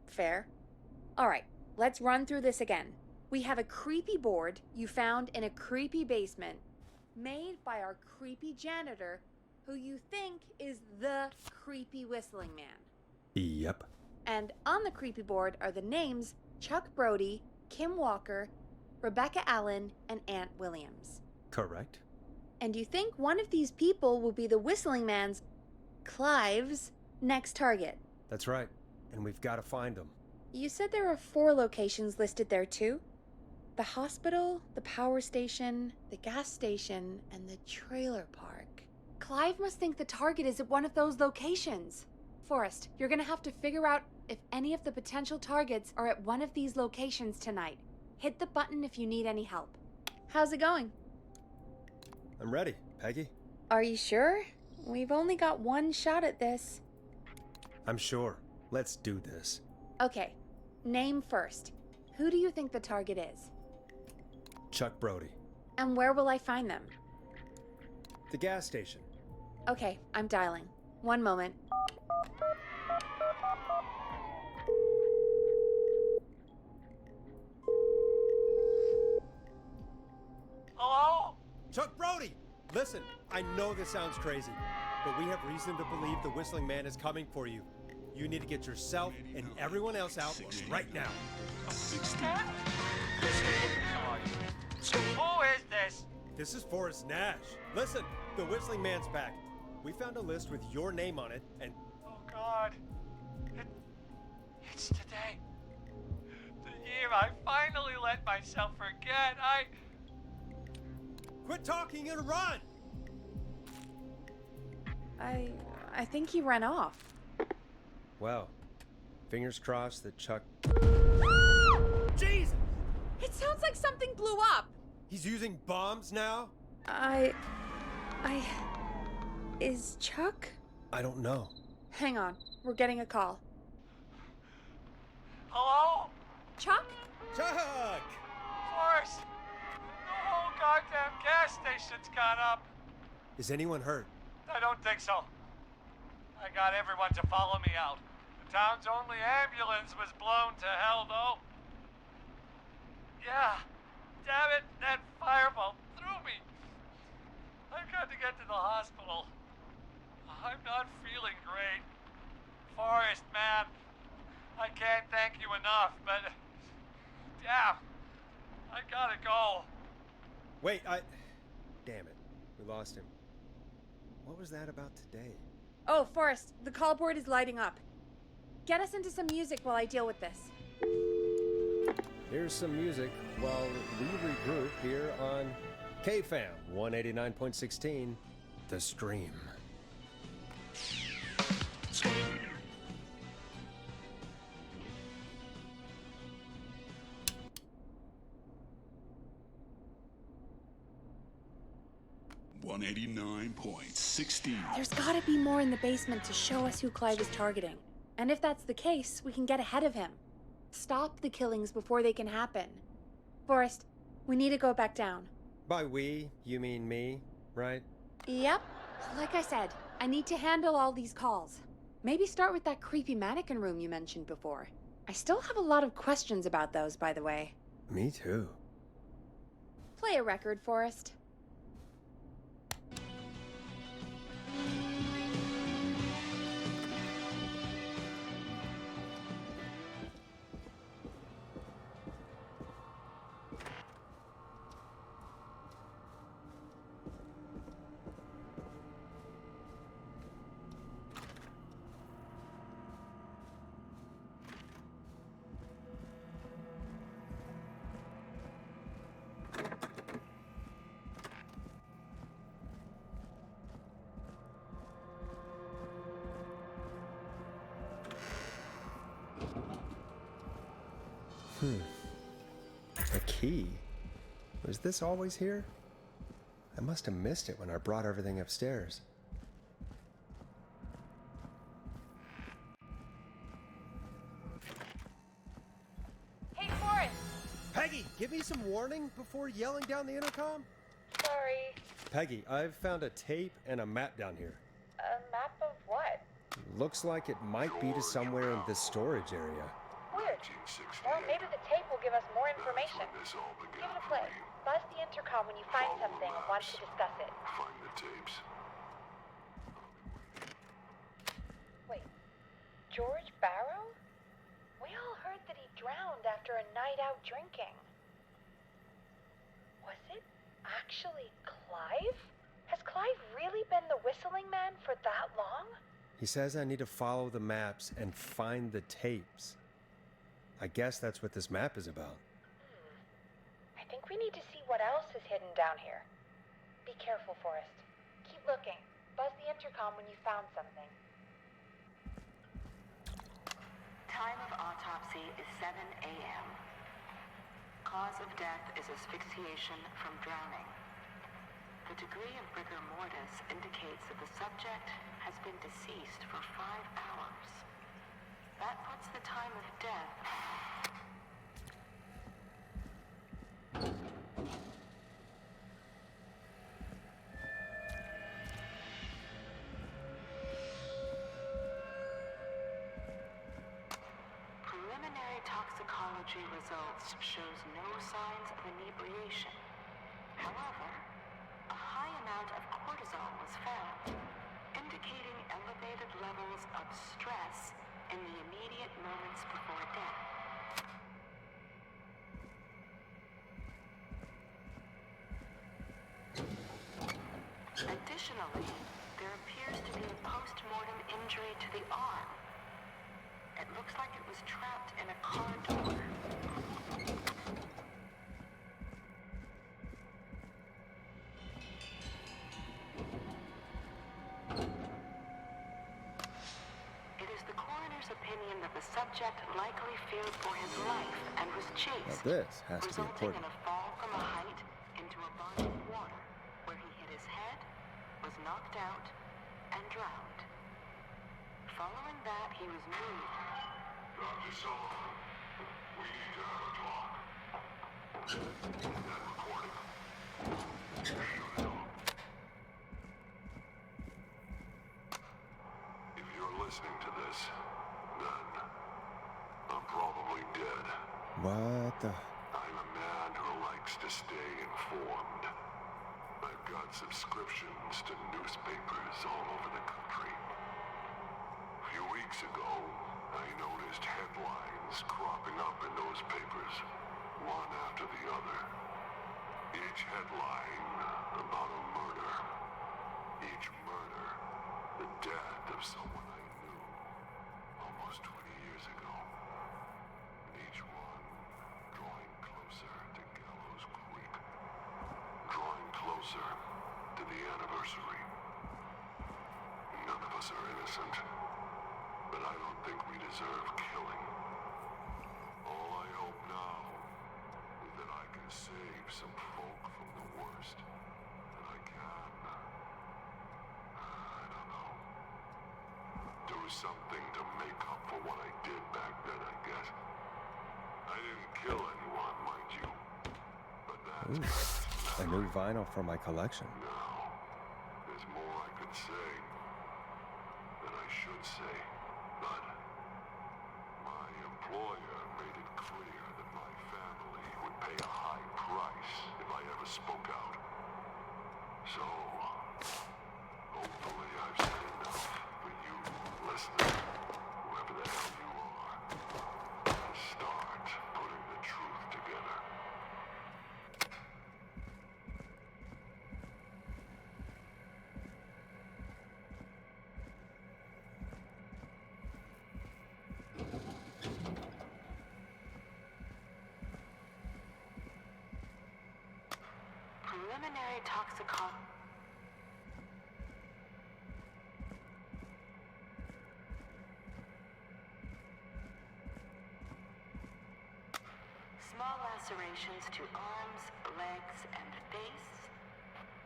B: Fair. All right, let's run through this again. We have a creepy board you found in a creepy basement, made by our creepy janitor, who you think is the creepy whistling man.
A: Yep.
B: And on the creepy board are the names Chuck Brody, Kim Walker, Rebecca Allen, and Aunt Williams.
A: Correct.
B: And you think one of these people will be the whistling man's, Clive's, next target.
A: That's right. And we've got to find them.
B: You said there are 4 locations listed there too? The hospital, the power station, the gas station, and the trailer park. Clive must think the target is at one of those locations. Forrest, you're gonna have to figure out if any of the potential targets are at one of these locations tonight. Hit the button if you need any help. How's it going?
A: I'm ready, Peggy.
B: Are you sure? We've only got one shot at this.
A: I'm sure. Let's do this.
B: Okay, name first. Who do you think the target is?
A: Chuck Brody.
B: And where will I find them?
A: The gas station.
B: Okay, I'm dialing. One moment.
D: Hello?
A: Chuck Brody! Listen, I know this sounds crazy, but we have reason to believe the Whistling Man is coming for you. You need to get yourself and everyone else out right now.
D: Who is this?
A: This is Forrest Nash. Listen, the Whistling Man's back. We found a list with your name on it, and...
D: Oh, God. It's today. The year I finally let myself forget.
A: Quit talking and run!
B: I think he ran off.
A: Well, fingers crossed that Chuck...
B: Jesus! It sounds like something blew up!
A: He's using bombs now?
B: Is Chuck?
A: I don't know.
B: Hang on, we're getting a call.
D: Hello?
B: Chuck?
A: Chuck!
D: Forrest! The whole goddamn gas station's gone up.
A: Is anyone hurt?
D: I don't think so. I got everyone to follow me out. The town's only ambulance was blown to hell, though. Yeah. Damn it, that fireball threw me. I've got to get to the hospital. I'm not feeling great. Forrest, man, I can't thank you enough, but... Damn, I gotta go.
A: Wait, Damn it, we lost him. What was that about today?
B: Oh, Forrest, the call board is lighting up. Get us into some music while I deal with this.
A: Here's some music while we regroup here on KFAM 189.16, The Stream.
C: .16.
B: There's gotta be more in the basement to show us who Clive is targeting. And if that's the case, we can get ahead of him. Stop the killings before they can happen. Forrest, we need to go back down.
A: By we, you mean me, right?
B: Yep. Like I said, I need to handle all these calls. Maybe start with that creepy mannequin room you mentioned before. I still have a lot of questions about those, by the way.
A: Me too.
B: Play a record, Forrest.
A: key. Was this always here? I must have missed it when I brought everything upstairs.
B: Hey, Forrest!
A: Peggy, give me some warning before yelling down the intercom.
B: Sorry.
A: Peggy, I've found a tape and a map down here.
B: A map of what?
A: Looks like it might be to somewhere in this storage area.
B: Weird. Well, maybe the tape will give us more information. Give it a play. Buzz the intercom when you find something and want to discuss it.
C: Find the tapes.
B: Wait, George Barrow? We all heard that he drowned after a night out drinking. Was it actually Clive? Has Clive really been the whistling man for that long?
A: He says I need to follow the maps and find the tapes. I guess that's what this map is about.
B: I think we need to see what else is hidden down here. Be careful, Forrest. Keep looking. Buzz the intercom when you found something.
O: Time of autopsy is 7 a.m. Cause of death is asphyxiation from drowning. The degree of rigor mortis indicates that the subject has been deceased for 5 hours. That puts the time of death... Preliminary toxicology results shows no signs of inebriation. However, a high amount of cortisol was found, indicating elevated levels of stress in the immediate moments before death. Additionally, there appears to be a post-mortem injury to the arm. It looks like it was trapped in a car door. It is the coroner's opinion that the subject likely feared for his life and was chased,
A: Now this has to be
O: resulting
A: important.
O: in a fall from a height into a body of water, where he hit his head, was knocked out, and drowned. Following that, he was moved.
C: Dr. Sullivan, we need to have a talk. That recording. Shoot it off. If you're listening to this, then I'm probably dead.
A: What the...
C: I'm a man who likes to stay informed. I've got subscriptions to newspapers all over the country. A few weeks ago, I noticed headlines cropping up in those papers, one after the other. Each headline about a murder. Each murder, the death of someone I knew almost 20 years ago. And each one drawing closer to Gallows Creek. Drawing closer to the anniversary. None of us are innocent. But I don't think we deserve killing. All I hope now is that I can save some folk from the worst. That I can. I don't know. Do something to make up for what I did back then, I guess. I didn't kill anyone, mind you. But that's...
A: a new vinyl for my collection.
C: Now, there's more I could say. That I should say. But my employer made it clear that my family would pay a high price if I ever spoke out. So, hopefully I've said enough for you, listener, whoever the hell you are, to start putting the truth together.
O: Preliminary toxicology. Small lacerations to arms, legs, and face,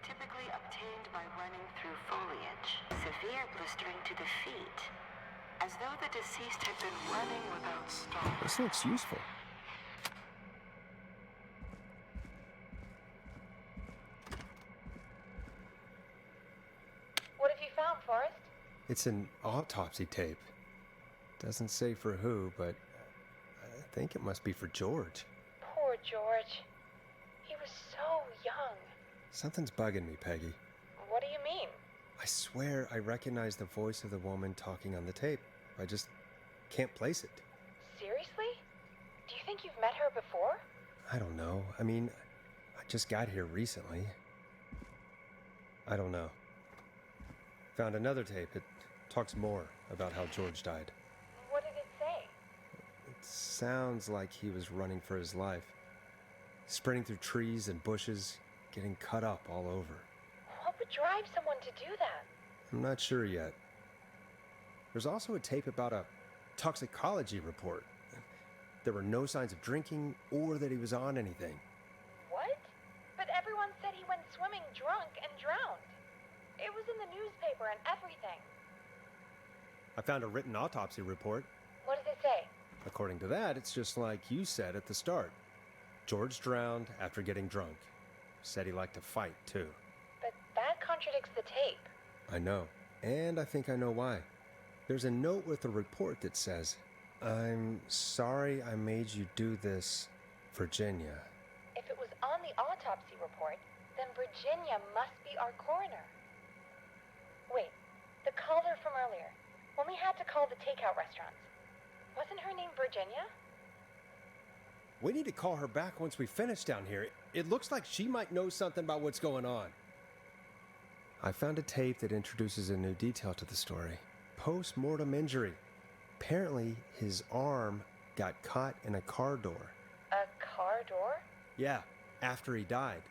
O: typically obtained by running through foliage. Severe blistering to the feet, as though the deceased had been running without stopping.
A: This looks useful.
B: What have you found, Forrest?
A: It's an autopsy tape. Doesn't say for who, but I think it must be for George.
B: Poor George. He was so young.
A: Something's bugging me, Peggy.
B: What do you mean?
A: I swear I recognize the voice of the woman talking on the tape. I just can't place it.
B: Seriously? Do you think you've met her before?
A: I don't know. I mean, I just got here recently. I don't know. Found another tape. It talks more about how George died.
B: What did it say?
A: It sounds like he was running for his life. Sprinting through trees and bushes, getting cut up all over.
B: What would drive someone to do that?
A: I'm not sure yet. There's also a tape about a toxicology report. There were no signs of drinking or that he was on anything.
B: What? But everyone said he went swimming drunk and drowned. It was in the newspaper and everything.
A: I found a written autopsy report.
B: What does it say?
A: According to that, it's just like you said at the start. George drowned after getting drunk. Said he liked to fight, too.
B: But that contradicts the tape.
A: I know. And I think I know why. There's a note with the report that says, "I'm sorry I made you do this, Virginia."
B: If it was on the autopsy report, then Virginia must be our coroner. Wait, the caller from earlier, when we had to call the takeout restaurants, wasn't her name Virginia?
A: We need to call her back once we finish down here. It looks like she might know something about what's going on. I found a tape that introduces a new detail to the story. Post-mortem injury. Apparently, his arm got caught in a car door.
B: A car door?
A: Yeah, after he died.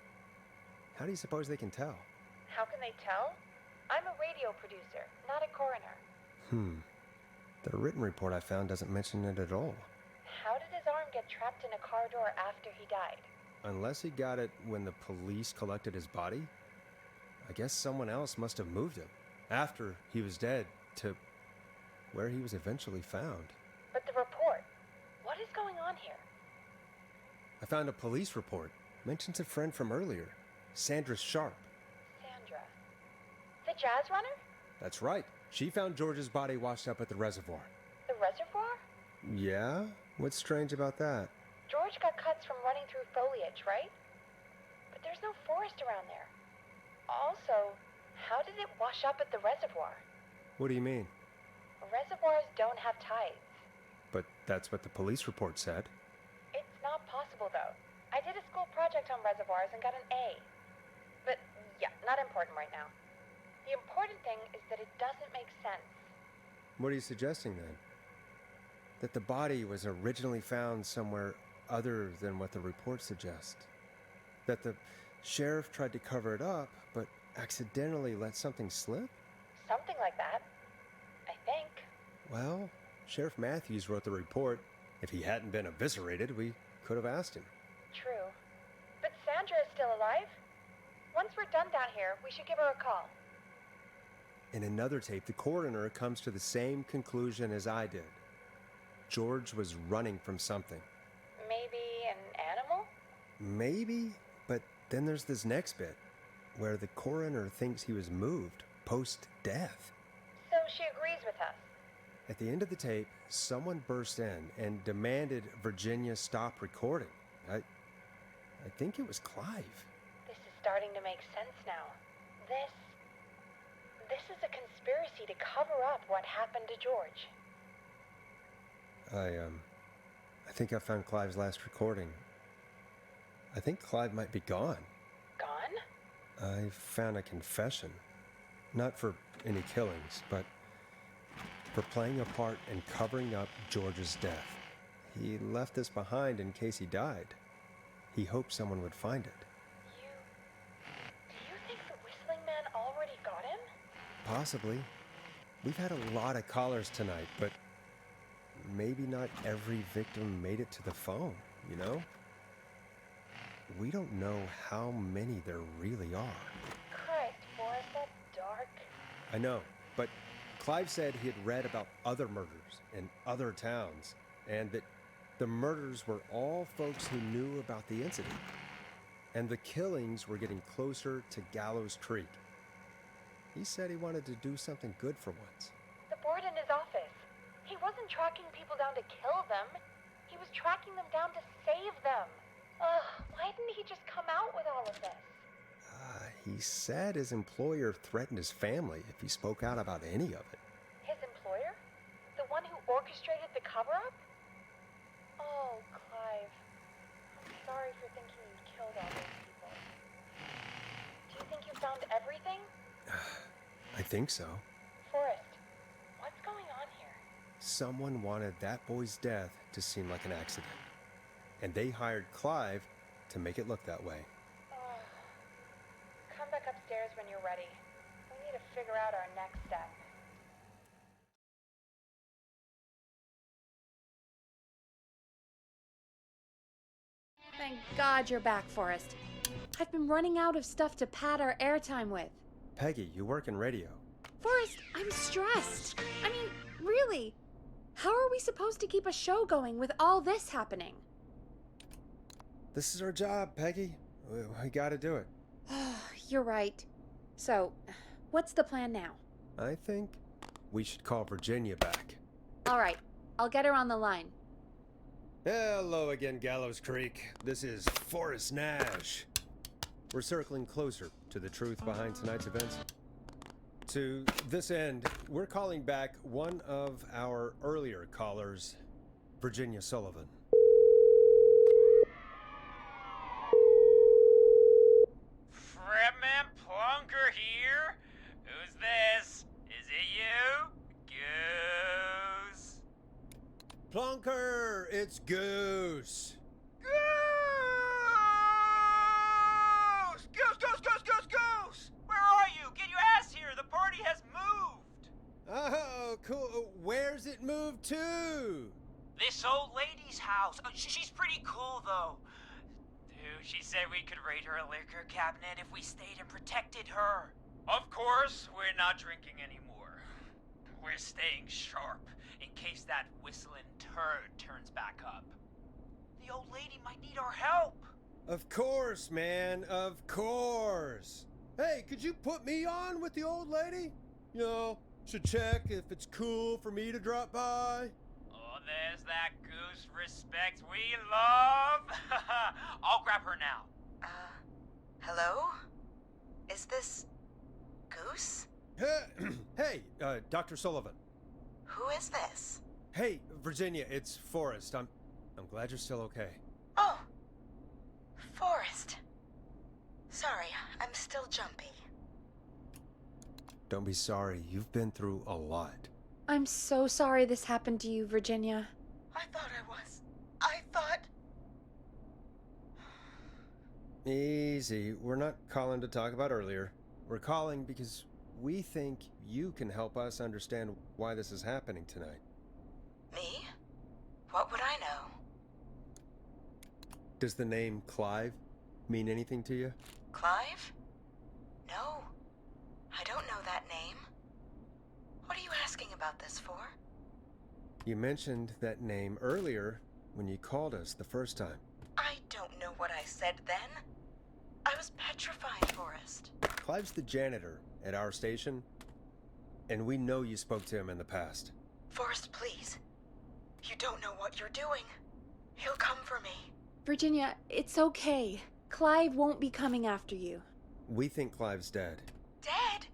A: How do you suppose they can tell?
B: How can they tell? I'm a radio producer, not a coroner.
A: The written report I found doesn't mention it at all.
B: How did his arm get trapped in a car door after he died?
A: Unless he got it when the police collected his body, I guess someone else must have moved him after he was dead to where he was eventually found.
B: But the report, what is going on here?
A: I found a police report. Mentions a friend from earlier, Sandra Sharp.
B: Sandra. The jazz runner?
A: That's right. She found George's body washed up at the reservoir.
B: The reservoir?
A: Yeah? What's strange about that?
B: George got cuts from running through foliage, right? But there's no forest around there. Also, how did it wash up at the reservoir?
A: What do you mean?
B: Reservoirs don't have tides.
A: But that's what the police report said.
B: It's not possible, though. I did a school project on reservoirs and got an A. But, yeah, not important right now. The important thing is that it doesn't make sense.
A: What are you suggesting, then? That the body was originally found somewhere other than what the report suggests? That the sheriff tried to cover it up, but accidentally let something slip?
B: Something like that. I think.
A: Well, Sheriff Matthews wrote the report. If he hadn't been eviscerated, we could have asked him.
B: True. But Sandra is still alive? Once we're done down here, we should give her a call.
A: In another tape, the coroner comes to the same conclusion as I did. George was running from something.
B: Maybe an animal?
A: Maybe, but then there's this next bit, where the coroner thinks he was moved post-death.
B: So she agrees with us.
A: At the end of the tape, someone burst in and demanded Virginia stop recording. I think it was Clive.
B: This is starting to make sense now. This is a conspiracy to cover up what happened to George.
A: I think I found Clive's last recording. I think Clive might be gone.
B: Gone?
A: I found a confession. Not for any killings, but for playing a part in covering up George's death. He left this behind in case he died. He hoped someone would find it.
B: Do you think the Whistling Man already got him?
A: Possibly. We've had a lot of callers tonight, but maybe not every victim made it to the phone, you know? we don't know how many there really are.
B: Christ, Forrest, that's dark.
A: I know, but Clive said he had read about other murders in other towns, and that the murders were all folks who knew about the incident. And the killings were getting closer to Gallows Creek. He said he wanted to do something good for once.
B: The board in his office. He wasn't tracking people down to kill them. He was tracking them down to save them. Why didn't he just come out with all of this?
A: He said his employer threatened his family if he spoke out about any of it.
B: His employer? The one who orchestrated the cover-up? Oh, Clive. I'm sorry for thinking you killed all those people. Do you think you found everything?
A: I think so.
B: Forrest, what's going on here?
A: Someone wanted that boy's death to seem like an accident. And they hired Clive to make it look that way.
B: Come back upstairs when you're ready. We need to figure out our next step. Thank God you're back, Forrest. I've been running out of stuff to pad our airtime with.
A: Peggy, you work in radio.
B: Forrest, I'm stressed. I mean, really. How are we supposed to keep a show going with all this happening?
A: This is our job, Peggy. We gotta do it.
B: You're right. So, what's the plan now?
A: I think we should call Virginia back.
B: All right, I'll get her on the line.
A: Hello again, Gallows Creek. This is Forrest Nash. We're circling closer to the truth behind tonight's events. To this end, we're calling back one of our earlier callers, Virginia Sullivan.
J: Fredman Plunker here? Who's this? Is it you? Goose?
A: Plunker, it's Goose.
J: Goose! Where are you? Get your ass here! The party has moved!
A: Oh, cool. Where's it moved to?
J: This old lady's house. She's pretty cool, though. Dude, she said we could raid her liquor cabinet if we stayed and protected her. Of course, we're not drinking anymore. We're staying sharp in case that whistling turd turns back up. The old lady might need our help.
A: Of course, man. Of course. Hey, could you put me on with the old lady? You know, should check if it's cool for me to drop by.
J: Oh, there's that Goose respect we love. I'll grab her now.
E: Hello? Is this Goose?
A: Hey, Dr. Sullivan.
E: Who is this?
A: Hey, Virginia, it's Forrest. I'm glad you're still okay.
E: Oh, Forrest. Sorry, I'm still jumpy.
A: Don't be sorry. You've been through a lot.
B: I'm so sorry this happened to you, Virginia.
E: I thought I was. I thought...
A: Easy. We're not calling to talk about earlier. We're calling because we think you can help us understand why this is happening tonight.
E: Me? What would I know?
A: Does the name Clive mean anything to you?
E: Clive? No. I don't know that name. What are you asking about this for?
A: You mentioned that name earlier when you called us the first time.
E: I don't know what I said then. I was petrified, Forrest.
A: Clive's the janitor at our station, and we know you spoke to him in the past.
E: Forrest, please. You don't know what you're doing. He'll come for me.
B: Virginia, it's okay. Clive won't be coming after you.
A: We think Clive's dead.
E: Dead?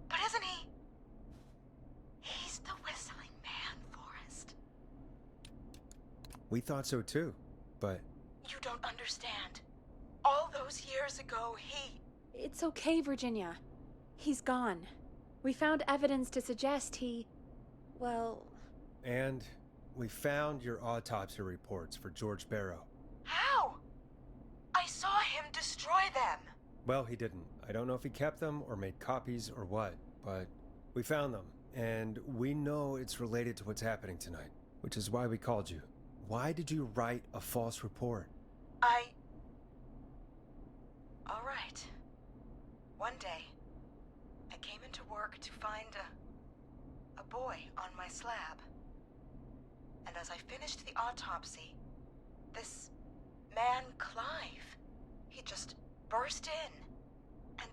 E: But isn't he? He's the whistling man, Forrest.
A: We thought so too, but...
E: You don't understand. All those years ago, he...
B: It's okay, Virginia. He's gone. We found evidence to suggest he... well...
A: And we found your autopsy reports for George Barrow.
E: How? I saw him destroy them.
A: Well, he didn't. I don't know if he kept them or made copies or what, but we found them, and we know it's related to what's happening tonight, which is why we called you. Why did you write a false report?
E: All right. One day, I came into work to find a boy on my slab. And as I finished the autopsy, this man, Clive, he just burst in. And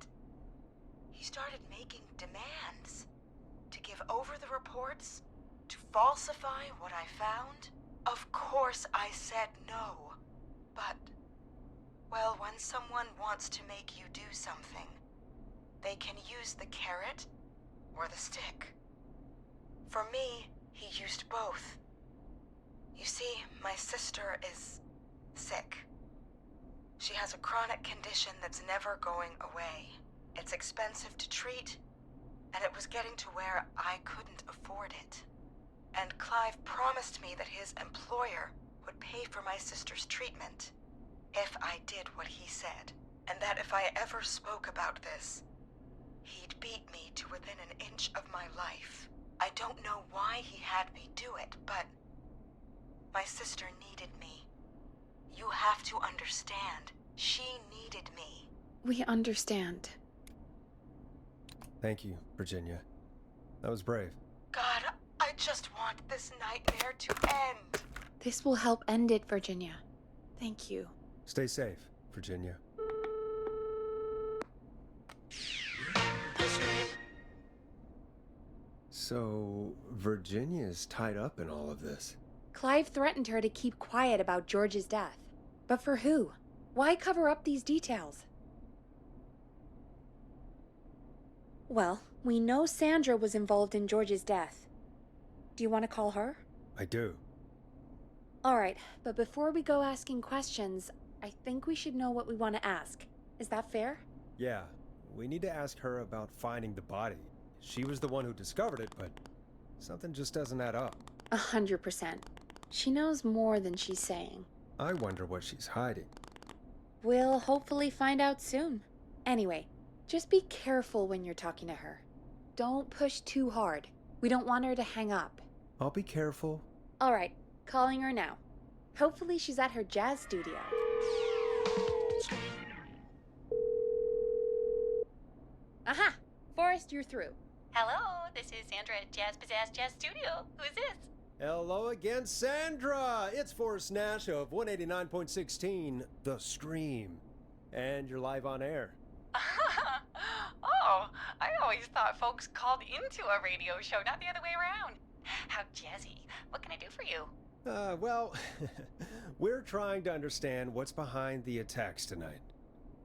E: he started making demands to give over the reports, to falsify what I found. Of course I said no, but, well, when someone wants to make you do something, they can use the carrot or the stick. For me, he used both. You see, my sister is sick. She has a chronic condition that's never going away. It's expensive to treat, and it was getting to where I couldn't afford it. And Clive promised me that his employer would pay for my sister's treatment if I did what he said, and that if I ever spoke about this, he'd beat me to within an inch of my life. I don't know why he had me do it, but my sister needed me. You have to understand, she needed me.
B: We understand.
A: Thank you, Virginia. That was brave.
E: God, I just want this nightmare to end.
B: This will help end it, Virginia. Thank you.
A: Stay safe, Virginia. So, Virginia's tied up in all of this.
B: Clive threatened her to keep quiet about George's death. But for who? Why cover up these details? Well, we know Sandra was involved in George's death. Do you want to call her?
A: I do.
B: Alright, but before we go asking questions, I think we should know what we want to ask. Is that fair?
A: Yeah, we need to ask her about finding the body. She was the one who discovered it, but something just doesn't add up.
B: 100%. She knows more than she's saying.
A: I wonder what she's hiding.
B: We'll hopefully find out soon. Anyway, just be careful when you're talking to her. Don't push too hard. We don't want her to hang up.
A: I'll be careful.
B: Alright, calling her now. Hopefully she's at her jazz studio. Aha! Forrest, you're through.
P: Hello, this is Sandra at Jazz Pizzazz Jazz Studio. Who is this?
A: Hello again, Sandra! It's Forrest Nash of 189.16, The Scream. And you're live on air.
L: Oh, I always thought folks called into a radio show, not the other way around.
P: How jazzy. What can I do for you?
A: Well, we're trying to understand what's behind the attacks tonight.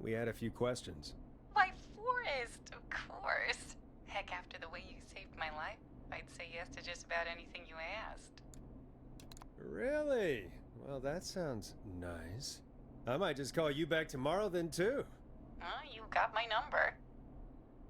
A: We had a few questions.
L: Why, Forrest, of course. Heck, after the way you saved my life, I'd say yes to just about anything you asked.
A: Really? Well, that sounds nice. I might just call you back tomorrow then, too.
L: You got my number.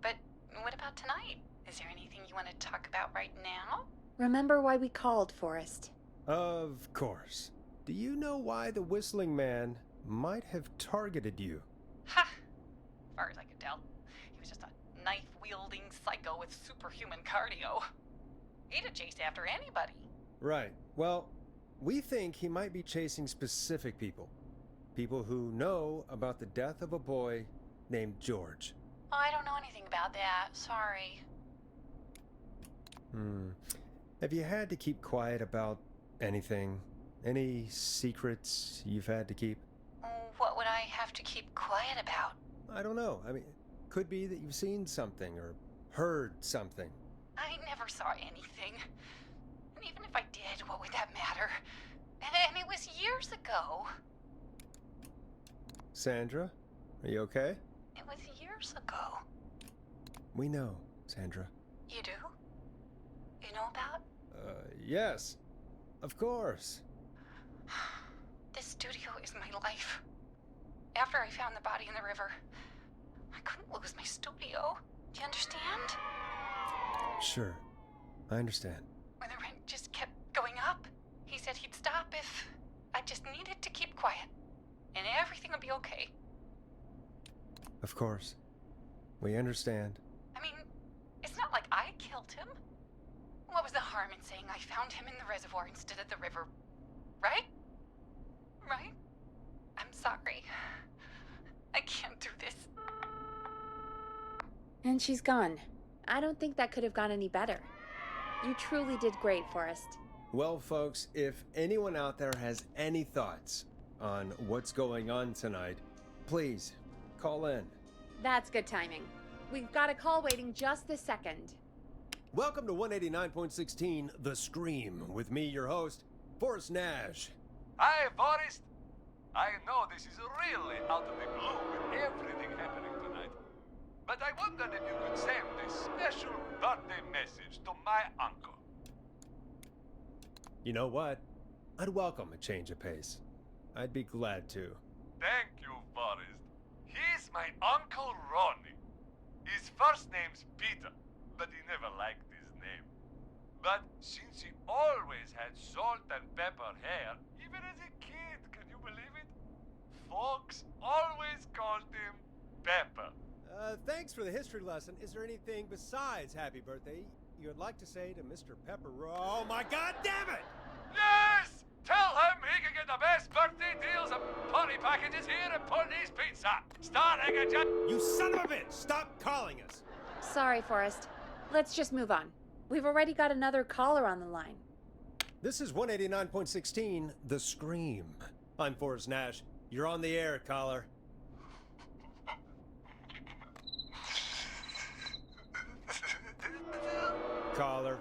L: But what about tonight? Is there anything you want to talk about right now?
B: Remember why we called, Forrest?
A: Of course. Do you know why the Whistling Man might have targeted you?
L: Ha! As far as I could tell, he was just a knife-wielding psycho with superhuman cardio. He'd have chased after anybody.
A: Right. Well, we think he might be chasing specific people. People who know about the death of a boy named George.
L: Oh, I don't know anything about that. Sorry.
A: Have you had to keep quiet about anything? Any secrets you've had to keep?
L: What would I have to keep quiet about?
A: I don't know. I mean, could be that you've seen something or heard something.
L: I never saw anything. And even if I did, what would that matter? And it was years ago.
A: Sandra, are you okay?
L: It was years ago.
A: We know, Sandra.
L: You do? You know about?
A: Yes. Of course.
L: This studio is my life. After I found the body in the river, I couldn't lose my studio. Do you understand?
A: Sure. I understand.
L: When the rent just kept going up, he said he'd stop if I just needed to keep quiet. And everything would be okay.
A: Of course. We understand.
L: I mean, it's not like I killed him. What was the harm in saying I found him in the reservoir instead of the river? Right? Right? I'm sorry. I can't do this
B: And she's gone. I don't think that could have gone any better. You truly did great, Forrest.
A: Well, folks, if anyone out there has any thoughts on what's going on tonight, please call in.
B: That's good timing. We've got a call waiting just this second.
A: Welcome to 189.16 The Scream, with me, your host, Forrest Nash.
D: Hi, Forrest. I know this is really out of the blue with everything happening tonight, but I wondered if you could send a special birthday message to my uncle.
A: You know what? I'd welcome a change of pace. I'd be glad to.
D: Thank you, Forrest. He's my Uncle Ronnie. His first name's Peter, but he never liked his name. But since he always had salt and pepper hair, even as a kid, can you believe it? Folks always called him Pepper.
A: Thanks for the history lesson. Is there anything besides happy birthday you would like to say to Mr. Pepper? Oh my god damn it!
D: Yes! Tell him he can get the best birthday deals and party packages here at Pony's Pizza. Starting at
A: You son of a bitch! Stop calling us!
B: Sorry, Forrest. Let's just move on. We've already got another caller on the line.
A: This is 189.16 The Scream. I'm Forrest Nash. You're on the air, caller. Caller.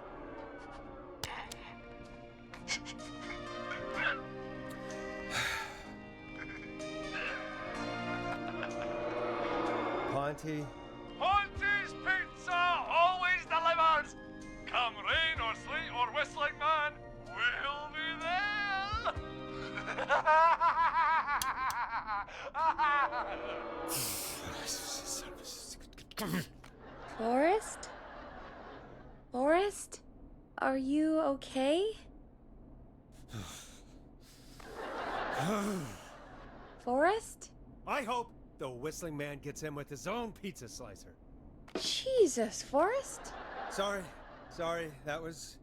A: Ponty.
D: Ponty's Pizza always delivers. Come rain or sleet or whistling man, we'll be there.
B: Forrest? Forrest? Are you okay? Forrest?
A: I hope the whistling man gets in with his own pizza slicer.
B: Jesus, Forrest?
A: Sorry, that was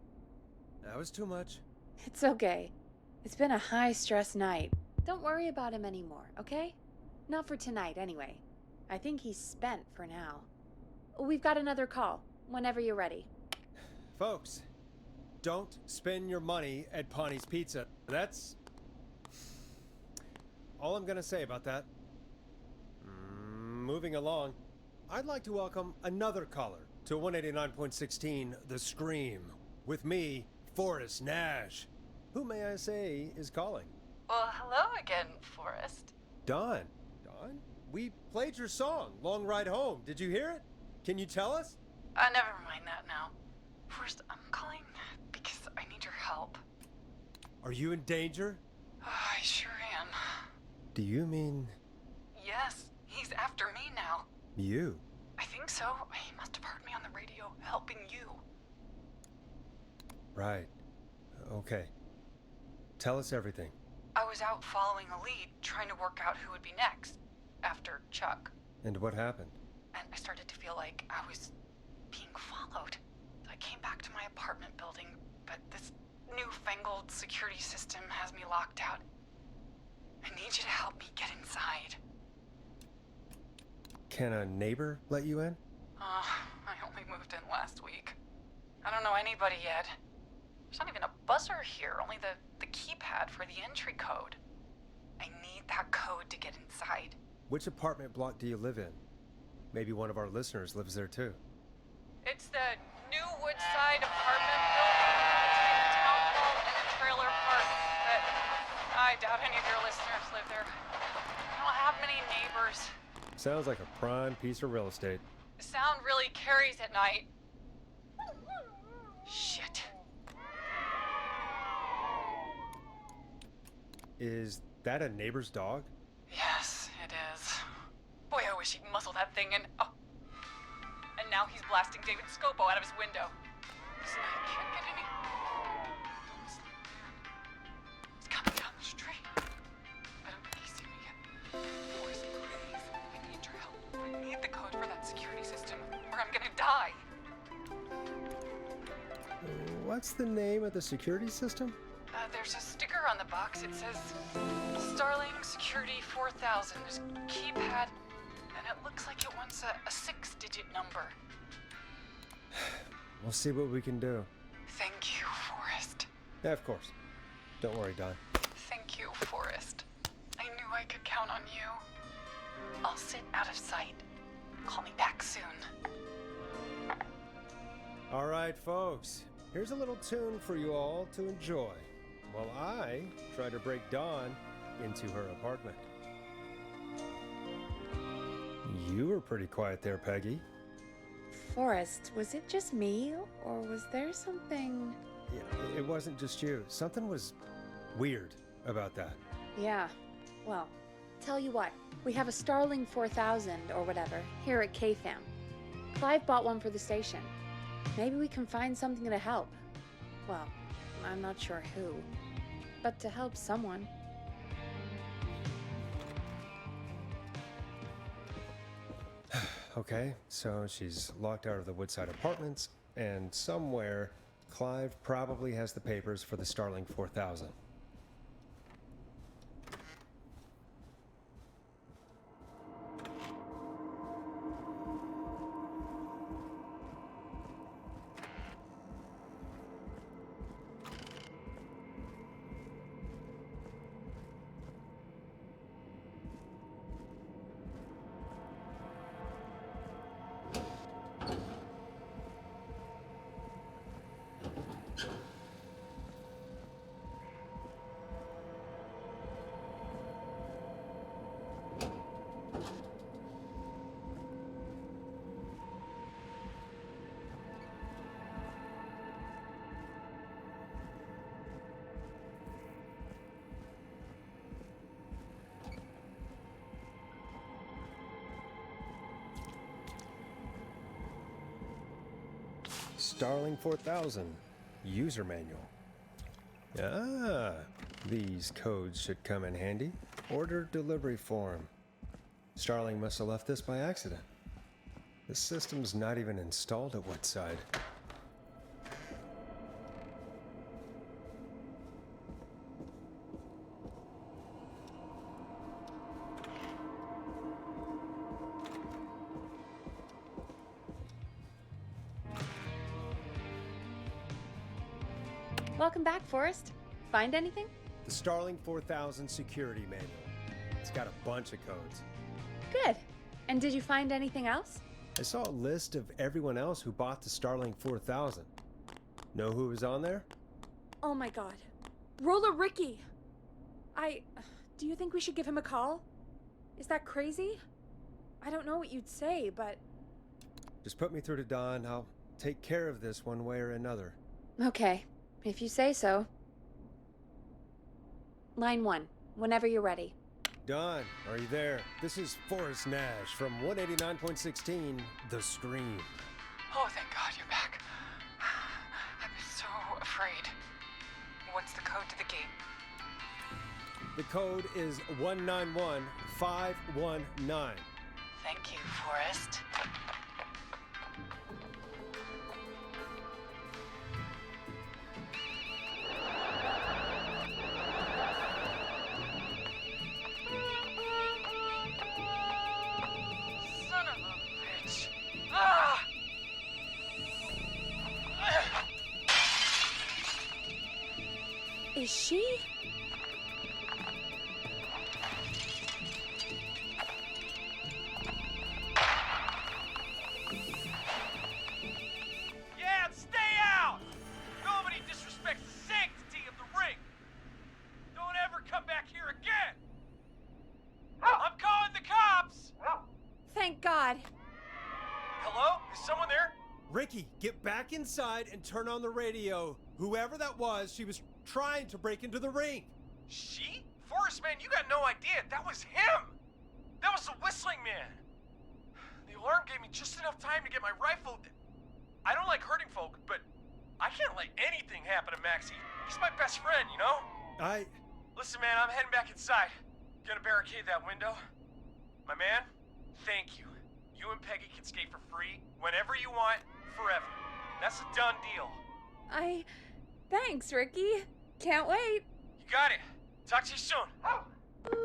A: too much.
B: It's okay. It's been a high-stress night. Don't worry about him anymore, okay? Not for tonight, anyway. I think he's spent for now. We've got another call, whenever you're ready.
A: Folks, don't spend your money at Ponty's Pizza. That's all I'm gonna say about that. Moving along, I'd like to welcome another caller to 189.16 The Scream, with me, Forrest Nash. Who, may I say, is calling?
L: Well, hello again, Forrest.
A: Dawn. Dawn? We played your song, Long Ride Home. Did you hear it? Can you tell us?
L: Never mind that now. First, I'm calling because I need your help.
A: Are you in danger?
L: I sure am.
A: Do you mean...
L: Yes, he's after me now.
A: You?
L: I think so. He must have heard me on the radio helping you.
A: Right. Okay. Tell us everything.
L: I was out following a lead, trying to work out who would be next, after Chuck.
A: And what happened?
L: And I started to feel like I was being followed. I came back to my apartment building, but this newfangled security system has me locked out. I need you to help me get inside.
A: Can a neighbor let you in?
L: I only moved in last week. I don't know anybody yet. There's not even a buzzer here, only the keypad for the entry code. I need that code to get inside.
A: Which apartment block do you live in? Maybe one of our listeners lives there too.
L: It's the New Woodside apartment building between the town hall and the trailer park. But I doubt any of your listeners live there. I don't have many neighbors.
A: Sounds like a prime piece of real estate.
L: The sound really carries at night. Shit.
A: Is that a neighbor's dog?
L: Yes, it is. Boy, I wish he'd muzzle that thing and... Oh. And now he's blasting David Scopo out of his window. This night can't get any... Don't sleep, man. He's coming down the street. I don't think he's seen me yet. Boys, please, I need your help. I need the code for that security system, or I'm gonna die.
A: What's the name of the security system?
L: There's a sticker on the box. It says Starling Security 4000. There's a keypad, and it looks like it wants a 6-digit number.
A: We'll see what we can do.
L: Thank you, Forrest.
A: Yeah, of course. Don't worry, Don.
L: Thank you, Forrest. I knew I could count on you. I'll sit out of sight. Call me back soon.
A: All right, folks. Here's a little tune for you all to enjoy while I try to break Dawn into her apartment. You were pretty quiet there, Peggy.
B: Forrest, was it just me, or was there something...
A: Yeah, it wasn't just you. Something was weird about that.
B: Yeah, well, tell you what, we have a Starling 4000 or whatever here at KFAM. Clive bought one for the station. Maybe we can find something to help. Well, I'm not sure who, but to help someone.
A: Okay, so she's locked out of the Woodside Apartments, and somewhere Clive probably has the papers for the Starling 4000. Starling 4000 user manual. Ah, these codes should come in handy. Order delivery form. Starling must have left this by accident. The system's not even installed at Woodside.
B: Welcome back, Forrest. Find anything?
A: The Starling 4000 security manual. It's got a bunch of codes.
B: Good. And did you find anything else?
A: I saw a list of everyone else who bought the Starling 4000. Know who was on there?
B: Oh my god. Roller Ricky! Do you think we should give him a call? Is that crazy? I don't know what you'd say, but...
A: Just put me through to Don. I'll take care of this one way or another.
B: Okay. If you say so. Line 1, whenever you're ready.
A: Don, are you there? This is Forrest Nash from 189.16, The Scream.
L: Oh, thank God you're back. I'm so afraid. What's the code to the gate?
A: The code is 191519.
L: Thank you, Forrest.
B: Is she?
N: Yeah, stay out! Nobody disrespects the sanctity of the ring! Don't ever come back here again! I'm calling the cops!
B: Thank God.
N: Hello? Is someone there?
A: Ricky, get back inside and turn on the radio. Whoever that was, she was trying to break into the ring.
N: She? Forrest, man, you got no idea. That was him! That was the whistling man! The alarm gave me just enough time to get my rifle. I don't like hurting folk, but I can't let anything happen to Maxie. He's my best friend, you know? Listen, man, I'm heading back inside. Gonna barricade that window. My man, thank you. You and Peggy can skate for free whenever you want, forever. That's a done deal.
B: Thanks, Ricky. Can't wait.
N: You got it. Talk to you soon.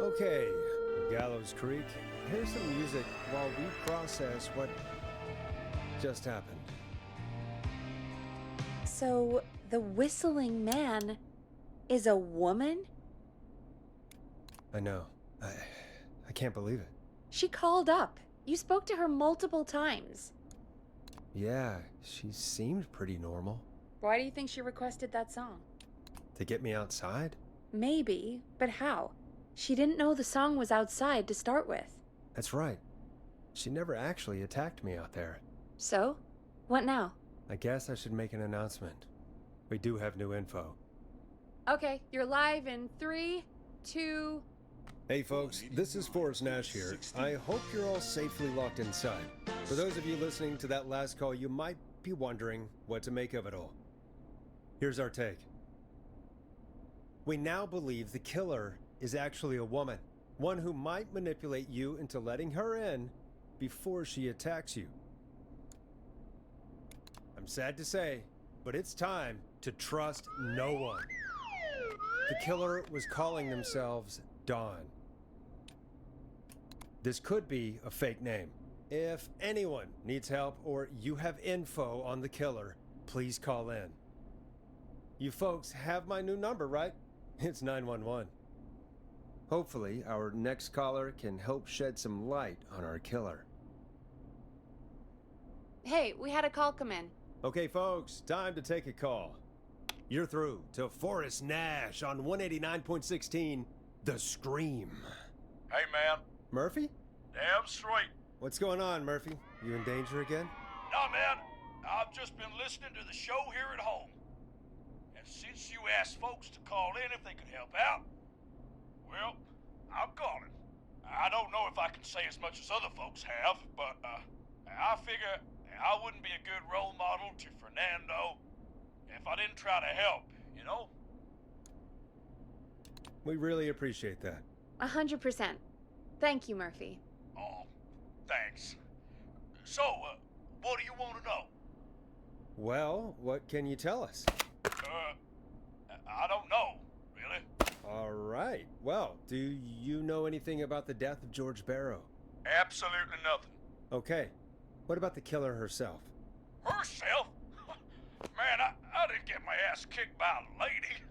A: Okay, Gallows Creek, here's some music while we process what just happened.
B: So, the whistling man is a woman?
A: I know. I can't believe it.
B: She called up. You spoke to her multiple times.
A: Yeah, she seemed pretty normal.
B: Why do you think she requested that song?
A: To get me outside?
B: Maybe, but how? She didn't know the song was outside to start with.
A: That's right. She never actually attacked me out there.
B: So? What now?
A: I guess I should make an announcement. We do have new info.
B: Okay, you're live in 3, 2...
A: Hey folks, this is Forrest Nash here. I hope you're all safely locked inside. For those of you listening to that last call, you might be wondering what to make of it all. Here's our take. We now believe the killer is actually a woman. One who might manipulate you into letting her in before she attacks you. I'm sad to say, but it's time to trust no one. The killer was calling themselves Dawn. This could be a fake name. If anyone needs help or you have info on the killer, please call in. You folks have my new number, right? It's 911. Hopefully, our next caller can help shed some light on our killer.
B: Hey, we had a call come in.
A: Okay, folks, time to take a call. You're through to Forrest Nash on 189.16, The Scream.
Q: Hey, man.
A: Murphy?
Q: Damn straight.
A: What's going on, Murphy? You in danger again?
Q: Nah, man. I've just been listening to the show here at home. And since you asked folks to call in if they could help out, well, I'm calling. I don't know if I can say as much as other folks have, but I figure I wouldn't be a good role model to Fernando if I didn't try to help, you know?
A: We really appreciate that.
B: 100%. Thank you, Murphy.
Q: Oh, thanks. So, what do you want to know?
A: Well, what can you tell us?
Q: I don't know, really.
A: All right. Well, do you know anything about the death of George Barrow?
Q: Absolutely nothing.
A: Okay. What about the killer herself?
Q: Herself? Man, I didn't get my ass kicked by a lady.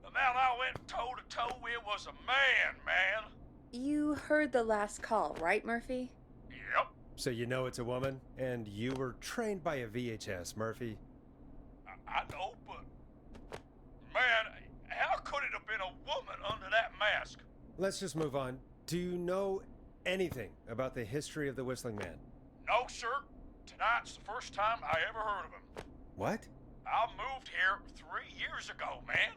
Q: The man I went toe-to-toe with was a man.
B: You heard the last call, right, Murphy?
Q: Yep.
A: So you know it's a woman, and you were trained by a VHS, Murphy.
Q: I know, but... Man, how could it have been a woman under that mask?
A: Let's just move on. Do you know anything about the history of the Whistling Man?
Q: No, sir. Tonight's the first time I ever heard of him.
A: What?
Q: I moved here 3 years ago, man.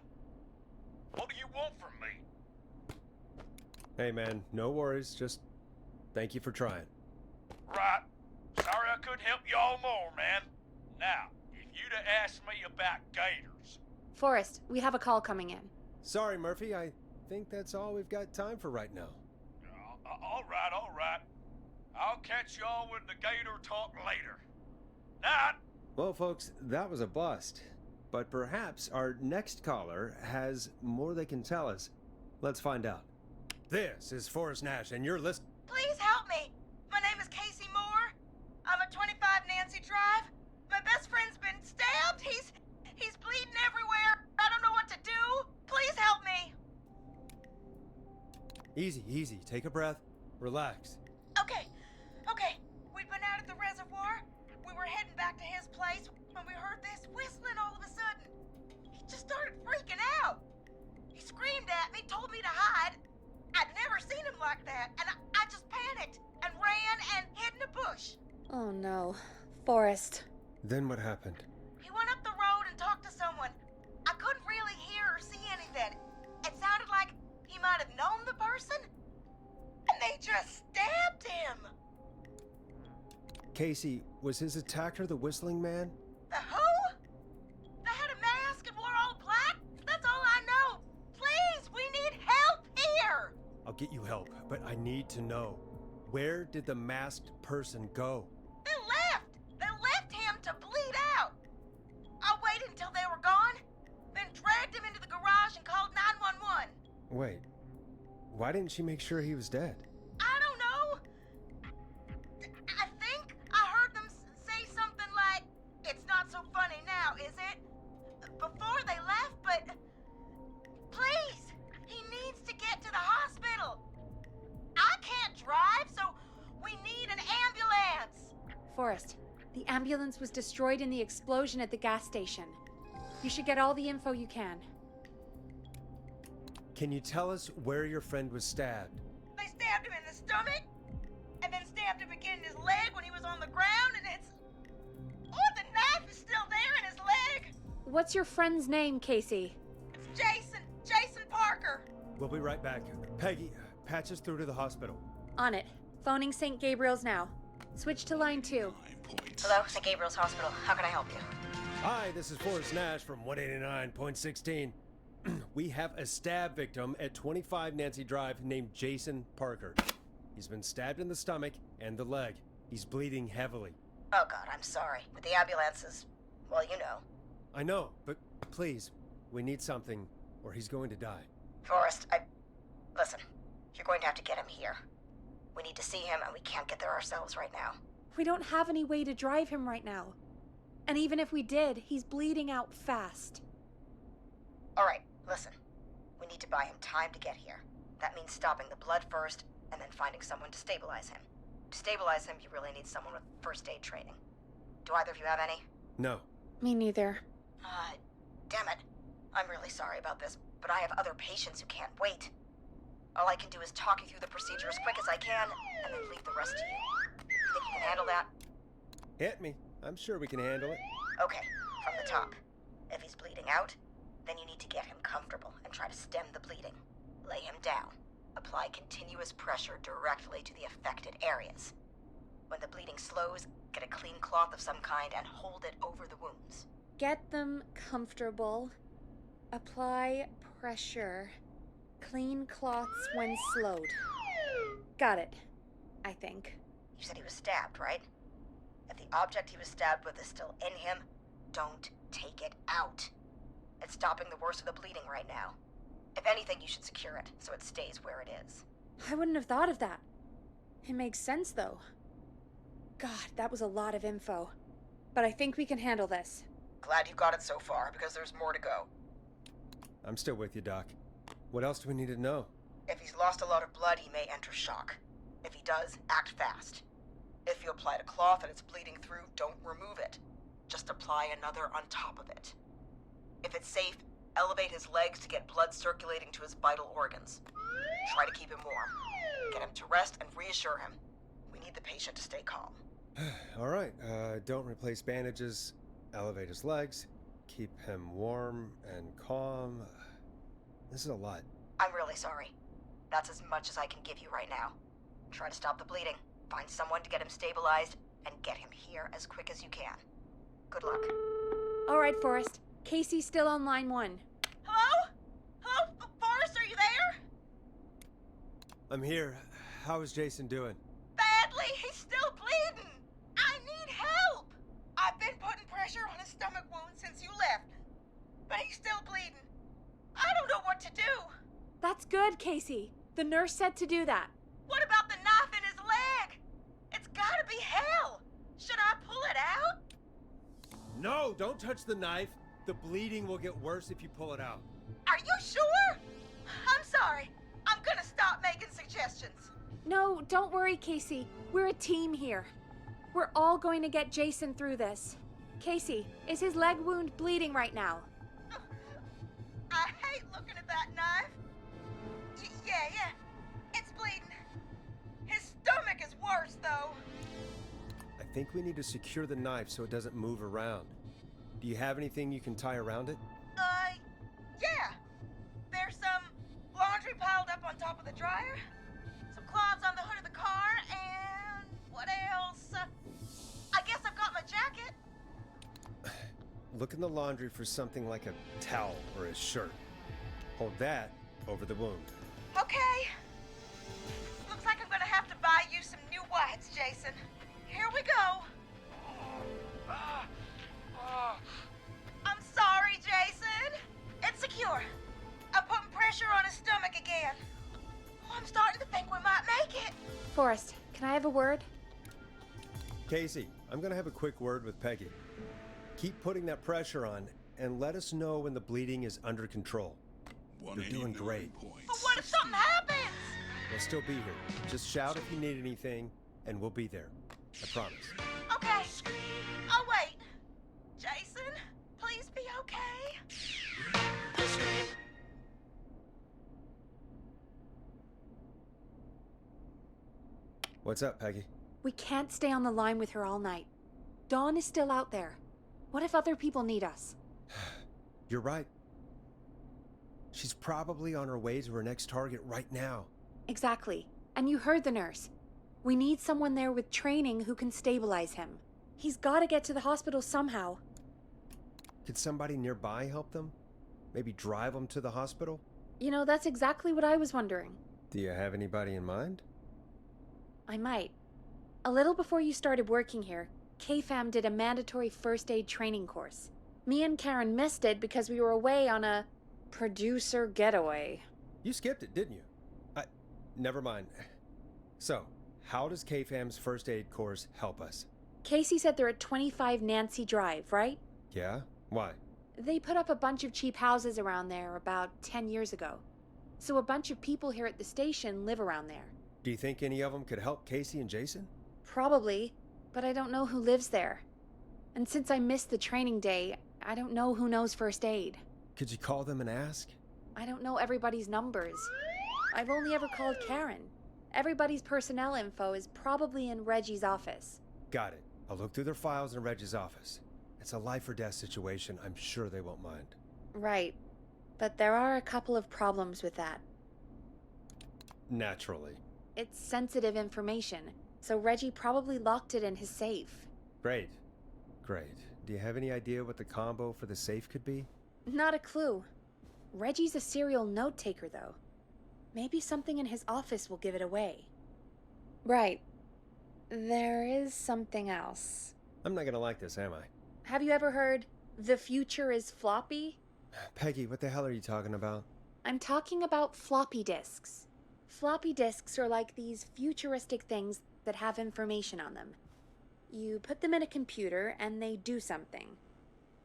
Q: What do you want from me?
A: Hey, man, no worries. Just thank you for trying.
Q: Right. Sorry I couldn't help y'all more, man. Now, if you'd have asked me about gators...
B: Forrest, we have a call coming in.
A: Sorry, Murphy. I think that's all we've got time for right now.
Q: All right. I'll catch y'all with the gator talk later. Night.
A: Well, folks, that was a bust. But perhaps our next caller has more they can tell us. Let's find out. This is Forrest Nash, and you're listening.
E: Please help me. My name is Casey Moore. I'm at 25 Nancy Drive. My best friend's been stabbed. He's bleeding everywhere. I don't know what to do. Please help me.
A: Easy. Take a breath. Relax.
E: Okay. We'd been out at the reservoir. We were heading back to his place when we heard this whistling all of a sudden. He just started freaking out. He screamed at me, told me to hide. I'd never seen him like that, and I just panicked and ran and hid in a bush.
B: Oh no. Forrest.
A: Then what happened?
E: He went up the road and talked to someone. I couldn't really hear or see anything. It sounded like he might have known the person, and they just stabbed him.
A: Casey, was his attacker the Whistling Man?
E: The who? They had a mask and wore all black? That's all I know. Please, we need help here.
A: I'll get you help, but I need to know. Where did the masked person go?
E: They left him to bleed out. I waited until they were gone, then dragged him into the garage and called 911.
A: Wait, why didn't she make sure he was dead?
E: I don't know. I think I heard them say something like, "It's not so funny now, is
B: Forrest, the ambulance was destroyed in the explosion at the gas station. You should get all the info you can.
A: Can you tell us where your friend was stabbed?
E: They stabbed him in the stomach, and then stabbed him again in his leg when he was on the ground, and it's... Oh, the knife is still there in his leg!
B: What's your friend's name, Casey?
E: It's Jason Parker!
A: We'll be right back. Peggy, patch us through to the hospital.
B: On it. Phoning St. Gabriel's now. Switch to line 2.
E: Hello, St. Gabriel's Hospital. How can I help you?
A: Hi, this is Forrest Nash from 189.16. We have a stab victim at 25 Nancy Drive named Jason Parker. He's been stabbed in the stomach and the leg. He's bleeding heavily.
E: Oh God, I'm sorry. With the ambulances, well, you know.
A: I know, but please, we need something or he's going to die.
E: Forrest, Listen, you're going to have to get him here. We need to see him, and we can't get there ourselves right now.
B: We don't have any way to drive him right now. And even if we did, he's bleeding out fast.
E: All right, listen. We need to buy him time to get here. That means stopping the blood first, and then finding someone to stabilize him. To stabilize him, you really need someone with first aid training. Do either of you have any?
A: No.
B: Me neither.
E: Damn it. I'm really sorry about this, but I have other patients who can't wait. All I can do is talk you through the procedure as quick as I can, and then leave the rest to you. Think you can handle that?
A: Hit me. I'm sure we can handle it.
E: Okay, from the top. If he's bleeding out, then you need to get him comfortable and try to stem the bleeding. Lay him down. Apply continuous pressure directly to the affected areas. When the bleeding slows, get a clean cloth of some kind and hold it over the wounds.
B: Get them comfortable. Apply pressure. Clean cloths when slowed. Got it, I think.
E: You said he was stabbed, right? If the object he was stabbed with is still in him, don't take it out. It's stopping the worst of the bleeding right now. If anything, you should secure it so it stays where it is.
B: I wouldn't have thought of that. It makes sense, though. God, that was a lot of info. But I think we can handle this.
E: Glad you got it so far, because there's more to go.
A: I'm still with you, Doc. What else do we need to know?
E: If he's lost a lot of blood, he may enter shock. If he does, act fast. If you applied a cloth and it's bleeding through, don't remove it. Just apply another on top of it. If it's safe, elevate his legs to get blood circulating to his vital organs. Try to keep him warm. Get him to rest and reassure him. We need the patient to stay calm.
A: All right, don't replace bandages. Elevate his legs. Keep him warm and calm. This is a lot.
E: I'm really sorry. That's as much as I can give you right now. Try to stop the bleeding. Find someone to get him stabilized, and get him here as quick as you can. Good luck.
B: All right, Forrest. Casey's still on line 1.
E: Hello? Hello? Forrest, are you there?
A: I'm here. How is Jason doing?
E: Badly. He's still bleeding. I need help. I've been putting pressure on his stomach wound since you left, but he's still bleeding. I don't know what to do.
B: That's good, Casey. The nurse said to do that.
E: What about the knife in his leg? It's gotta be hell. Should I pull it out?
A: No, don't touch the knife. The bleeding will get worse if you pull it out.
E: Are you sure? I'm sorry. I'm gonna stop making suggestions.
B: No, don't worry, Casey. We're a team here. We're all going to get Jason through this. Casey, is his leg wound bleeding right now?
E: I hate looking at that knife. Yeah. It's bleeding. His stomach is worse, though.
A: I think we need to secure the knife so it doesn't move around. Do you have anything you can tie around it?
E: Yeah. There's some laundry piled up on top of the dryer, some cloths on the hood of the car, and what else? I guess I've got my jacket.
A: Look in the laundry for something like a towel or a shirt. Hold that over the wound.
E: Okay. Looks like I'm gonna have to buy you some new whites, Jason. Here we go. I'm sorry, Jason. It's secure. I'm putting pressure on his stomach again. Oh, I'm starting to think we might make it.
B: Forrest, can I have a word?
A: Casey, I'm gonna have a quick word with Peggy. Keep putting that pressure on and let us know when the bleeding is under control. You're doing great.
E: But what if something happens?
A: We'll still be here. Just shout if you need anything, and we'll be there. I promise.
E: Okay. Oh, wait. Jason, please be okay.
A: What's up, Peggy?
B: We can't stay on the line with her all night. Dawn is still out there. What if other people need us?
A: You're right. She's probably on her way to her next target right now.
B: Exactly. And you heard the nurse. We need someone there with training who can stabilize him. He's gotta get to the hospital somehow.
A: Could somebody nearby help them? Maybe drive them to the hospital?
B: You know, that's exactly what I was wondering.
A: Do you have anybody in mind?
B: I might. A little before you started working here, KFAM did a mandatory first aid training course. Me and Karen missed it because we were away on a producer getaway.
A: You skipped it, didn't you? Never mind. So, how does KFAM's first aid course help us?
B: Casey said they're at 25 Nancy Drive, right?
A: Yeah? Why?
B: They put up a bunch of cheap houses around there about 10 years ago. So a bunch of people here at the station live around there.
A: Do you think any of them could help Casey and Jason?
B: Probably, but I don't know who lives there. And since I missed the training day, I don't know who knows first aid.
A: Could you call them and ask?
B: I don't know everybody's numbers. I've only ever called Karen. Everybody's personnel info is probably in Reggie's office.
A: Got it. I'll look through their files in Reggie's office. It's a life or death situation. I'm sure they won't mind.
B: Right. But there are a couple of problems with that.
A: Naturally.
B: It's sensitive information, so Reggie probably locked it in his safe.
A: Great. Great. Do you have any idea what the combo for the safe could be?
B: Not a clue. Reggie's a serial note-taker, though. Maybe something in his office will give it away. Right. There is something else.
A: I'm not gonna like this, am I?
B: Have you ever heard, "The future is floppy"?
A: Peggy, what the hell are you talking about?
B: I'm talking about floppy disks. Floppy disks are like these futuristic things that have information on them. You put them in a computer and they do something.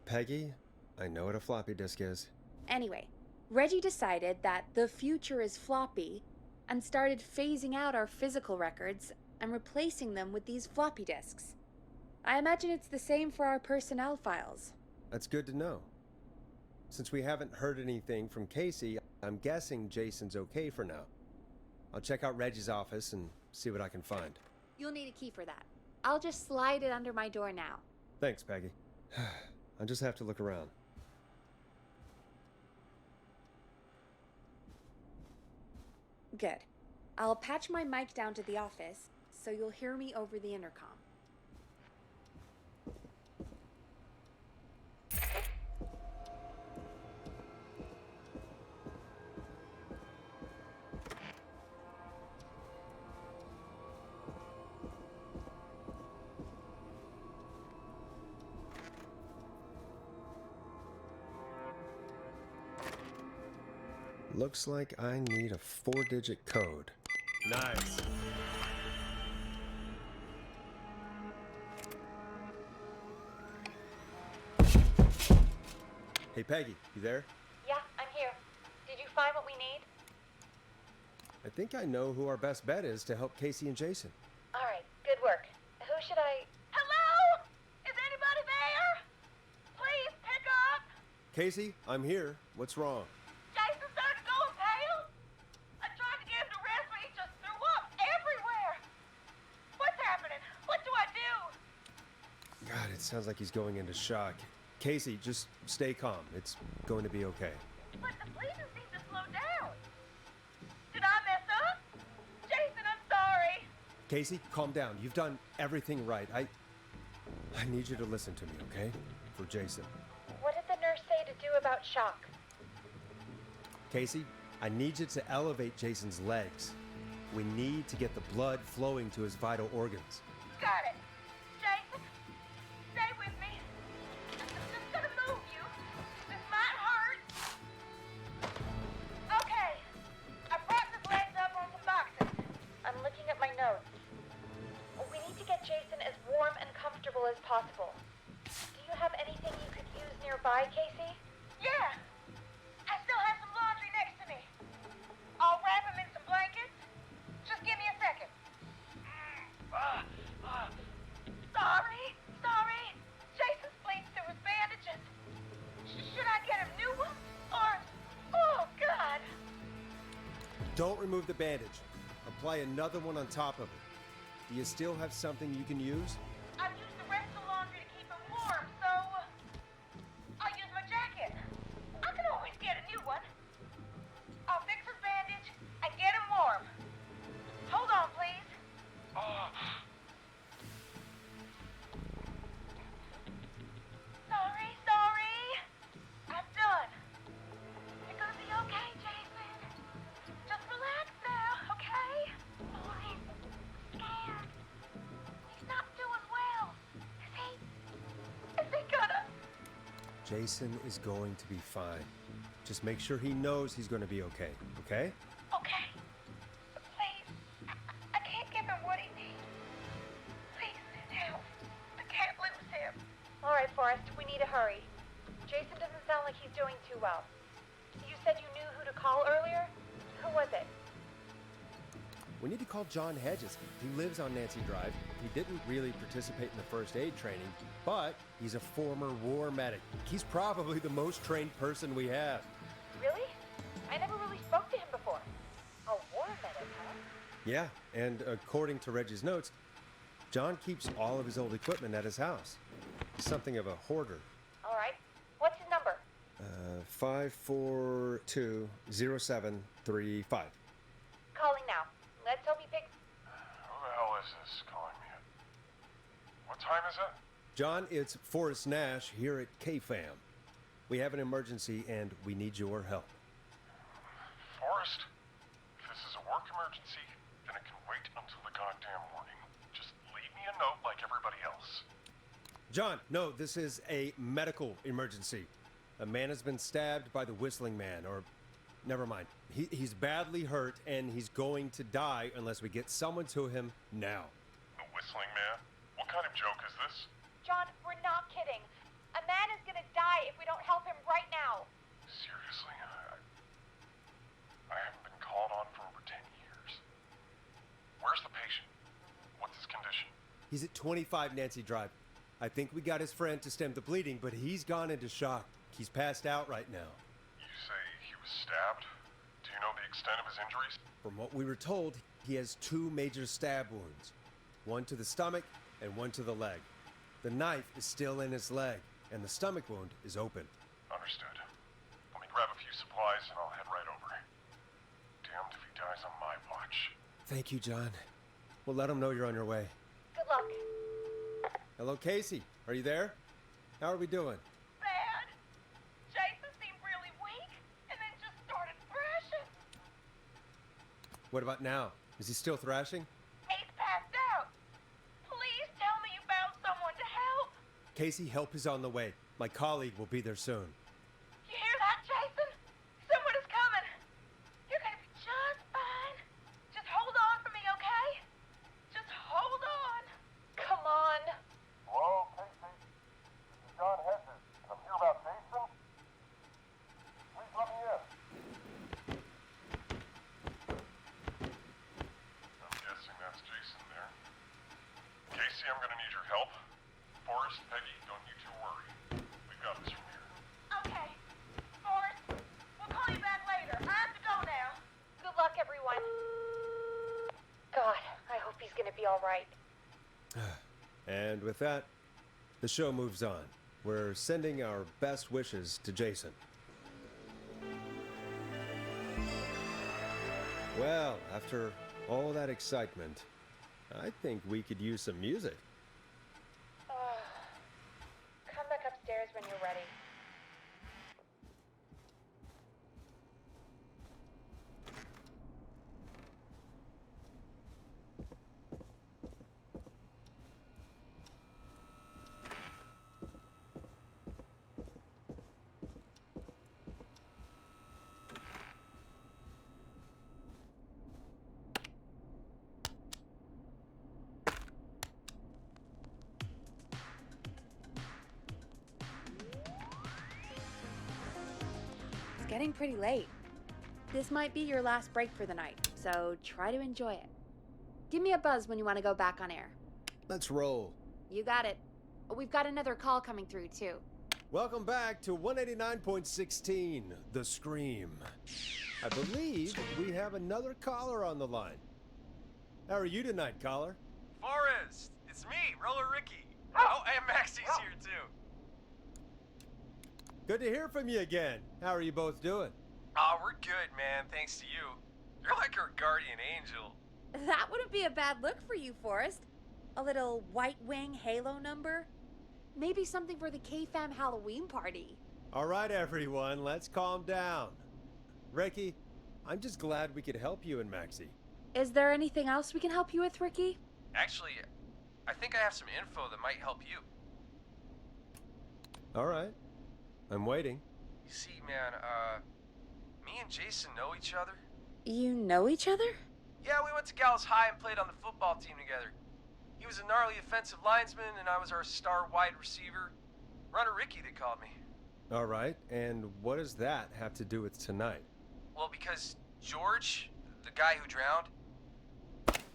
A: Peggy, I know what a floppy disk is.
B: Anyway, Reggie decided that the future is floppy and started phasing out our physical records and replacing them with these floppy disks. I imagine it's the same for our personnel files.
A: That's good to know. Since we haven't heard anything from Casey, I'm guessing Jason's okay for now. I'll check out Reggie's office and see what I can find.
B: You'll need a key for that. I'll just slide it under my door now.
A: Thanks, Peggy. I'll just have to look around.
B: Good. I'll patch my mic down to the office, so you'll hear me over the intercom.
A: Looks like I need a 4-digit code. Nice. Hey, Peggy, you there?
B: Yeah, I'm here. Did you find what we need?
A: I think I know who our best bet is to help Casey and Jason.
B: All right, good work. Who should I...
E: Hello? Is anybody there? Please pick up.
A: Casey, I'm here. What's wrong?
E: Jason's starting to go pale. I tried to get him to rest, but he just threw up everywhere. What's happening? What do I do?
A: God, it sounds like he's going into shock. Casey, just stay calm. It's going to be okay.
E: But the bleeding seems to slow down. Did I mess up? Jason, I'm sorry.
A: Casey, calm down. You've done everything right. I need you to listen to me, okay? For Jason.
B: What did the nurse say to do about shock?
A: Casey, I need you to elevate Jason's legs. We need to get the blood flowing to his vital organs.
E: Got it. Jason, stay with me. I'm just gonna move you. This might hurt. Okay. I propped his legs up on some boxes.
B: I'm looking at my notes. We need to get Jason as warm and comfortable as possible. Do you have anything you could use nearby, Casey?
E: Yeah. I still have some laundry next to me. I'll wrap him in some blankets. Just give me a second.
A: Don't remove the bandage. Apply another one on top of it. Do you still have something you can use?
E: I've used the rest of the laundry to keep him warm, so I'll use my jacket. I can always get a new one. I'll fix his bandage and get him warm. Hold on, please. Sorry. I'm done. You're gonna be okay, Jason. Just relax now, okay? Oh, he's scared. He's not doing well. Is he gonna?
A: Jason is going to be fine. Just make sure he knows he's going to be okay, okay?
E: Okay. Please. I can't give him what he needs. Please send help. I can't lose him.
B: All right, Forrest, we need to hurry. Jason doesn't sound like he's doing too well. You said you knew who to call earlier? Who was it?
A: We need to call John Hedges. He lives on Nancy Drive. He didn't really participate in the first aid training, but he's a former war medic. He's probably the most trained person we have.
B: Really? I never really spoke to him before. A war medic, huh?
A: Yeah, and according to Reggie's notes, John keeps all of his old equipment at his house. He's something of a hoarder.
B: All right. What's his number?
A: 5420735.
B: Calling now. Let's hope he picks.
F: Who the hell is this calling me at? What time is it?
A: John, it's Forrest Nash here at KFAM. We have an emergency and we need your help.
F: Forrest, if this is a work emergency, then it can wait until the goddamn morning. Just leave me a note like everybody else.
A: John, no, this is a medical emergency. A man has been stabbed by the Whistling Man, or never mind. He's badly hurt and he's going to die unless we get someone to him now.
F: The Whistling Man? What kind of joke is this?
B: John, we're not kidding. A man is gonna die if we don't help him right now.
F: Seriously? I haven't been called on for over 10 years. Where's the patient? What's his condition?
A: He's at 25 Nancy Drive. I think we got his friend to stem the bleeding, but he's gone into shock. He's passed out right now.
F: You say he was stabbed? Do you know the extent of his injuries?
A: From what we were told, he has 2 major stab wounds. One to the stomach and one to the leg. The knife is still in his leg, and the stomach wound is open.
F: Understood. Let me grab a few supplies and I'll head right over. Damned if he dies on my watch.
A: Thank you, John. We'll let him know you're on your way.
B: Good luck.
A: Hello, Casey. Are you there? How are we doing?
E: Bad. Jason seemed really weak and then just started thrashing.
A: What about now? Is he still thrashing?
E: He's passed out. Please tell me you found someone to help.
A: Casey, help is on the way. My colleague will be there soon.
E: You hear that, Jason? Someone is coming. You're gonna be just fine. Just hold on for me, okay? Just hold on.
B: Come on.
F: Hello, Casey. This is John Hedges, and I'm here about Jason. Please let me in. I'm guessing that's Jason there. Casey, I'm gonna need your help. Forrest, Peggy, don't you two worry. We've got this from here.
E: Okay. Forrest, we'll call you back later. I have to go now.
B: Good luck, everyone. God, I hope he's gonna be all right.
A: And with that, the show moves on. We're sending our best wishes to Jason. Well, after all that excitement, I think we could use some music.
B: Come back upstairs when you're ready. Getting pretty late. This might be your last break for the night, so try to enjoy it. Give me a buzz when you want to go back on air.
A: Let's roll.
B: You got it. We've got another call coming through, too.
A: Welcome back to 189.16, The Scream. I believe we have another caller on the line. How are you tonight, caller?
N: Forrest, it's me, Roller Ricky. Oh, and Maxie's here too.
A: Good to hear from you again. How are you both doing?
N: Oh, we're good, man, thanks to you. You're like our guardian angel.
B: That wouldn't be a bad look for you, Forrest. A little White Wing Halo number? Maybe something for the K-Fam Halloween party.
A: All right, everyone, let's calm down. Ricky, I'm just glad we could help you and Maxie.
B: Is there anything else we can help you with, Ricky?
N: Actually, I think I have some info that might help you.
A: All right, I'm waiting.
N: You see, man, me and Jason know each other.
B: You know each other?
N: Yeah, we went to Gallows High and played on the football team together. He was a gnarly offensive linesman, and I was our star wide receiver. Runner Ricky, they called me.
A: All right, and what does that have to do with tonight?
N: Well, because George, the guy who drowned,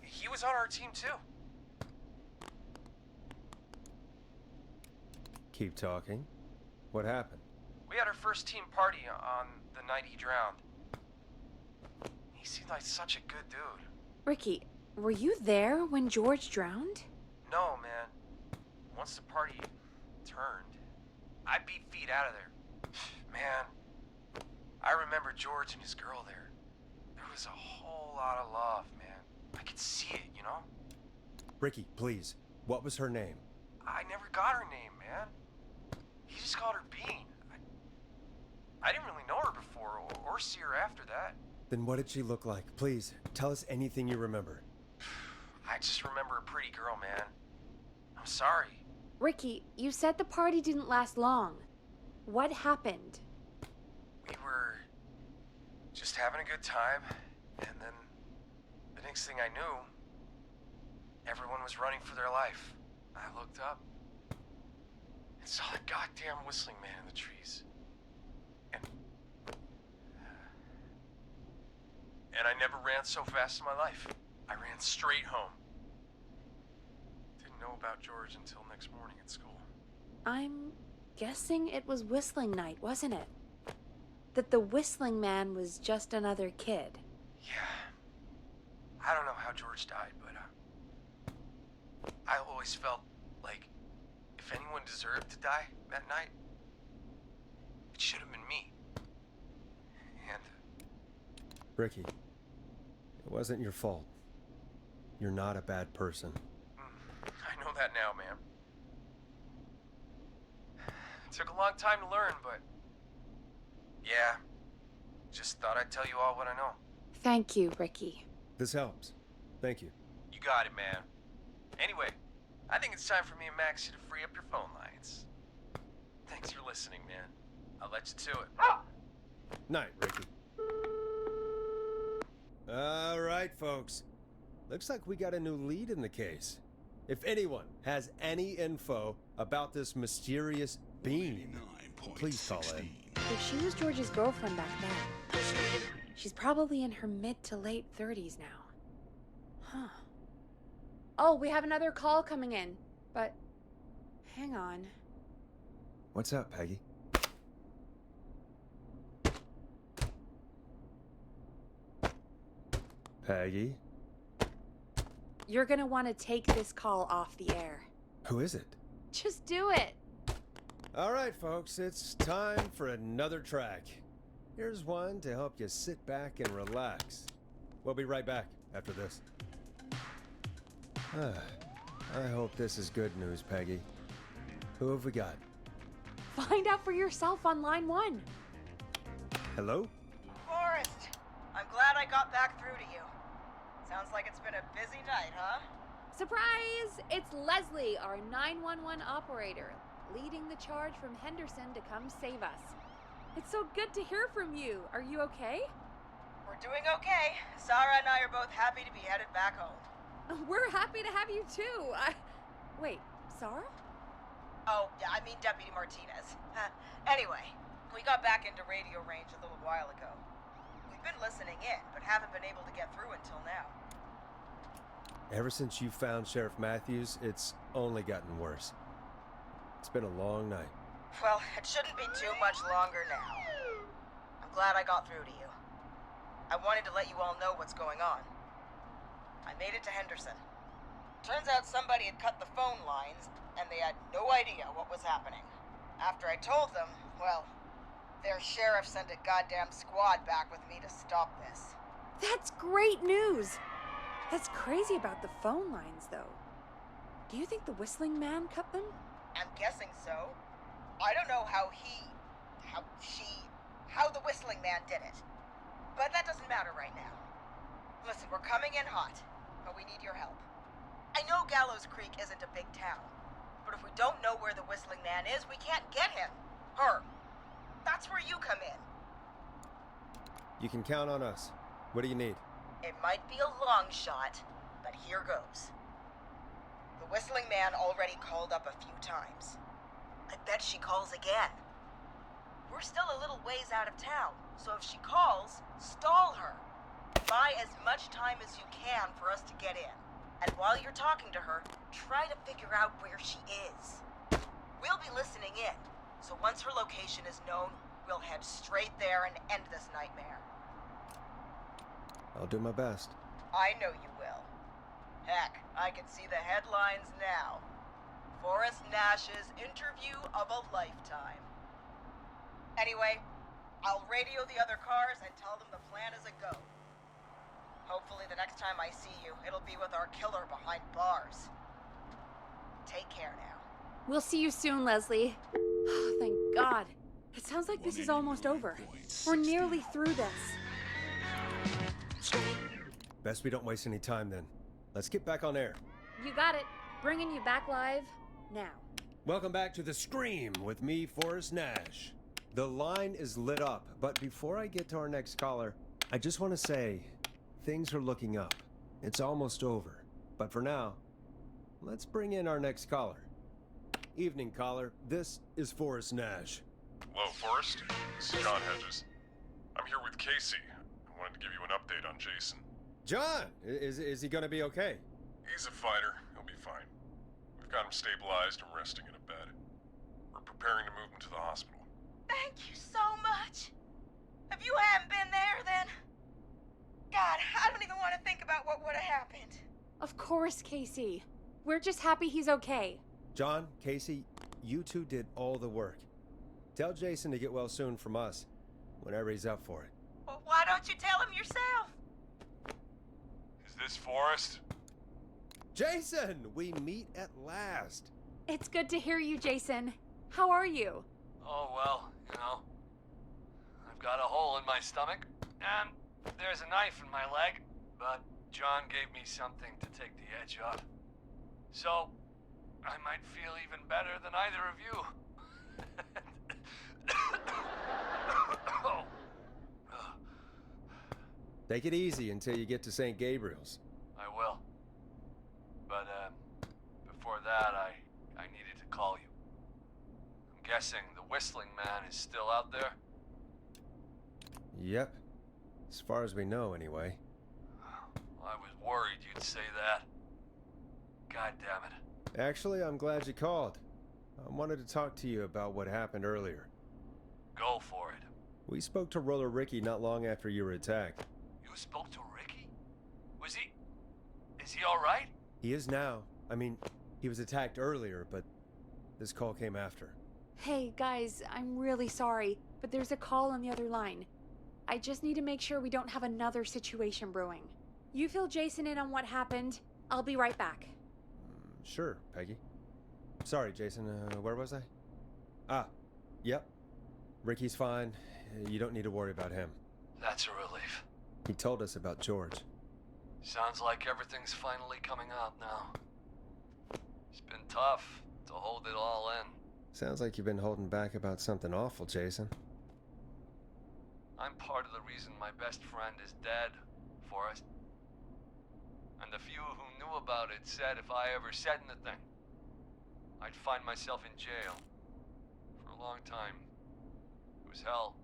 N: he was on our team too.
A: Keep talking. What happened?
N: We had our first team party on the night he drowned. He seemed like such a good dude.
B: Ricky, were you there when George drowned?
N: No, man. Once the party turned, I beat feet out of there. Man, I remember George and his girl there. There was a whole lot of love, man. I could see it, you know?
A: Ricky, please, what was her name?
N: I never got her name, man. He just called her Bean. I didn't really know her before or see her after that.
A: Then what did she look like? Please, tell us anything you remember.
N: I just remember a pretty girl, man. I'm sorry.
B: Ricky, you said the party didn't last long. What happened?
N: We were just having a good time, and then the next thing I knew, everyone was running for their life. I looked up and saw the goddamn whistling man in the trees. And I never ran so fast in my life. I ran straight home. Didn't know about George until next morning at school.
B: I'm guessing it was whistling night, wasn't it? That the whistling man was just another kid.
N: Yeah. I don't know how George died, but I always felt like if anyone deserved to die that night, it should have been me. And
A: Ricky, it wasn't your fault. You're not a bad person.
N: I know that now, man. It took a long time to learn, but yeah, just thought I'd tell you all what I know.
B: Thank you, Ricky.
A: This helps. Thank you.
N: You got it, man. Anyway, I think it's time for me and Maxie to free up your phone lines. Thanks for listening, man. I'll let you to it.
A: Night, Ricky. All right, folks. Looks like we got a new lead in the case. If anyone has any info about this mysterious being, please call in.
B: If she was George's girlfriend back then, she's probably in her mid to late 30s now. Huh. Oh, we have another call coming in, but hang on.
A: What's up, Peggy? Peggy?
B: You're gonna want to take this call off the air.
A: Who is it?
B: Just do it.
A: All right, folks, it's time for another track. Here's one to help you sit back and relax. We'll be right back after this. I hope this is good news, Peggy. Who have we got?
B: Find out for yourself on line 1.
A: Hello?
E: Forrest, I'm glad I got back through to you. Sounds like it's been a busy night, huh?
B: Surprise! It's Leslie, our 911 operator, leading the charge from Henderson to come save us. It's so good to hear from you. Are you okay?
E: We're doing okay. Sarah and I are both happy to be headed back home.
B: We're happy to have you too. Wait, Sarah?
E: Oh, yeah, I mean Deputy Martinez. Anyway, we got back into radio range a little while ago. We've been listening in, but haven't been able to get through until now.
A: Ever since you found Sheriff Matthews, it's only gotten worse. It's been a long night.
E: Well, it shouldn't be too much longer now. I'm glad I got through to you. I wanted to let you all know what's going on. I made it to Henderson. Turns out somebody had cut the phone lines, and they had no idea what was happening. After I told them, well, their sheriff sent a goddamn squad back with me to stop this.
B: That's great news! That's crazy about the phone lines, though. Do you think the Whistling Man cut them?
E: I'm guessing so. I don't know how the Whistling Man did it. But that doesn't matter right now. Listen, we're coming in hot, but we need your help. I know Gallows Creek isn't a big town, but if we don't know where the Whistling Man is, we can't get him. Her. That's where you come in.
A: You can count on us. What do you need?
E: It might be a long shot, but here goes. The Whistling Man already called up a few times. I bet she calls again. We're still a little ways out of town, so if she calls, stall her. Buy as much time as you can for us to get in. And while you're talking to her, try to figure out where she is. We'll be listening in, so once her location is known, we'll head straight there and end this nightmare.
A: I'll do my best.
E: I know you will. Heck, I can see the headlines now. Forrest Nash's interview of a lifetime. Anyway, I'll radio the other cars and tell them the plan is a go. Hopefully the next time I see you, it'll be with our killer behind bars. Take care now.
B: We'll see you soon, Leslie. Oh, thank God. It sounds like this is almost over. We're nearly through this.
A: Best we don't waste any time then. Let's get back on air.
B: You got it. Bringing you back live now.
A: Welcome back to The Scream with me, Forrest Nash. The line is lit up, but before I get to our next caller, I just want to say things are looking up. It's almost over. But for now, let's bring in our next caller. Evening, caller. This is Forrest Nash.
R: Hello, Forrest. This is John Hedges. I'm here with Casey. I wanted to give you an update on Jason.
A: John! Is he gonna be okay?
R: He's a fighter. He'll be fine. We've got him stabilized and resting in a bed. We're preparing to move him to the hospital.
E: Thank you so much. If you hadn't been there, then... God, I don't even want to think about what would have happened.
B: Of course, Casey. We're just happy he's okay.
A: John, Casey, you two did all the work. Tell Jason to get well soon from us, whenever he's up for it.
E: Well, why don't you tell him yourself?
R: Is this Forrest?
A: Jason! We meet at last.
B: It's good to hear you, Jason. How are you?
D: Oh, well, you know. I've got a hole in my stomach, and there's a knife in my leg, but John gave me something to take the edge off. So, I might feel even better than either of you.
A: Take it easy until you get to St. Gabriel's.
D: I will. But, before that, I needed to call you. I'm guessing the Whistling Man is still out there?
A: Yep. As far as we know, anyway.
D: I was worried you'd say that. God damn it.
A: Actually, I'm glad you called. I wanted to talk to you about what happened earlier.
D: Go for it.
A: We spoke to Roller Ricky not long after you were attacked.
D: You spoke to Ricky? Is he alright?
A: He is now. I mean, he was attacked earlier, but this call came after.
B: Hey, guys, I'm really sorry, but there's a call on the other line. I just need to make sure we don't have another situation brewing. You fill Jason in on what happened. I'll be right back.
A: Sure, Peggy. Sorry, Jason, where was I? Yep. Ricky's fine. You don't need to worry about him.
D: That's a relief.
A: He told us about George.
D: Sounds like everything's finally coming out now. It's been tough to hold it all in.
A: Sounds like you've been holding back about something awful, Jason.
D: I'm part of the reason my best friend is dead, Forrest. And the few who knew about it said if I ever said anything, I'd find myself in jail. For a long time. It was hell.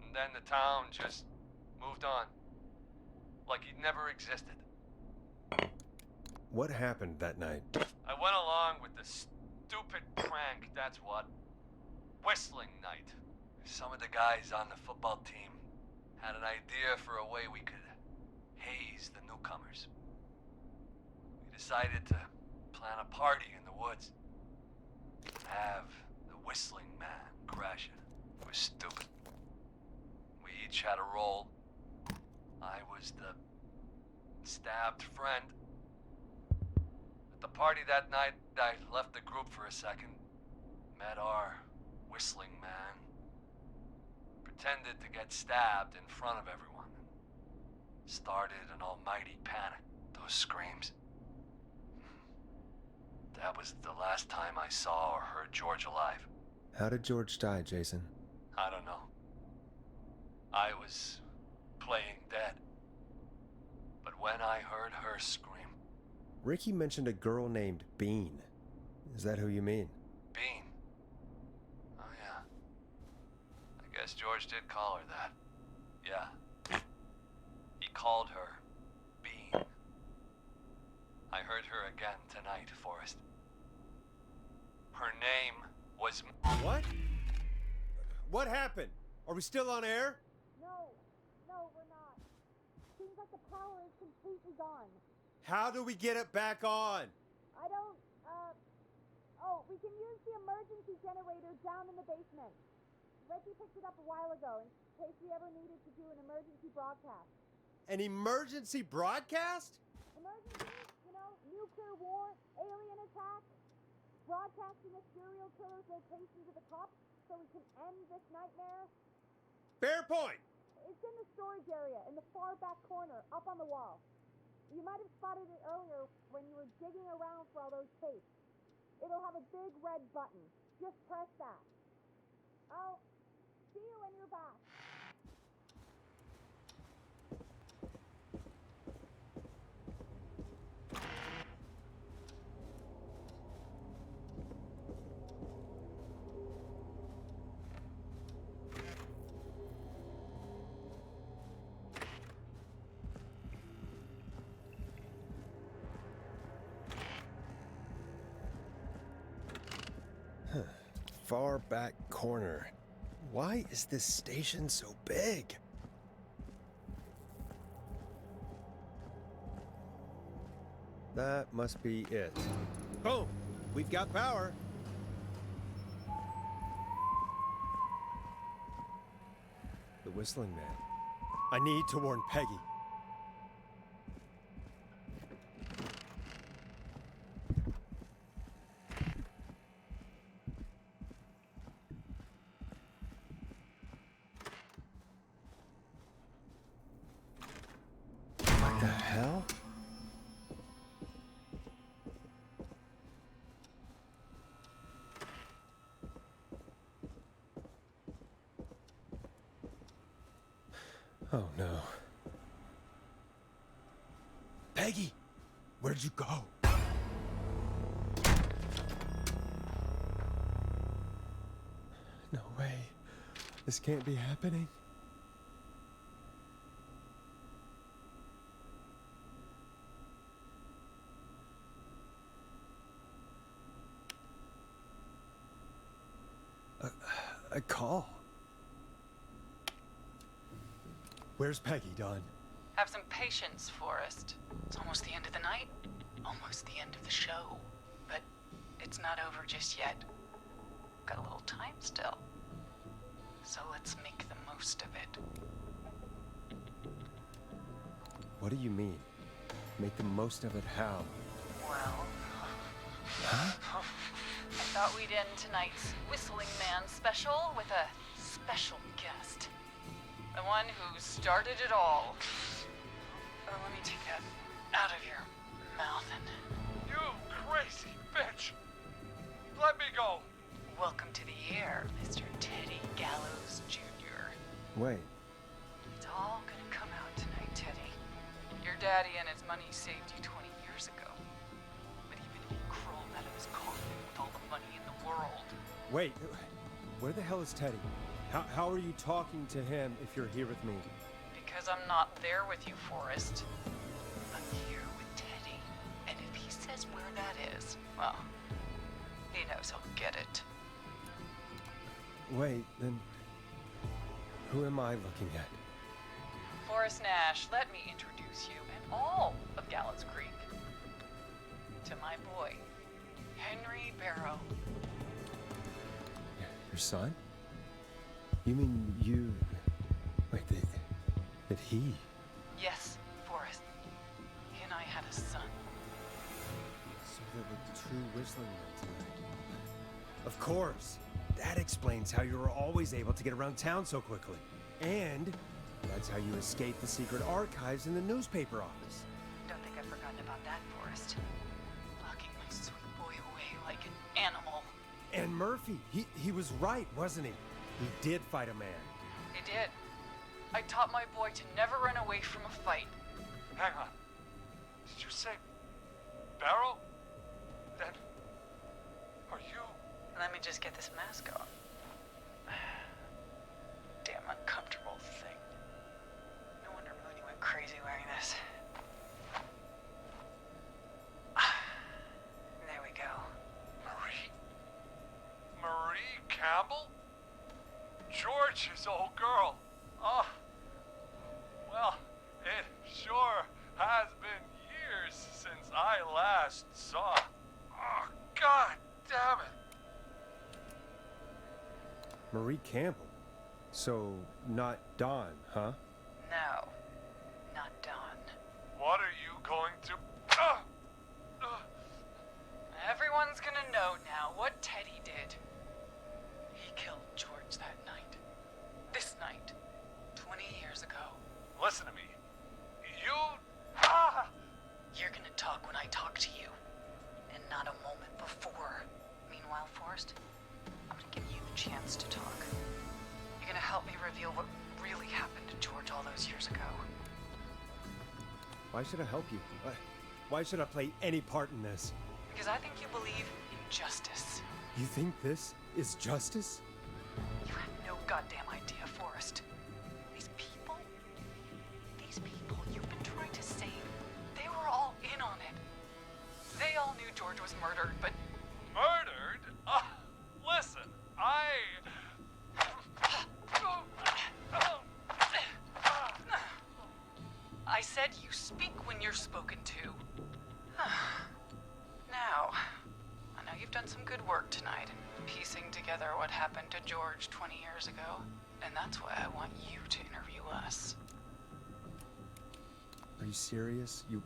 D: And then the town just moved on. Like he'd never existed.
A: What happened that night?
D: I went along with the stupid prank, that's what. Whistling night. Some of the guys on the football team had an idea for a way we could haze the newcomers. We decided to plan a party in the woods. Have the Whistling Man crash it. It was stupid. We each had a role. I was the stabbed friend. At the party that night, I left the group for a second. Met our Whistling Man. Pretended to get stabbed in front of everyone. Started an almighty panic. Those screams. That was the last time I saw or heard George alive.
A: How did George die, Jason?
D: I don't know. I was playing dead. But when I heard her scream...
A: Ricky mentioned a girl named Bean. Is that who you mean?
D: Bean? Oh, yeah. I guess George did call her that. Yeah. He called her Bean. I heard her again tonight, Forrest. Her name was...
A: What? What happened? Are we still on air?
B: No, we're not. Seems like the power is completely gone.
A: How do we get it back on?
B: I don't, we can use the emergency generator down in the basement. Reggie picked it up a while ago in case we ever needed to do an emergency broadcast.
A: An emergency broadcast?
B: Emergency? You know, nuclear war, alien attack, broadcasting a serial killer's location to the cops so we can end this nightmare.
A: Fair point!
B: It's in the storage area, in the far back corner, up on the wall. You might have spotted it earlier when you were digging around for all those tapes. It'll have a big red button. Just press that. I'll see you when you're back.
A: Far back corner. Why is this station so big? That must be it. Boom! We've got power. The Whistling Man. I need to warn Peggy. What the hell? Oh no. Peggy! Where'd you go? No way. This can't be happening. A call. Where's Peggy, Don?
L: Have some patience, Forrest. It's almost the end of the night, almost the end of the show. But it's not over just yet. Got a little time still. So let's make the most of it.
A: What do you mean? Make the most of it how?
L: Well...
A: Huh?
L: I thought we'd end tonight's Whistling Man special with a special guest. The one who started it all. Oh, let me take that out of your mouth and...
D: You crazy bitch! Let me go!
L: Welcome to the air, Mr. Teddy Gallows Jr.
A: Wait.
L: It's all gonna come out tonight, Teddy. Your daddy and his money saved you 20 years ago. But even if he crawled out of his coffin with all the money in the world...
A: Wait, where the hell is Teddy? How are you talking to him if you're here with me?
L: Because I'm not there with you, Forrest. I'm here with Teddy. And if he says where that is, well, he knows he'll get it.
A: Wait, then who am I looking at?
L: Forrest Nash, let me introduce you and all of Gallows Creek to my boy, Henry Barrow.
A: Your son? You mean you... Wait, that he...
L: Yes, Forrest. He and I had a son.
A: So there were two whistling men tonight. Of course! That explains how you were always able to get around town so quickly. And that's how you escaped the secret archives in the newspaper office.
L: Don't think I've forgotten about that, Forrest. Locking my sweet boy away like an animal.
A: And Murphy, he was right, wasn't he? He did fight a man.
L: He did. I taught my boy to never run away from a fight.
D: Hang on. Did you say Barrow? Then are you?
L: Let me just get this mask on. Damn uncomfortable thing. No wonder Mooney went crazy wearing this. There we go.
D: Marie Campbell? George's old girl. Oh, well, it sure has been years since I last saw. Oh, God damn it.
A: Marie Campbell? So, not Dawn, huh?
L: No, not Dawn.
D: What are you going to...
L: Everyone's gonna know now what Teddy did. He killed George that night. This night. 20 years ago.
D: Listen to me. You...
L: You're gonna talk when I talk to you. And not a moment before. Meanwhile, Forrest, I'm gonna give you the chance to talk. You're gonna help me reveal what really happened to George all those years ago.
A: Why should I help you? Why should I play any part in this?
L: Because I think you believe in justice.
A: You think this is justice?
L: You have no goddamn idea, Forrest. These people you've been trying to save, they were all in on it. They all knew George was murdered, but...
D: Murdered? Listen,
L: I said you speak when you're spoken to. Now, I know you've done some good work tonight in piecing together what happened to George 20 years ago, and that's why I want you to interview us.
A: Are you serious? You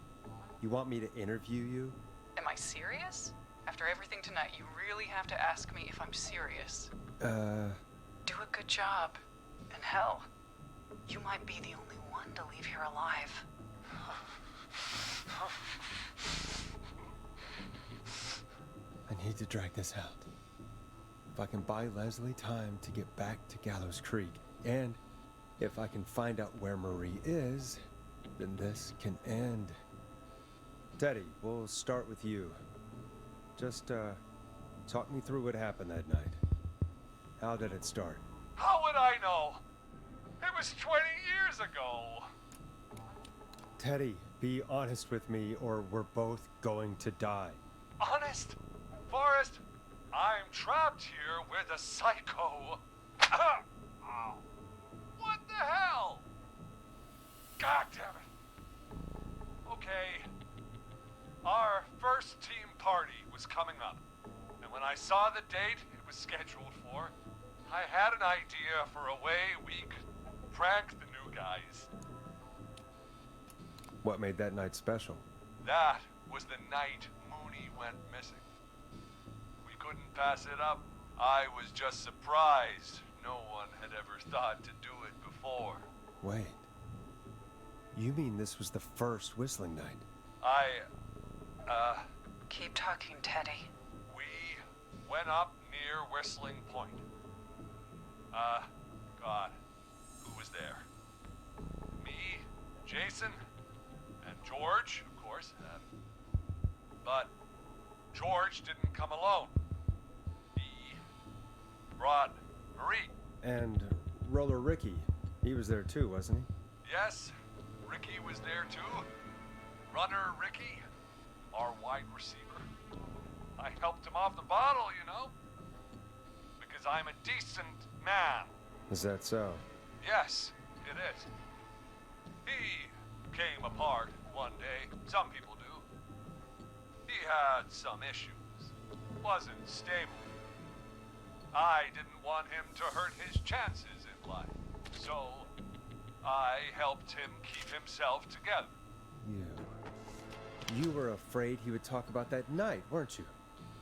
A: want me to interview you?
L: Am I serious? After everything tonight, you really have to ask me if I'm serious. Do a good job. And hell, you might be the only one to leave here alive.
A: I need to drag this out. If I can buy Leslie time to get back to Gallows Creek, and if I can find out where Marie is, then this can end. Teddy, we'll start with you. Just, talk me through what happened that night. How did it start?
D: how would I know? It was 20 years ago.
A: Teddy, be honest with me or we're both going to die.
D: Honest? Forrest, I'm trapped here with a psycho. What the hell? God damn it. Okay. Our first team party was coming up. And when I saw the date it was scheduled for, I had an idea for a way we could prank the new guys.
A: What made that night special?
D: That was the night Mooney went missing. We couldn't pass it up. I was just surprised no one had ever thought to do it before.
A: Wait. You mean this was the first whistling night?
L: Keep talking, Teddy.
D: We went up near Whistling Point. God, who was there? Me, Jason, and George, of course. But George didn't come alone. He brought Marie.
A: And Roller Ricky, he was there too, wasn't he?
D: Yes, Ricky was there too. Runner Ricky, our wide receiver. I helped him off the bottle, you know. Because I'm a decent man.
A: Is that so?
D: Yes, it is. He came apart one day. Some people do. He had some issues. Wasn't stable. I didn't want him to hurt his chances in life. So, I helped him keep himself together.
A: You were afraid he would talk about that night, weren't you?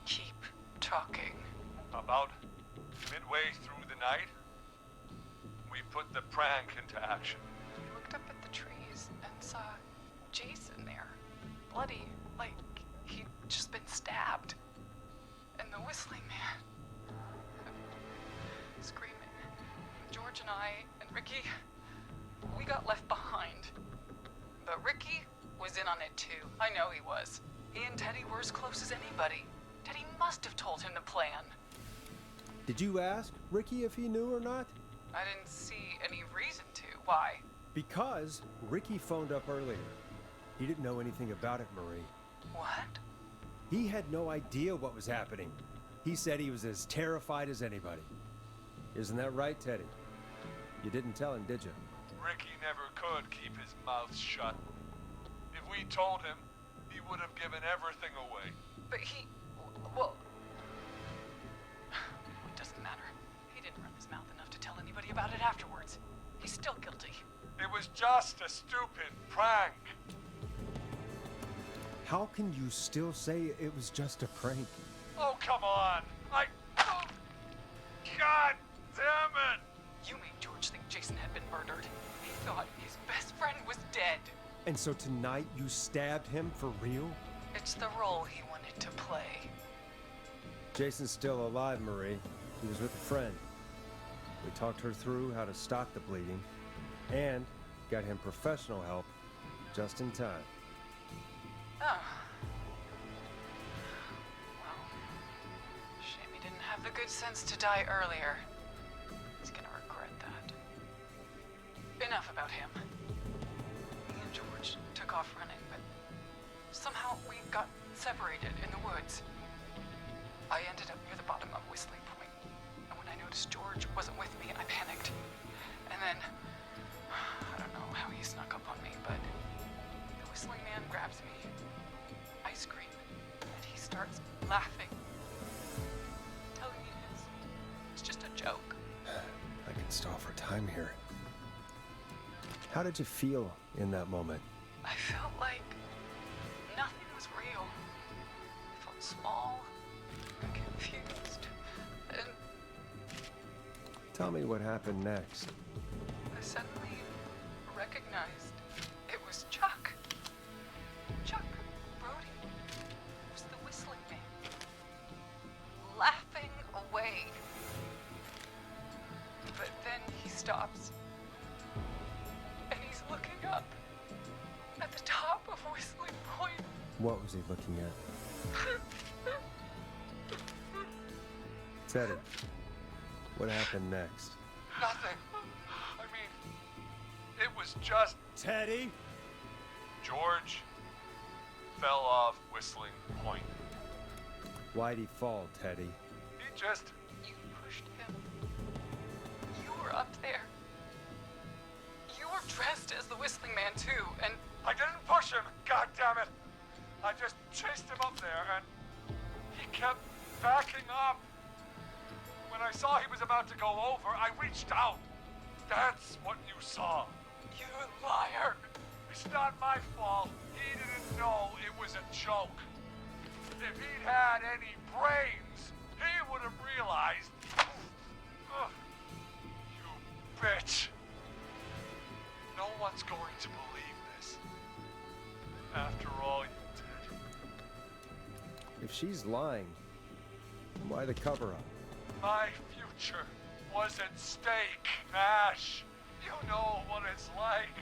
L: Keep talking.
D: About midway through the night, we put the prank into action.
L: We looked up at the trees and saw Jason there. Bloody, like he'd just been stabbed. And the whistling man screaming. George and I and Ricky, we got left behind. But Ricky was in on it too. I know he was. He and Teddy were as close as anybody. Teddy must have told him the plan.
A: Did you ask Ricky if he knew or not?
L: I didn't see any reason to. Why?
A: Because Ricky phoned up earlier. He didn't know anything about it, Marie.
L: What?
A: He had no idea what was happening. He said he was as terrified as anybody. Isn't that right, Teddy? You didn't tell him, did you?
D: Ricky never could keep his mouth shut. If we told him, he would have given everything away.
L: But he... well... it doesn't matter. He didn't run his mouth enough to tell anybody about it afterwards. He's still guilty.
D: It was just a stupid prank.
A: How can you still say it was just a prank?
D: Oh, come on. Oh, God damn it.
L: You made George think Jason had been murdered. He thought his best friend was dead.
A: And so tonight you stabbed him for real?
L: It's the role he wanted to play.
A: Jason's still alive, Marie. He was with a friend. We talked her through how to stop the bleeding and got him professional help just in time.
L: Oh. Well, shame he didn't have the good sense to die earlier. He's gonna regret that. Enough about him. Me and George took off running, but somehow we got separated in the woods. I ended up near the bottom of Whistling Point, and when I noticed George wasn't with me, I panicked. And then, I don't know how he snuck up on me, but the whistling man grabs me. I scream, and he starts laughing. Telling me it's just a joke.
A: I can stall for time here. How did you feel in that moment?
L: I felt like nothing was real. I felt small and confused, and
A: Tell me what happened next.
L: I suddenly recognized it was Chuck. Chuck Brody was the whistling man, laughing away. But then he stops, and he's looking up at the top of Whistling Point.
A: What was he looking at? Teddy, what happened next?
D: Nothing. I mean, it was just...
A: Teddy?
D: George fell off Whistling Point.
A: Why'd he fall, Teddy?
D: He just...
L: You pushed him. You were up there. You were dressed as the Whistling Man, too, and...
D: I didn't push him, God damn it! I just chased him up there, and he kept backing up. When I saw he was about to go over, I reached out. That's what you saw.
L: You liar!
D: It's not my fault. He didn't know it was a joke. If he'd had any brains, he would have realized. Ugh, you bitch. No one's going to believe this. After all you did.
A: If she's lying, why the cover-up?
D: My future was at stake, Nash. You know what it's like.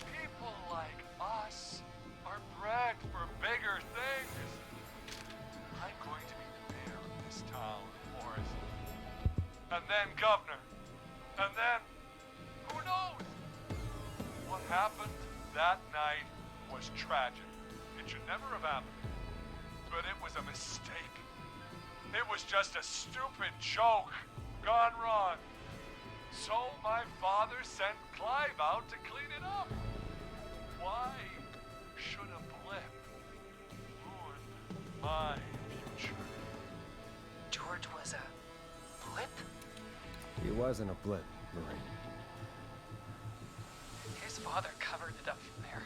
D: People like us are bred for bigger things. I'm going to be the mayor of this town, Forrest. And then governor. And then, who knows? What happened that night was tragic. It should never have happened. But it was a mistake. It was just a stupid joke gone wrong. So my father sent Clive out to clean it up. Why should a blip ruin my future?
E: George was a blip?
A: He wasn't a blip, Marie.
L: His father covered it up from there.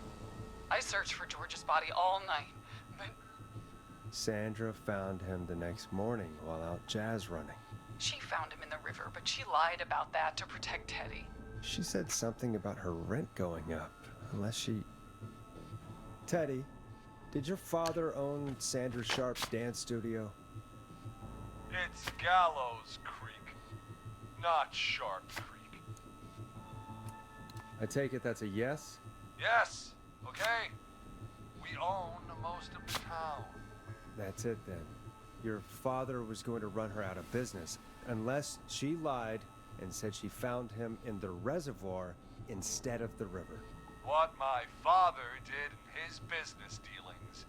L: I searched for George's body all night, but
A: Sandra found him the next morning while out jazz running.
L: she found him in the river, but she lied about that to protect Teddy.
A: She said something about her rent going up, unless she... Teddy, did your father own Sandra Sharp's dance studio?
D: It's Gallows Creek, not Sharp Creek.
A: I take it that's a yes?
D: Yes, okay. We own most of the town.
A: That's it then. Your father was going to run her out of business, unless she lied and said she found him in the reservoir instead of the river.
D: What my father did in his business dealings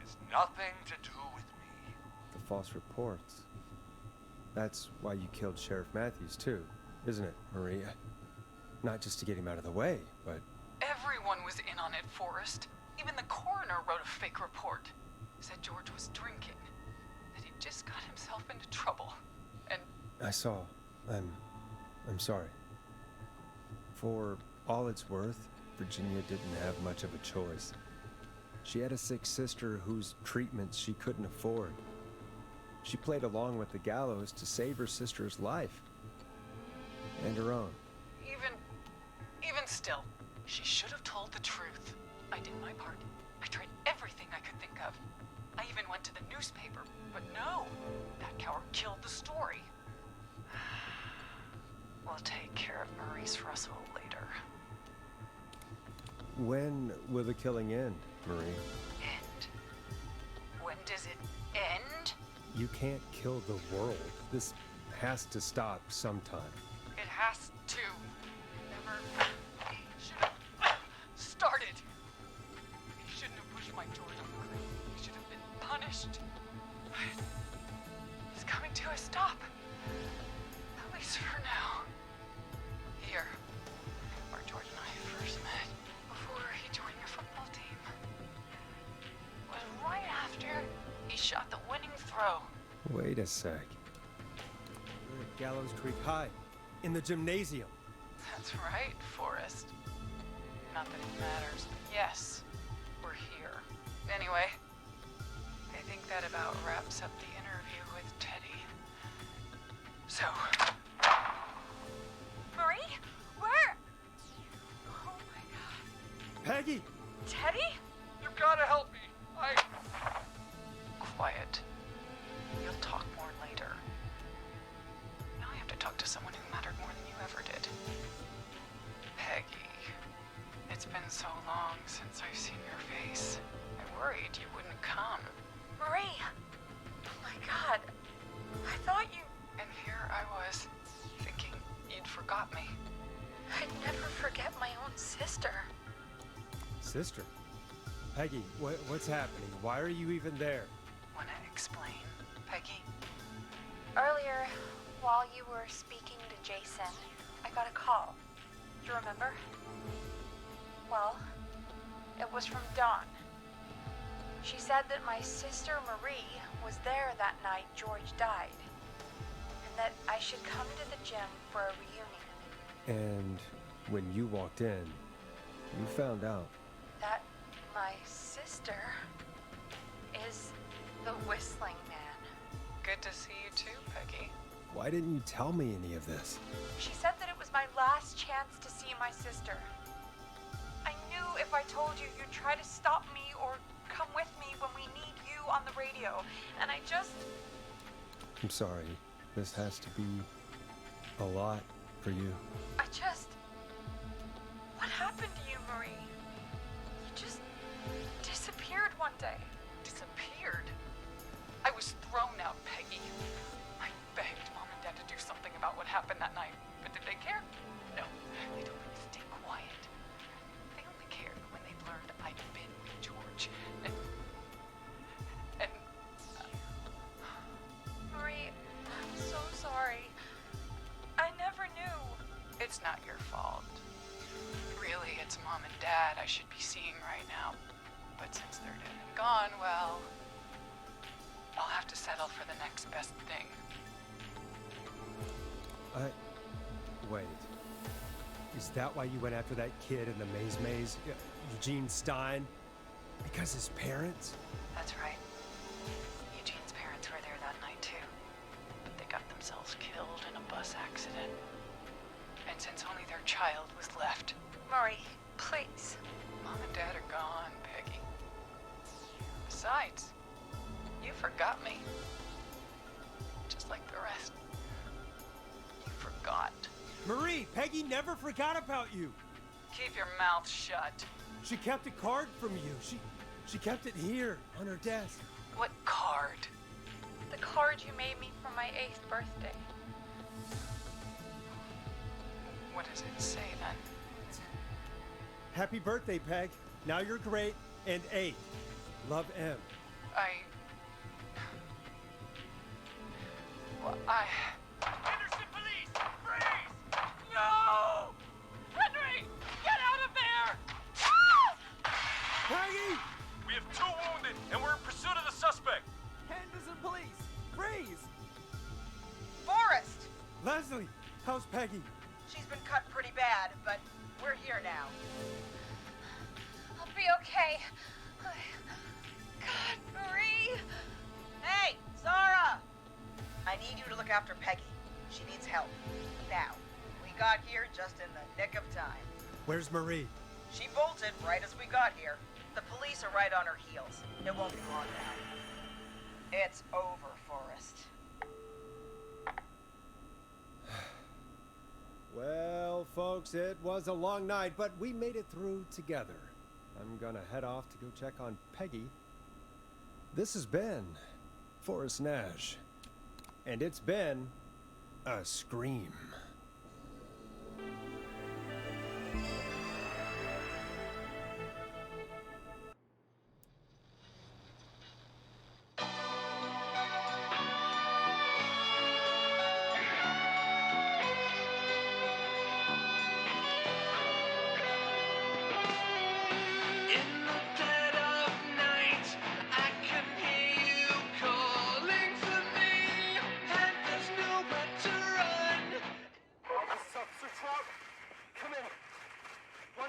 D: is nothing to do with me.
A: The false reports. That's why you killed Sheriff Matthews too, isn't it, Maria? Not just to get him out of the way, but...
L: Everyone was in on it, Forrest. Even the coroner wrote a fake report. Said George was drinking. That he just got himself into trouble. And
A: I saw. I'm sorry. For all it's worth, Virginia didn't have much of a choice. She had a sick sister whose treatments she couldn't afford. She played along with the gallows to save her sister's life. And her own.
L: even still, she should have told the truth. I did my part. I tried everything I could think of. I even went to the newspaper, but no, that coward killed the story. We'll take care of Maurice Russell later.
A: When will the killing end, Marie?
L: End? When does it end?
A: You can't kill the world. This has to stop sometime.
L: It has to. Never should have started. He shouldn't have pushed my George off the cliff. He should have been punished. But he's coming to a stop. At least for now. Here, where George and I first met, before he joined the football team, was right after he shot the winning throw.
A: Wait a sec. We're at Gallows Creek High, in the gymnasium.
L: That's right, Forrest. Not that it matters, but yes, we're here. Anyway, I think that about wraps up the interview with Teddy. So... Marie? Where? Oh my god.
A: Peggy!
L: Teddy?
D: You gotta help me.
L: Quiet. You'll talk more later. Now I have to talk to someone who mattered more than you ever did. Peggy. It's been so long since I've seen your face. I worried you wouldn't come. Marie! Oh my god. I thought you... And here I was, thinking you'd forgot me. I'd never forget my own sister.
A: Sister? Peggy, what's happening? Why are you even there?
L: Wanna explain, Peggy?
B: Earlier, while you were speaking to Jason, I got a call. Do you remember? Well, it was from Dawn. She said that my sister Marie was there that night George died, and that I should come to the gym for a reunion.
A: And when you walked in, you found out.
B: That my sister is the Whistling Man.
L: Good to see you too, Peggy.
A: Why didn't you tell me any of this?
B: She said that it was my last chance to see my sister. I knew if I told you, you'd try to stop me or come with me when we need you on the radio. And I just...
A: I'm sorry. This has to be a lot for you.
B: What happened to you, Marie? You just disappeared one day.
L: Disappeared? I was thrown out, Peggy. I begged Mom and Dad to do something about what happened that night, but did they care? No, they told me to stay quiet. They only cared when they learned I'd been with George. And
B: Marie,
L: dad I should be seeing right now. But since they're dead and gone, well, I'll have to settle for the next best thing.
A: Wait. Is that why you went after that kid in the maze? Eugene Stein? Because his parents?
L: That's right. Eugene's parents were there that night too. But they got themselves killed in a bus accident. And since only their child was left...
E: Marie, please.
L: Mom and Dad are gone, Peggy. Besides, you forgot me. Just like the rest. You forgot.
A: Marie, Peggy never forgot about you.
L: Keep your mouth shut.
A: She kept a card from you. She kept it here on her desk.
L: What card?
B: The card you made me for my 8th birthday.
L: What does it say then?
A: Happy birthday, Peg. Now you're great and 8. Love, M.
J: Henderson police! Freeze! No! Henry! Get out of there!
A: Peggy!
N: We have 2 wounded, and we're in pursuit of the suspect.
S: Henderson police! Freeze!
E: Forrest!
A: Leslie, how's Peggy?
E: She's been cut pretty bad, but we're here now.
B: I'll be okay. God, Marie!
E: Hey, Zara! I need you to look after Peggy. She needs help. Now, we got here just in the nick of time.
A: Where's Marie?
E: She bolted right as we got here. The police are right on her heels. It won't be long now. It's over, Forrest.
A: Well, folks, it was a long night, but we made it through together. I'm gonna head off to go check on Peggy. This has been Forrest Nash, and it's been a scream.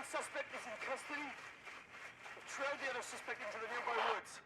C: Suspect is in custody. Trail the other suspect into the nearby woods.